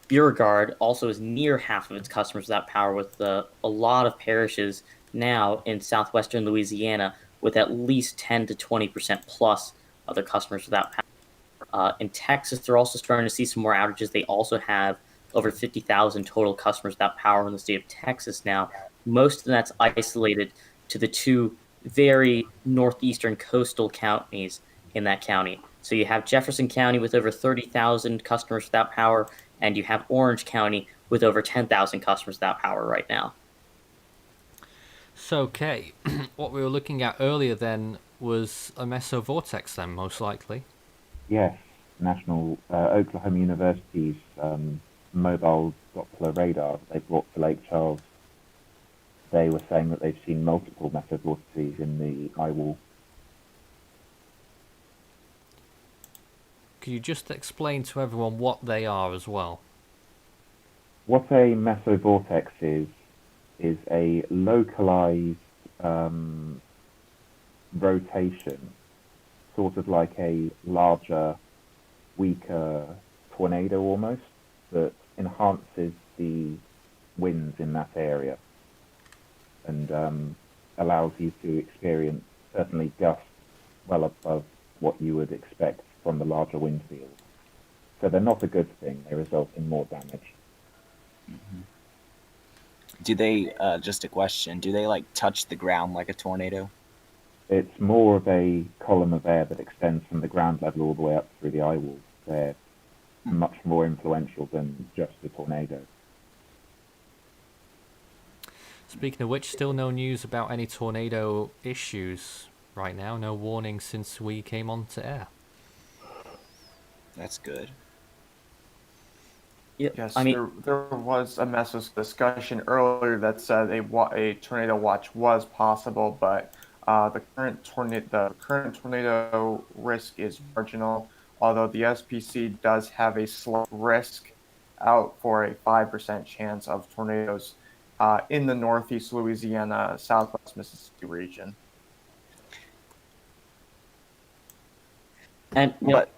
Beauregard also is near half of its customers without power, with a lot of parishes now in southwestern Louisiana with at least 10 to 20% plus of their customers without power. In Texas, they're also starting to see some more outages. They also have over 50,000 total customers without power in the state of Texas now. Most of that's isolated to the two very northeastern coastal counties in that county. So you have Jefferson County with over 30,000 customers without power, and you have Orange County with over 10,000 customers without power right now. So, okay, what we were looking at earlier then was a mesovortex then, most likely. Yes, Oklahoma University's mobile Doppler radar that they brought to Lake Charles. They were saying that they've seen multiple mesovortices in the eye wall. Could you just explain to everyone what they are as well? What a mesovortex is a localized rotation, sort of like a larger, weaker tornado almost, that enhances the winds in that area and allows you to experience certainly gusts well above what you would expect from the larger wind field. So they're not a good thing. They result in more damage. Mm-hmm. Do they, just a question, do they like touch the ground like a tornado? It's more of a column of air that extends from the ground level all the way up through the eye wall. They're much more influential than just a tornado. Speaking of which, still no news about any tornado issues right now. No warning since we came on to air. That's good. Yes, there was a Mesos discussion earlier that said a tornado watch was possible, but the current tornado risk is marginal. Although the SPC does have a slight risk out for a 5% chance of tornadoes in the northeast Louisiana, southwest Mississippi region. And it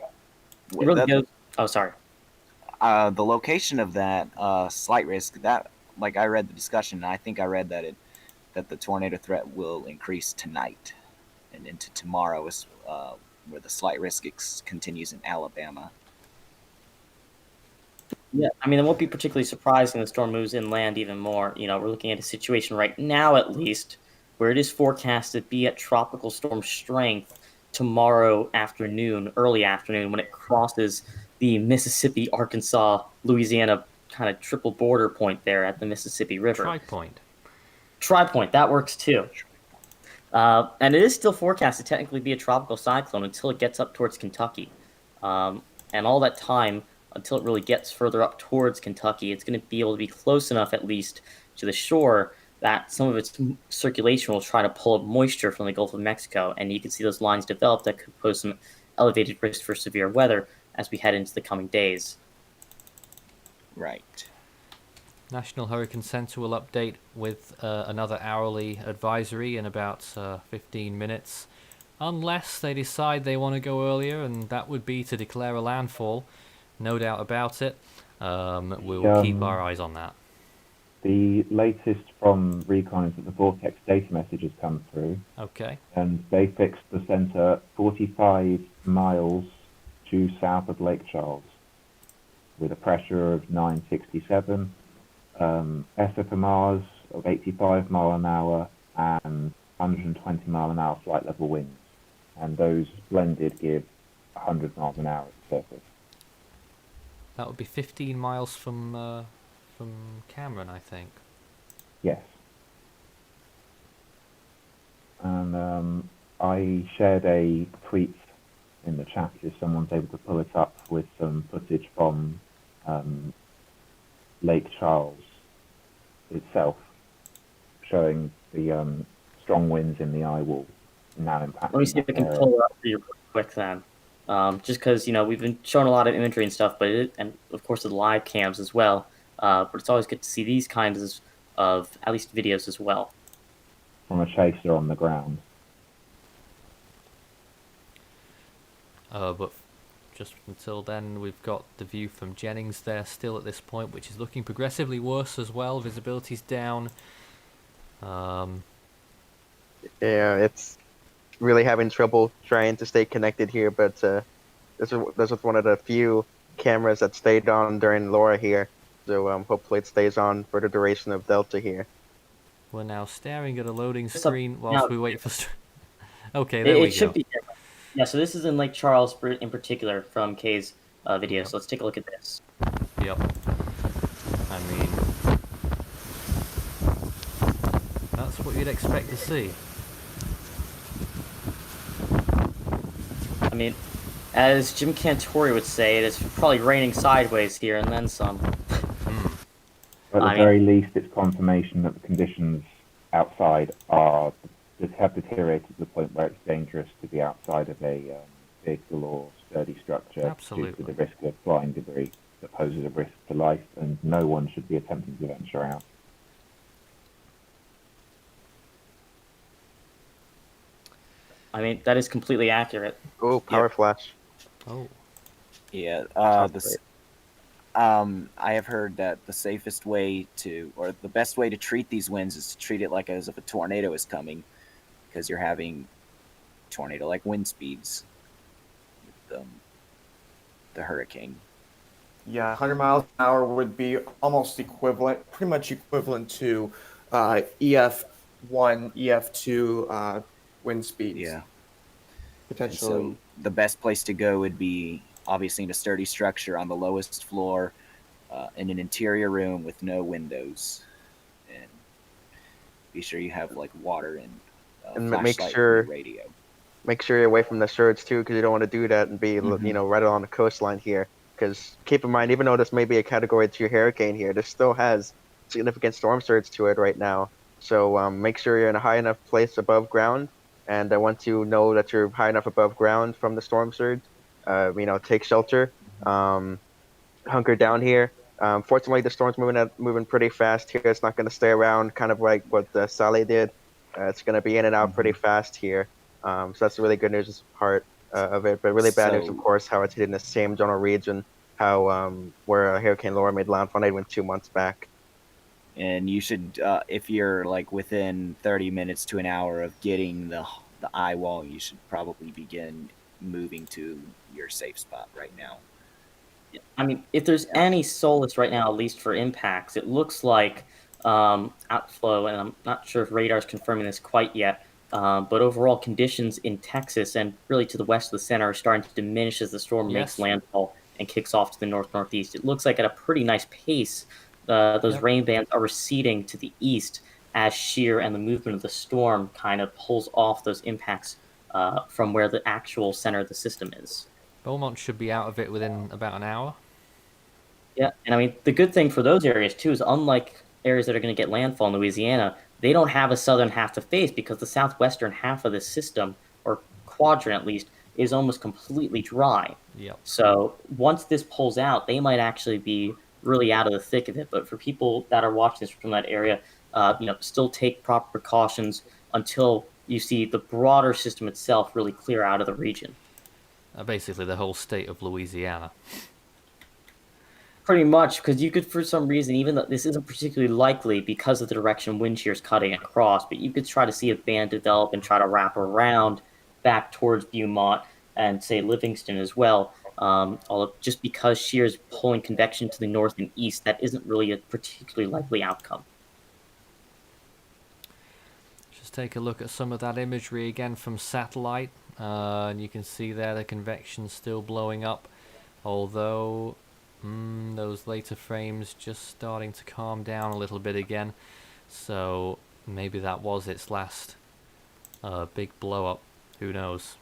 really goes. Oh, sorry. The location of that slight risk, that, like, I read the discussion, and I think I read that the tornado threat will increase tonight and into tomorrow is where the slight risk continues in Alabama. Yeah, I mean, it won't be particularly surprising the storm moves inland even more. You know, we're looking at a situation right now, at least, where it is forecast to be at tropical storm strength tomorrow afternoon, early afternoon, when it crosses the Mississippi, Arkansas, Louisiana kind of triple border point there at the Mississippi River. Tri-point, that works too. And it is still forecast to technically be a tropical cyclone until it gets up towards Kentucky. And all that time, until it really gets further up towards Kentucky, it's going to be able to be close enough, at least, to the shore that some of its circulation will try to pull up moisture from the Gulf of Mexico. And you can see those lines develop that could pose some elevated risk for severe weather as we head into the coming days. Right. National Hurricane Center will update with another hourly advisory in about 15 minutes, unless they decide they want to go earlier, and that would be to declare a landfall. No doubt about it. We'll keep our eyes on that. The latest from Recon is that the vortex data message has come through, Okay. and they fixed the center 45 miles due south of Lake Charles, with a pressure of 967, SFMRs of 85 mile an hour and 120 mile an hour flight level winds, and those blended give 100 miles an hour at the surface. That would be 15 miles from Cameron, I think. Yes. And I shared a tweet in the chat if someone's able to pull it up with some footage from Lake Charles itself, showing the strong winds in the eye wall now impacting. Let me see if I can pull it up for you real quick then. Just because, we've been showing a lot of imagery and stuff, and of course the live cams as well. But it's always good to see these kinds of at least videos as well. From a chaser on the ground. But just until then, we've got the view from Jennings there still at this point, which is looking progressively worse as well. Visibility's down. Yeah, it's really having trouble trying to stay connected here, but this was one of the few cameras that stayed on during Laura here, so hopefully it stays on for the duration of Delta here. We're now staring at a loading screen whilst we wait for... Okay, It there we should go. be different. Yeah, so this is in Lake Charles in particular from Kay's video, so let's take a look at this. Yep. I mean, that's what you'd expect to see. I mean, as Jim Cantori would say, it is probably raining sideways here and then some. At the very least, it's confirmation that the conditions outside have deteriorated to the point where it's dangerous to be outside of a vehicle or sturdy structure. Absolutely. Due to the risk of flying debris that poses a risk to life, and no one should be attempting to venture out. I mean, that is completely accurate. Oh, power flash. Oh. Yeah. I have heard that the safest way to, or the best way to treat these winds is to treat it like as if a tornado is coming, because you're having tornado-like wind speeds with the hurricane. Yeah, 100 miles an hour would be almost equivalent, pretty much equivalent to EF1, EF2 wind speeds. Yeah. Potentially. And so the best place to go would be obviously in a sturdy structure on the lowest floor, in an interior room with no windows, and be sure you have like water and make flashlight sure and radio. Make sure you're away from the surge too, because you don't want to do that and be right along the coastline here. Because keep in mind, even though this may be a Category 2 hurricane here, this still has significant storm surge to it right now. So make sure you're in a high enough place above ground, and once you know that you're high enough above ground from the storm surge, take shelter, hunker down here. Fortunately, the storm's moving pretty fast here. It's not going to stay around, kind of like what Sally did. It's going to be in and out pretty fast here. So that's the really good news part of it. But really bad news, of course, how it's hitting the same general region, how where Hurricane Laura made landfall not even 2 months back. And you should, if you're like within 30 minutes to an hour of getting the eye wall, you should probably begin moving to your safe spot right now. I mean, if there's any solace right now, at least for impacts, it looks like outflow, and I'm not sure if radar's confirming this quite yet, but overall conditions in Texas and really to the west of the center are starting to diminish as the storm makes landfall and kicks off to the north-northeast. It looks like at a pretty nice pace, those rain bands are receding to the east as shear and the movement of the storm kind of pulls off those impacts from where the actual center of the system is. Beaumont should be out of it within about an hour. Yeah, and I mean, the good thing for those areas, too, is unlike areas that are going to get landfall in Louisiana, they don't have a southern half to face because the southwestern half of the system, or quadrant at least, is almost completely dry. Yep. So once this pulls out, they might actually be really out of the thick of it. But for people that are watching this from that area, still take proper precautions until you see the broader system itself really clear out of the region. Basically, the whole state of Louisiana. Pretty much, because you could, for some reason, even though this isn't particularly likely because of the direction wind shear is cutting across, but you could try to see a band develop and try to wrap around back towards Beaumont and, say, Livingston as well. Although just because shear is pulling convection to the north and east, that isn't really a particularly likely outcome. Just take a look at some of that imagery again from satellite, and you can see there the convection's still blowing up, although those later frames just starting to calm down a little bit again, so maybe that was its last big blow up, who knows.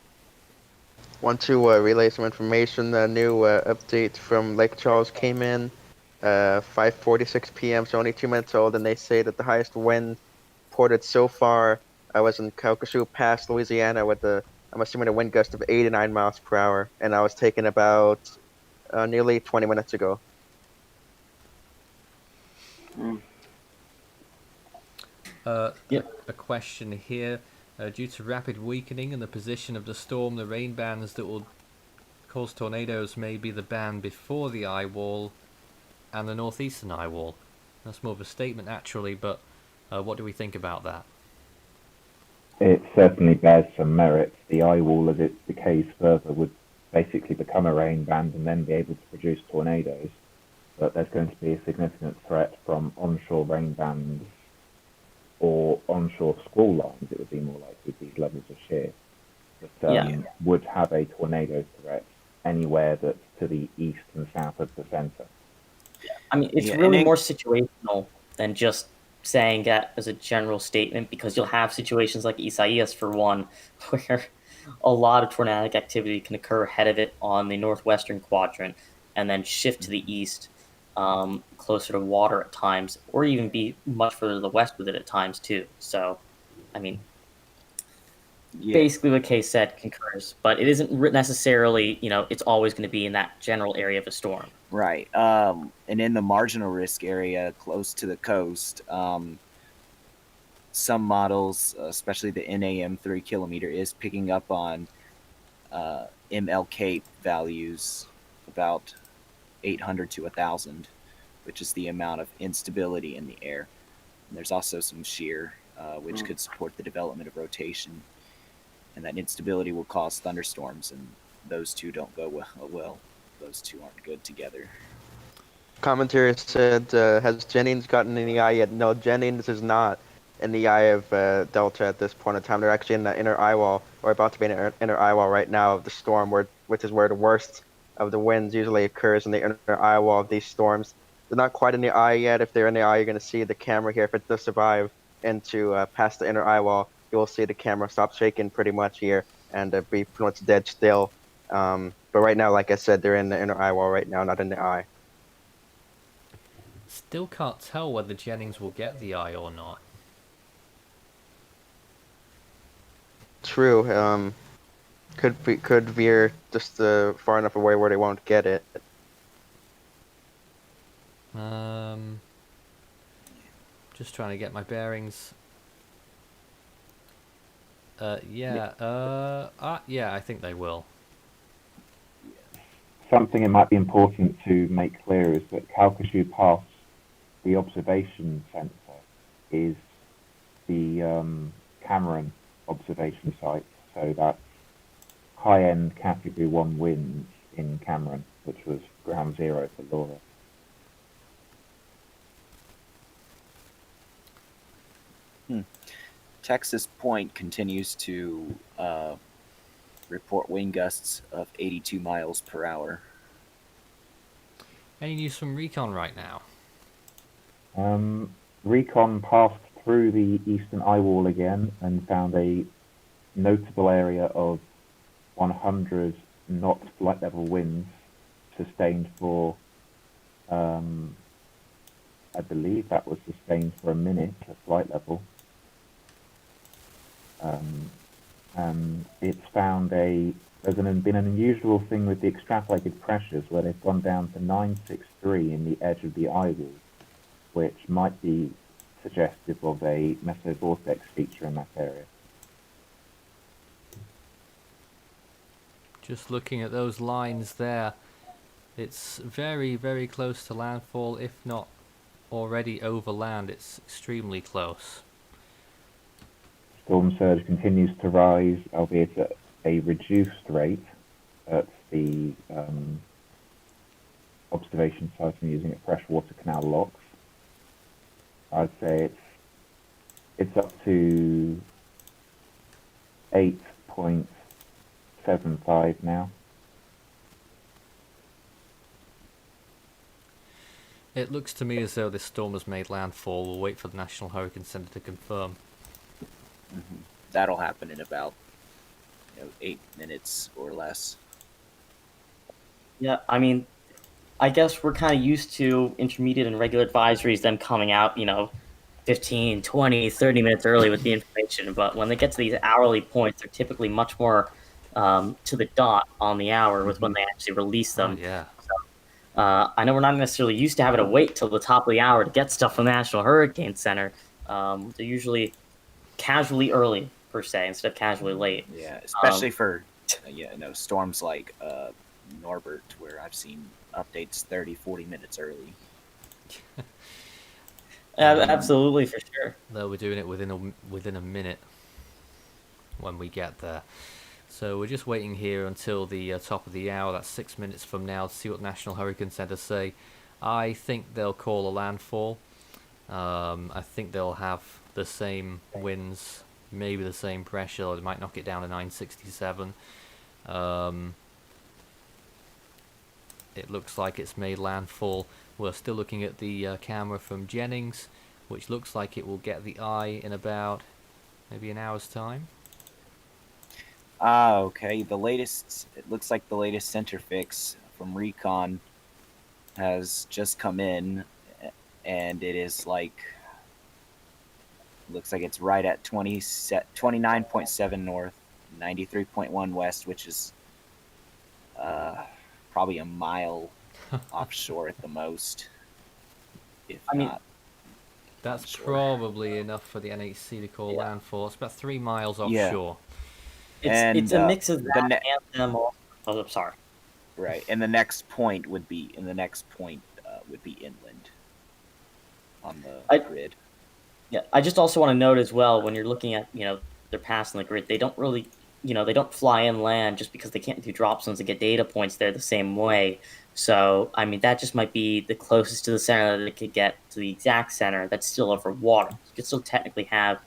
Want to relay some information. The new update from Lake Charles came in 5:46 p.m., so only 2 minutes old, and they say that the highest wind reported so far was in Calcasieu Pass, Louisiana, with I'm assuming a wind gust of 89 miles per hour, and I was taken about nearly 20 minutes ago. A question here. Due to rapid weakening and the position of the storm, the rain bands that will cause tornadoes may be the band before the eye wall and the northeastern eye wall. That's more of a statement, actually, but what do we think about that? It certainly bears some merit. The eye wall, as it decays further, would basically become a rain band and then be able to produce tornadoes. But there's going to be a significant threat from onshore rain bands or onshore squall lines. It would be more like with these levels of shear that would have a tornado threat anywhere that's to the east and south of the center. I mean, it's really more situational than just saying that as a general statement, because you'll have situations like Isaias, for one, where a lot of tornadic activity can occur ahead of it on the northwestern quadrant and then shift to the east, closer to water at times, or even be much further to the west with it at times too. So, I mean, basically what Kay said concurs, but it isn't necessarily, it's always going to be in that general area of a storm. Right. And in the marginal risk area close to the coast, some models, especially the NAM 3 kilometer, is picking up on MLK values about 800 to 1,000, which is the amount of instability in the air. And there's also some shear, which could support the development of rotation. And that instability will cause thunderstorms, and those two don't go well. Those two aren't good together. Commentary said, has Jennings gotten in the eye yet? No, Jennings is not in the eye of Delta at this point in time. They're actually in the inner eye wall, or about to be in the inner eye wall right now of the storm, which is where the worst of the winds usually occurs, in the inner eye wall of these storms. They're not quite in the eye yet. If they're in the eye, you're going to see the camera here. If it does survive into past the inner eye wall, you will see the camera stop shaking pretty much here and be pretty much dead still. But right now, like I said, they're in the inner eye wall right now, not in the eye. Still can't tell whether Jennings will get the eye or not. True. Could veer just far enough away where they won't get it. Just trying to get my bearings. Yeah, I think they will. Something it might be important to make clear is that Calcasieu Pass, the observation center, is the Cameron observation site. So that's high-end Category 1 winds in Cameron, which was ground zero for Laura. Texas Point continues to report wind gusts of 82 miles per hour. Any news from Recon right now? Recon passed through the eastern eye wall again and found a notable area of 100 knot flight level winds sustained for, I believe that was sustained for a minute at flight level. And it's found there's been an unusual thing with the extrapolated pressures where they've gone down to 963 in the edge of the eye wall, which might be suggestive of a Mesovortex feature in that area. Just looking at those lines there, it's very, very close to landfall, if not already over land. It's extremely close. Storm surge continues to rise, albeit at a reduced rate at the observation site I'm using at freshwater canal locks. I'd say it's up to 8.75 now. It looks to me as though this storm has made landfall. We'll wait for the National Hurricane Center to confirm. That'll happen in about 8 minutes or less. Yeah, I mean, I guess we're kind of used to intermediate and regular advisories, them coming out, 15, 20, 30 minutes early with the information. But when they get to these hourly points, they're typically much more to the dot on the hour with when they actually release them. Oh, yeah. I know we're not necessarily used to having to wait till the top of the hour to get stuff from the National Hurricane Center. They're usually casually early, per se, instead of casually late. Yeah, especially for storms like Norbert, where I've seen updates 30, 40 minutes early. Absolutely, for sure. Though we're doing it within a minute when we get there. So we're just waiting here until the top of the hour. That's 6 minutes from now to see what National Hurricane Center say. I think they'll call a landfall. I think they'll have the same winds, maybe the same pressure, or they might knock it down to 967. It looks like it's made landfall. We're still looking at the camera from Jennings, which looks like it will get the eye in about maybe an hour's time. Okay. It looks like the latest center fix from Recon has just come in, and it is looks like it's right at 29.7 north, 93.1 west, which is probably a mile offshore at the most. That's probably enough for the NHC to call landfall. It's about 3 miles offshore. It's a mix of that and them. Oh, I'm sorry. Right, and the next point would be inland on the grid. Yeah, I just also want to note as well, when you're looking at, they're passing the grid, they don't really, they don't fly inland just because they can't do drop zones and get data points there the same way. So, I mean, that just might be the closest to the center that it could get to the exact center that's still over water. You could still technically have,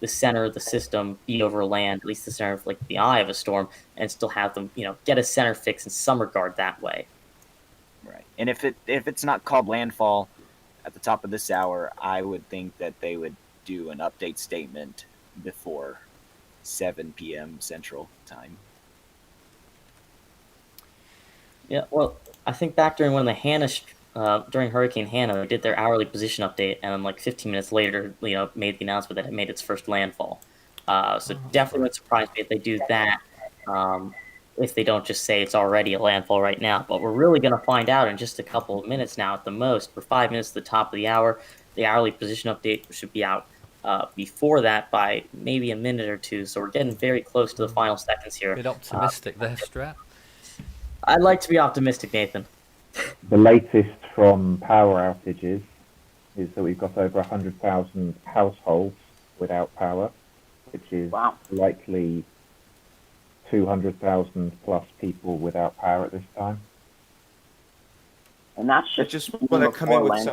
the center of the system be over land, at least the center of the eye of a storm, and still have them, get a center fix in some regard that way. Right. And if it's not called landfall at the top of this hour, I would think that they would do an update statement before 7 p.m. Central Time. Yeah, well, I think back during when during Hurricane Hannah, they did their hourly position update, and then 15 minutes later, made the announcement that it made its first landfall. Definitely would surprise me if they do that. If they don't just say it's already a landfall right now. But we're really going to find out in just a couple of minutes now at the most. We're 5 minutes to the top of the hour. The hourly position update should be out before that by maybe a minute or two. So we're getting very close to the final seconds here. A bit optimistic there, Strat. I'd like to be optimistic, Nathan. The latest from power outages is that we've got over 100,000 households without power, which is likely 200,000 plus people without power at this time. And that's I just want to come in with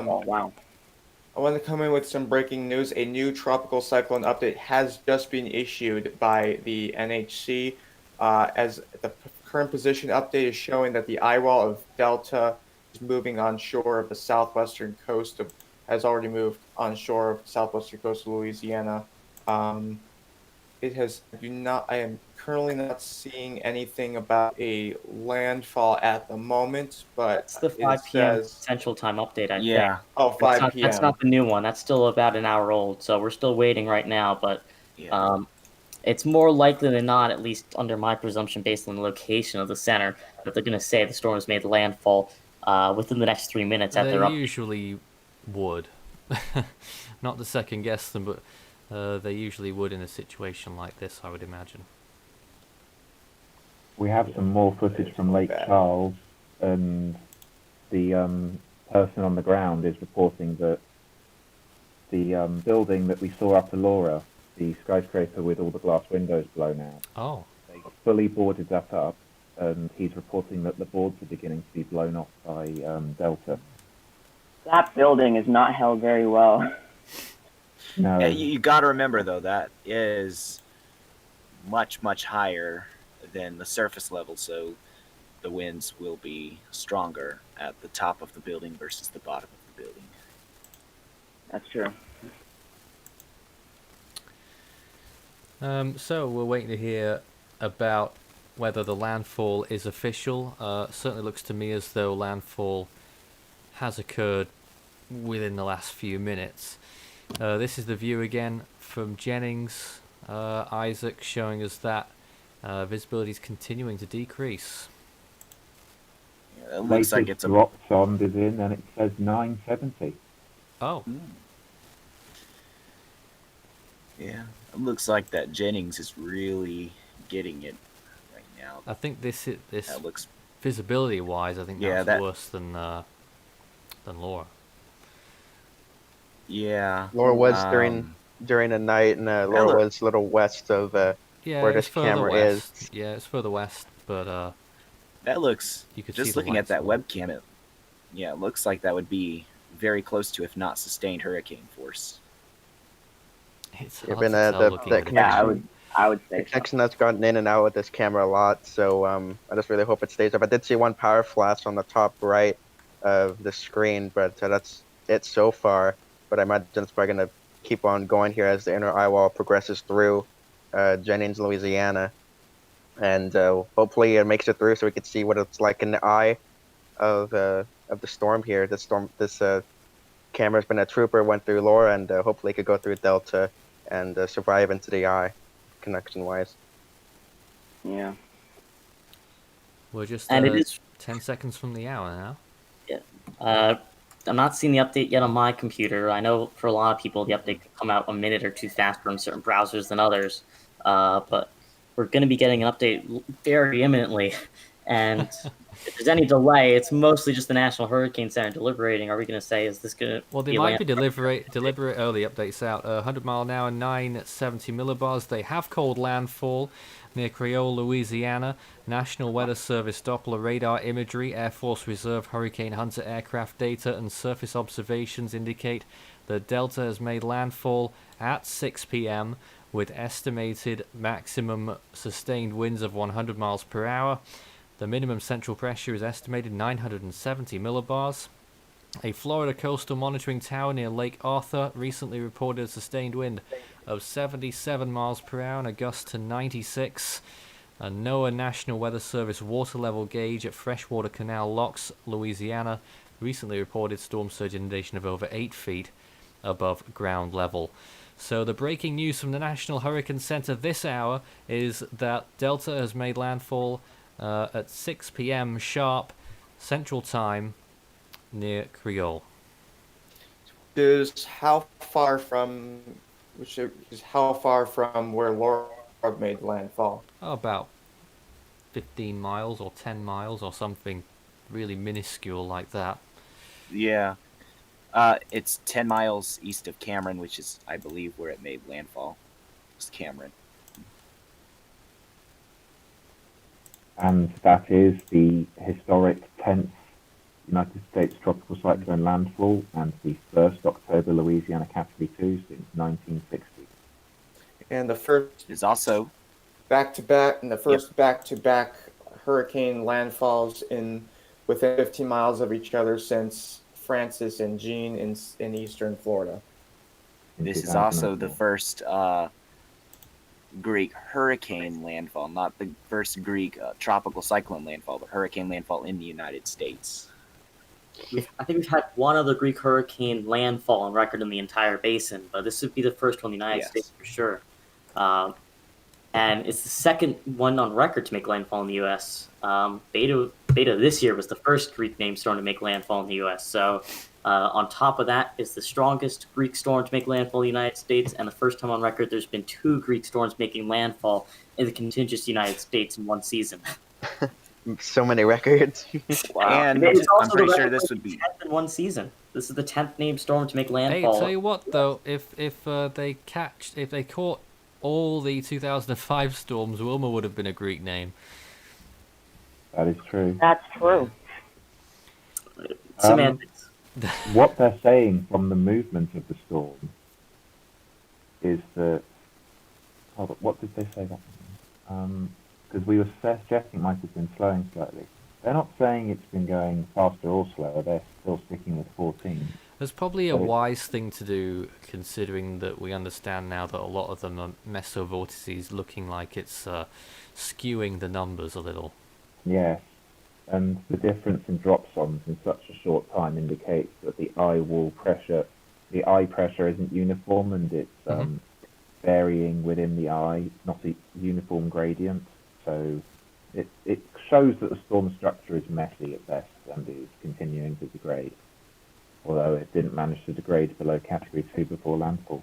I want to come in with some breaking news. A new tropical cyclone update has just been issued by the NHC. As the current position update is showing that the eye wall of Delta is moving onshore of the southwestern coast has already moved onshore of the southwestern coast of Louisiana. I am currently not seeing anything about a landfall at the moment, but That's the it 5 p.m. says Central Time update, I think. Yeah, oh That's 5 not, p.m. that's not the new one. That's still about an hour old. So we're still waiting right now. But yeah. it's more likely than not, at least under my presumption, based on the location of the center, that they're going to say the storm has made landfall within the next 3 minutes at They their update. usually would. Not to second guess them, but they usually would in a situation like this, I would imagine. We have some more footage from Lake Charles, and the person on the ground is reporting that the building that we saw after Laura, the skyscraper with all the glass windows blown out, Oh, they fully boarded that up, and he's reporting that the boards are beginning to be blown off by Delta. That building is not held very well. No, Yeah, you got to remember though that is much higher than the surface level, so the winds will be stronger at the top of the building versus the bottom of the building. That's true. So we're waiting to hear about whether the landfall is official. Certainly looks to me as though landfall has occurred within the last few minutes. This is the view again from Jennings, Isaac, showing us that visibility is continuing to decrease. Yeah, it looks like it's a drop sond is in, and it says 970. Oh, yeah. It looks like that Jennings is really getting it right now. I think this That looks visibility wise, I think Yeah, that's that- worse than Laura. yeah. Laura was um, during the night, and Laura look- was a little west of Yeah, where it's this further camera west. is. Yeah, it's further west, but That looks you could see just the looking at lights that more. webcam. It looks like that would be very close to, if not sustained, hurricane force. It's You've hard been to at tell the- looking that at it. Yeah, connection. I would The say so. connection that's gotten in and out with this camera a lot, so I just really hope it stays up. I did see one power flash on the top right of the screen, but that's it so far. But I imagine it's probably going to keep on going here as the inner eye wall progresses through Jennings, Louisiana, and hopefully it makes it through so we can see what it's like in the eye of the storm here. This camera's been a trooper, went through Laura, and hopefully it could go through Delta and survive into the eye, connection-wise. Yeah. We're just And it is 10 seconds from the hour now. I'm not seeing the update yet on my computer. I know for a lot of people the update could come out a minute or two faster on certain browsers than others, but we're going to be getting an update very imminently. And if there's any delay, it's mostly just the National Hurricane Center deliberating. Are we going to say, is this going to Well, they might be deliberate early updates out. 100 mile an hour, 970 millibars. They have called landfall near Creole, Louisiana. National Weather Service Doppler radar imagery, Air Force Reserve Hurricane Hunter aircraft data, and surface observations indicate that Delta has made landfall at 6 p.m. with estimated maximum sustained winds of 100 miles per hour. The minimum central pressure is estimated 970 millibars. A Florida coastal monitoring tower near Lake Arthur recently reported a sustained wind of 77 miles per hour and a gust to 96. A NOAA National Weather Service water level gauge at Freshwater Canal Locks, Louisiana, recently reported storm surge inundation of over 8 feet above ground level. So the breaking news from the National Hurricane Center this hour is that Delta has made landfall at 6 p.m. sharp Central Time near Creole. How far from where Laura made landfall? About 15 miles or 10 miles or something really minuscule like that. Yeah. It's 10 miles east of Cameron, which is, I believe, where it made landfall. It's Cameron. And that is the historic 10th United States tropical cyclone landfall and the first October Louisiana Category 2 since 1960. And the first It's also back-to-back hurricane landfalls within 15 miles of each other since Francis and Jean in eastern Florida. in This is also the 2004. first Greek hurricane landfall, not the first Greek tropical cyclone landfall, but hurricane landfall in the United States. I think we've had one other Greek hurricane landfall on record in the entire basin, but this would be the first one in the United Yes. States for sure. And it's the second one on record to make landfall in the U.S. Beta this year was the first Greek named storm to make landfall in the U.S. So on top of that is the strongest Greek storm to make landfall in the United States, and the first time on record there's been 2 Greek storms making landfall in the contiguous United States in one season. So many records. Wow! And It's I'm also pretty the sure record this for would be 10th in one season. This is the 10th named storm to make Hey, landfall. tell you what though, if they caught all the 2005 storms, Wilma would have been a Greek name. That is true. That's true. Semantics. What they're saying from the movement of the storm is that. Hold on, what did they say that? Because we were suggesting it might have been slowing slightly. They're not saying it's been going faster or slower. They're still sticking with 14. There's probably a So it- wise thing to do, considering that we understand now that a lot of them are mesovortices, looking like it's skewing the numbers a little. Yes, and the difference in drop zones in such a short time indicates that the eye pressure isn't uniform, and it's varying within the eye, not a uniform gradient. So it shows that the storm structure is messy at best and is continuing to degrade, although it didn't manage to degrade below Category 2 before landfall.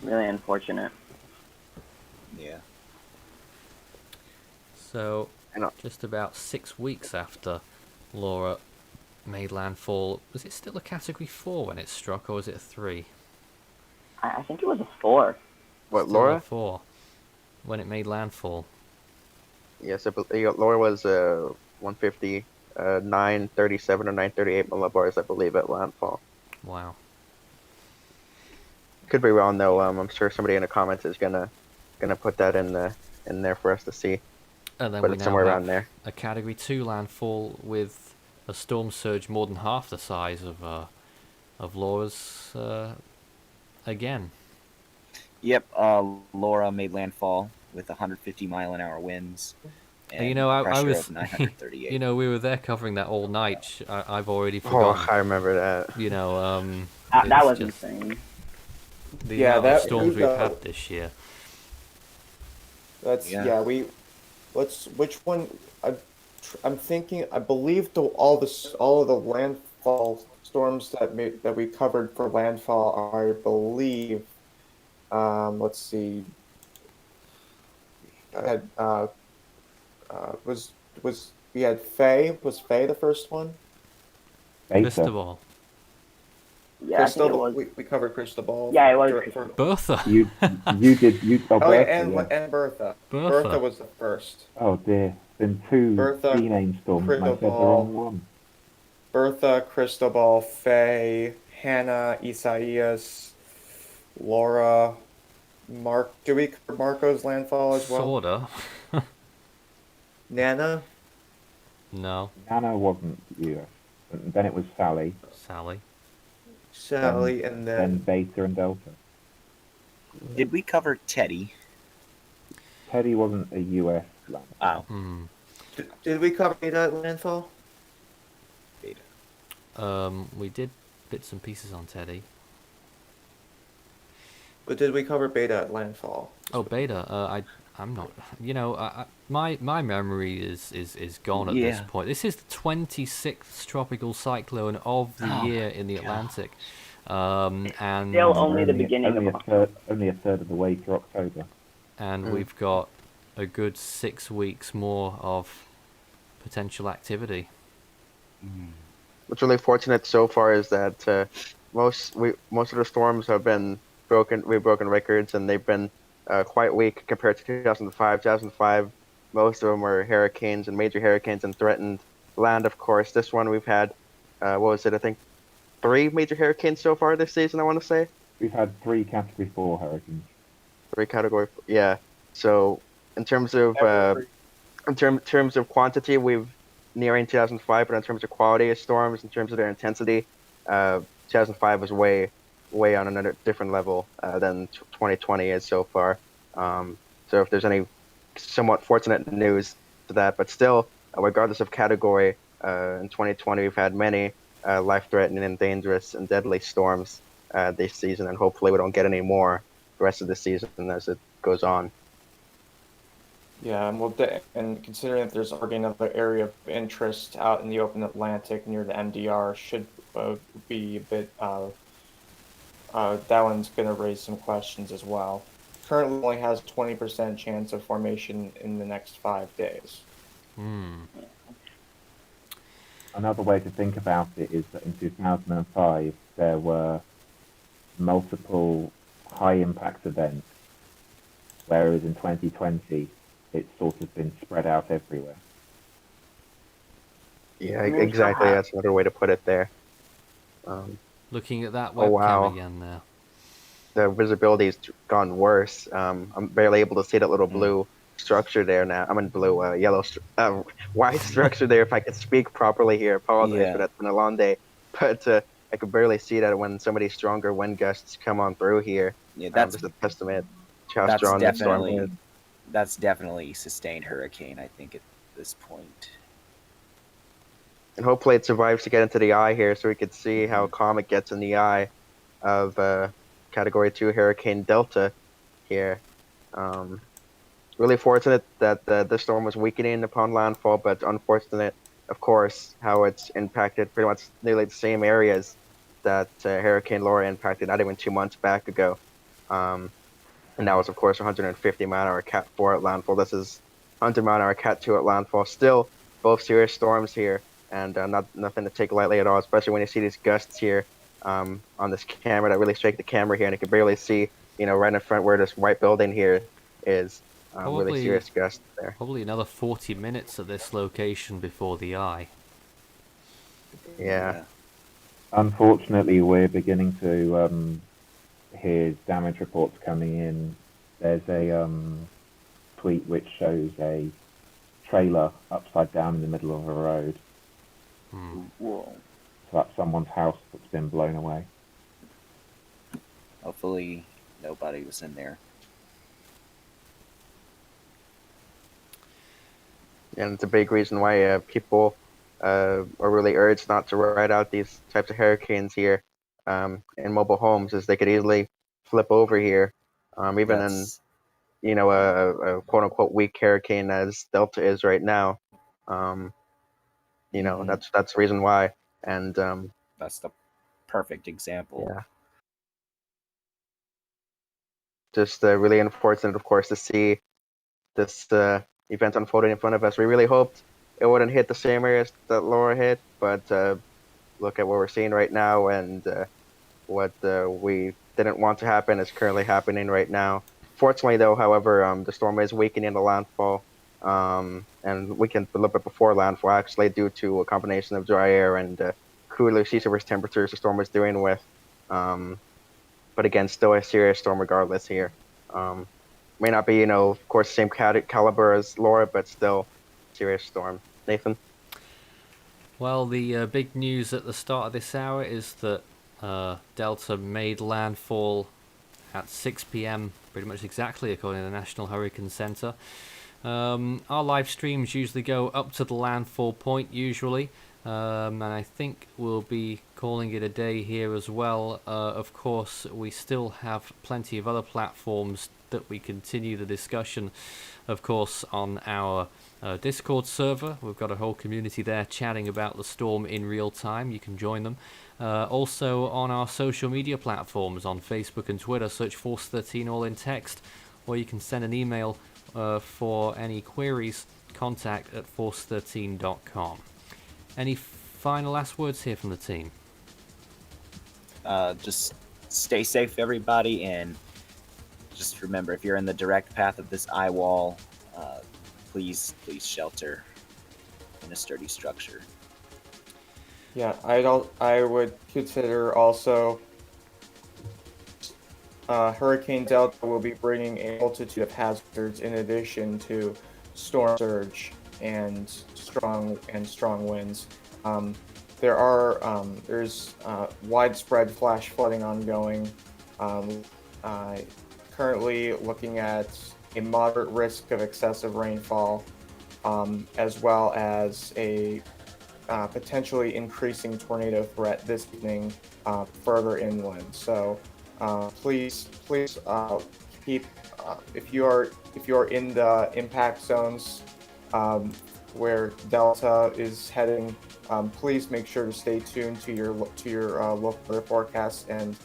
Really unfortunate. Yeah. So, I know. just about 6 weeks after Laura made landfall, was it still a Category 4 when it struck, or was it a 3? I think it was a 4. What, Still Laura? a 4 when it made landfall. Yes, Laura was 150, 937 or 938 millibars, I believe, at landfall. Wow. Could be wrong though. I'm sure somebody in the comments is gonna put that in there for us to see. And then But we it's now somewhere have around there. a Category 2 landfall with a storm surge more than half the size of Laura's again. Yep. Laura made landfall with 150 mile-an-hour winds. And you know, I pressure was, of 938. you know, we were there covering that all night. I've already Oh, forgotten. I remember that. You know, That it's was just insane. the Yeah, amount of that storms was, we've had this year. That's Yeah. which one? I'm thinking. I believe all of the landfall storms that we covered for landfall are, I believe. Let's see. Was we had Faye? Was Faye the first one? Beta. Cristobal. Yeah, I think it was. We covered Cristobal. Yeah, it was for- Cristobal. Bertha. You did. Oh, Bertha, yeah, yeah. and Bertha. Bertha. Bertha was the first. Oh dear, been 2 Bertha, D-name storms, and I said the Cristobal. wrong one. Bertha, Cristobal, Faye, Hannah, Isaias, Laura, Mark. Do we cover Marco's landfall as well? Sorta. Nana. No. Nana wasn't US. And then it was Sally, Sally. Sally, and then then Beta and Delta. Did we cover Teddy? Teddy wasn't a US land. Oh, Hmm. did we cover Beta at landfall? Beta. We did bits and pieces on Teddy. But did we cover Beta at landfall? Oh, Beta. I'm not. You know, my memory is gone at this Yeah. point. This is the 26th tropical cyclone of the Oh year my in the God. Atlantic, and Still only the beginning only of only a third of the way through October. and we've got a good 6 weeks more of potential activity. What's really fortunate so far is that most of the storms have been broken. We've broken records, and they've been quite weak compared to 2005. 2005, most of them were hurricanes and major hurricanes and threatened land. Of course, this one we've had. What was it? I think 3 major hurricanes so far this season. I want to say We've had 3 Category 4 hurricanes. 3 category. Yeah. So in terms of terms of quantity, we've nearing 2005, but in terms of quality of storms, in terms of their intensity, 2005 was way way on another different level than 2020 is so far. So if there's any somewhat fortunate news to that, but still, regardless of category, in 2020 we've had many life-threatening and dangerous and deadly storms this season, and hopefully we don't get any more the rest of the season as it goes on. Yeah, and considering that there's already another area of interest out in the open Atlantic near the MDR, should be a bit. That one's going to raise some questions as well. Currently only has 20% chance of formation in the next 5 days. Another way to think about it is that in 2005 there were multiple high impact events, whereas in 2020 it's sort of been spread out everywhere. Yeah, exactly. That's another way to put it there. Looking at that webcam Oh, wow. again there. The visibility's gone worse. I'm barely able to see that little blue structure there now. I mean, blue, yellow, white structure there. If I could speak properly here, apologize for that. It's been a long day, but I could barely see that when so many stronger wind gusts come on through here. Yeah, that's just a testament to how strong that storm is. That's definitely sustained hurricane, I think, at this point. And hopefully it survives to get into the eye here, so we could see how calm it gets in the eye of Category 2 Hurricane Delta here. Really fortunate that the storm was weakening upon landfall, but unfortunate, of course, how it's impacted pretty much nearly the same areas that Hurricane Laura impacted not even 2 months back ago. And that was, of course, 150 mile-an-hour Cat 4 at landfall. This is 100 mile-an-hour Cat 2 at landfall. Still, both serious storms here, and nothing to take lightly at all, especially when you see these gusts here on this camera that really shake the camera here, and you can barely see, right in front where this white building here is. Really serious gusts there. Probably another 40 minutes at this location before the eye. Yeah. Unfortunately, we're beginning to hear damage reports coming in. There's a tweet which shows a trailer upside down in the middle of a road. Whoa. So that's someone's house that's been blown away. Hopefully nobody was in there. And it's a big reason why people are really urged not to ride out these types of hurricanes here in mobile homes, as they could easily flip over here, even in a quote unquote weak hurricane as Delta is right now. That's the reason why, and that's the perfect example. Yeah. Just really unfortunate, of course, to see this event unfolding in front of us. We really hoped it wouldn't hit the same areas that Laura hit, but look at what we're seeing right now, and what we didn't want to happen is currently happening right now. Fortunately, though, however, the storm is weakening the landfall, and weakened a little bit before landfall, actually, due to a combination of dry air and cooler sea surface temperatures the storm was dealing with. But again, still a serious storm regardless here. May not be, of course, same caliber as Laura, but still serious storm. Nathan? Well, the big news at the start of this hour is that Delta made landfall at 6 p.m, pretty much exactly according to the National Hurricane Center. Our live streams usually go up to the landfall point, usually. And I think we'll be calling it a day here as well. Of course, we still have plenty of other platforms that we continue the discussion, of course, on our Discord server. We've got a whole community there chatting about the storm in real time. You can join them. Also on our social media platforms on Facebook and Twitter, search Force 13 all in text, or you can send an email for any queries, contact at force13.com. Any final last words here from the team? Just stay safe, everybody, and just remember, if you're in the direct path of this eye wall, please shelter in a sturdy structure. Yeah, I would consider also Hurricane Delta will be bringing a multitude of hazards in addition to storm surge and strong winds. there's widespread flash flooding ongoing. Um, Currently looking at a moderate risk of excessive rainfall, as well as a potentially increasing tornado threat this evening further inland. So please keep if you are in the impact zones where Delta is heading. Please make sure to stay tuned to your local weather forecast, and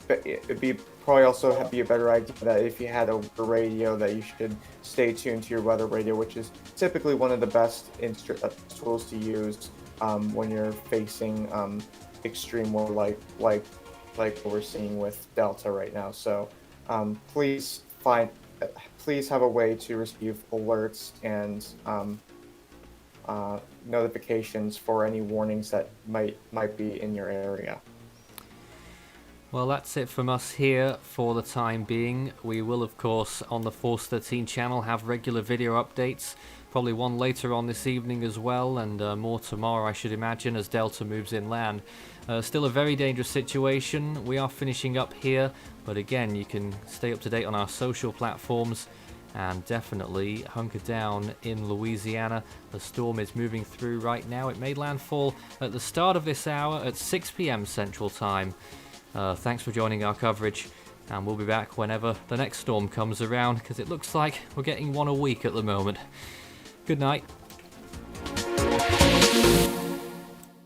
it'd be probably also be a better idea that if you had a radio, that you should stay tuned to your weather radio, which is typically one of the best tools to use when you're facing extreme weather like what we're seeing with Delta right now. So please have a way to receive alerts and notifications for any warnings that might be in your area. Well, that's it from us here for the time being. We will, of course, on the Force 13 channel have regular video updates, probably one later on this evening as well, and more tomorrow, I should imagine, as Delta moves inland. Still a very dangerous situation. We are finishing up here, but again, you can stay up to date on our social platforms, and definitely hunker down in Louisiana. The storm is moving through right now. It made landfall at the start of this hour at 6 p.m. Central Time. Thanks for joining our coverage, and we'll be back whenever the next storm comes around, because it looks like we're getting one a week at the moment. Good night.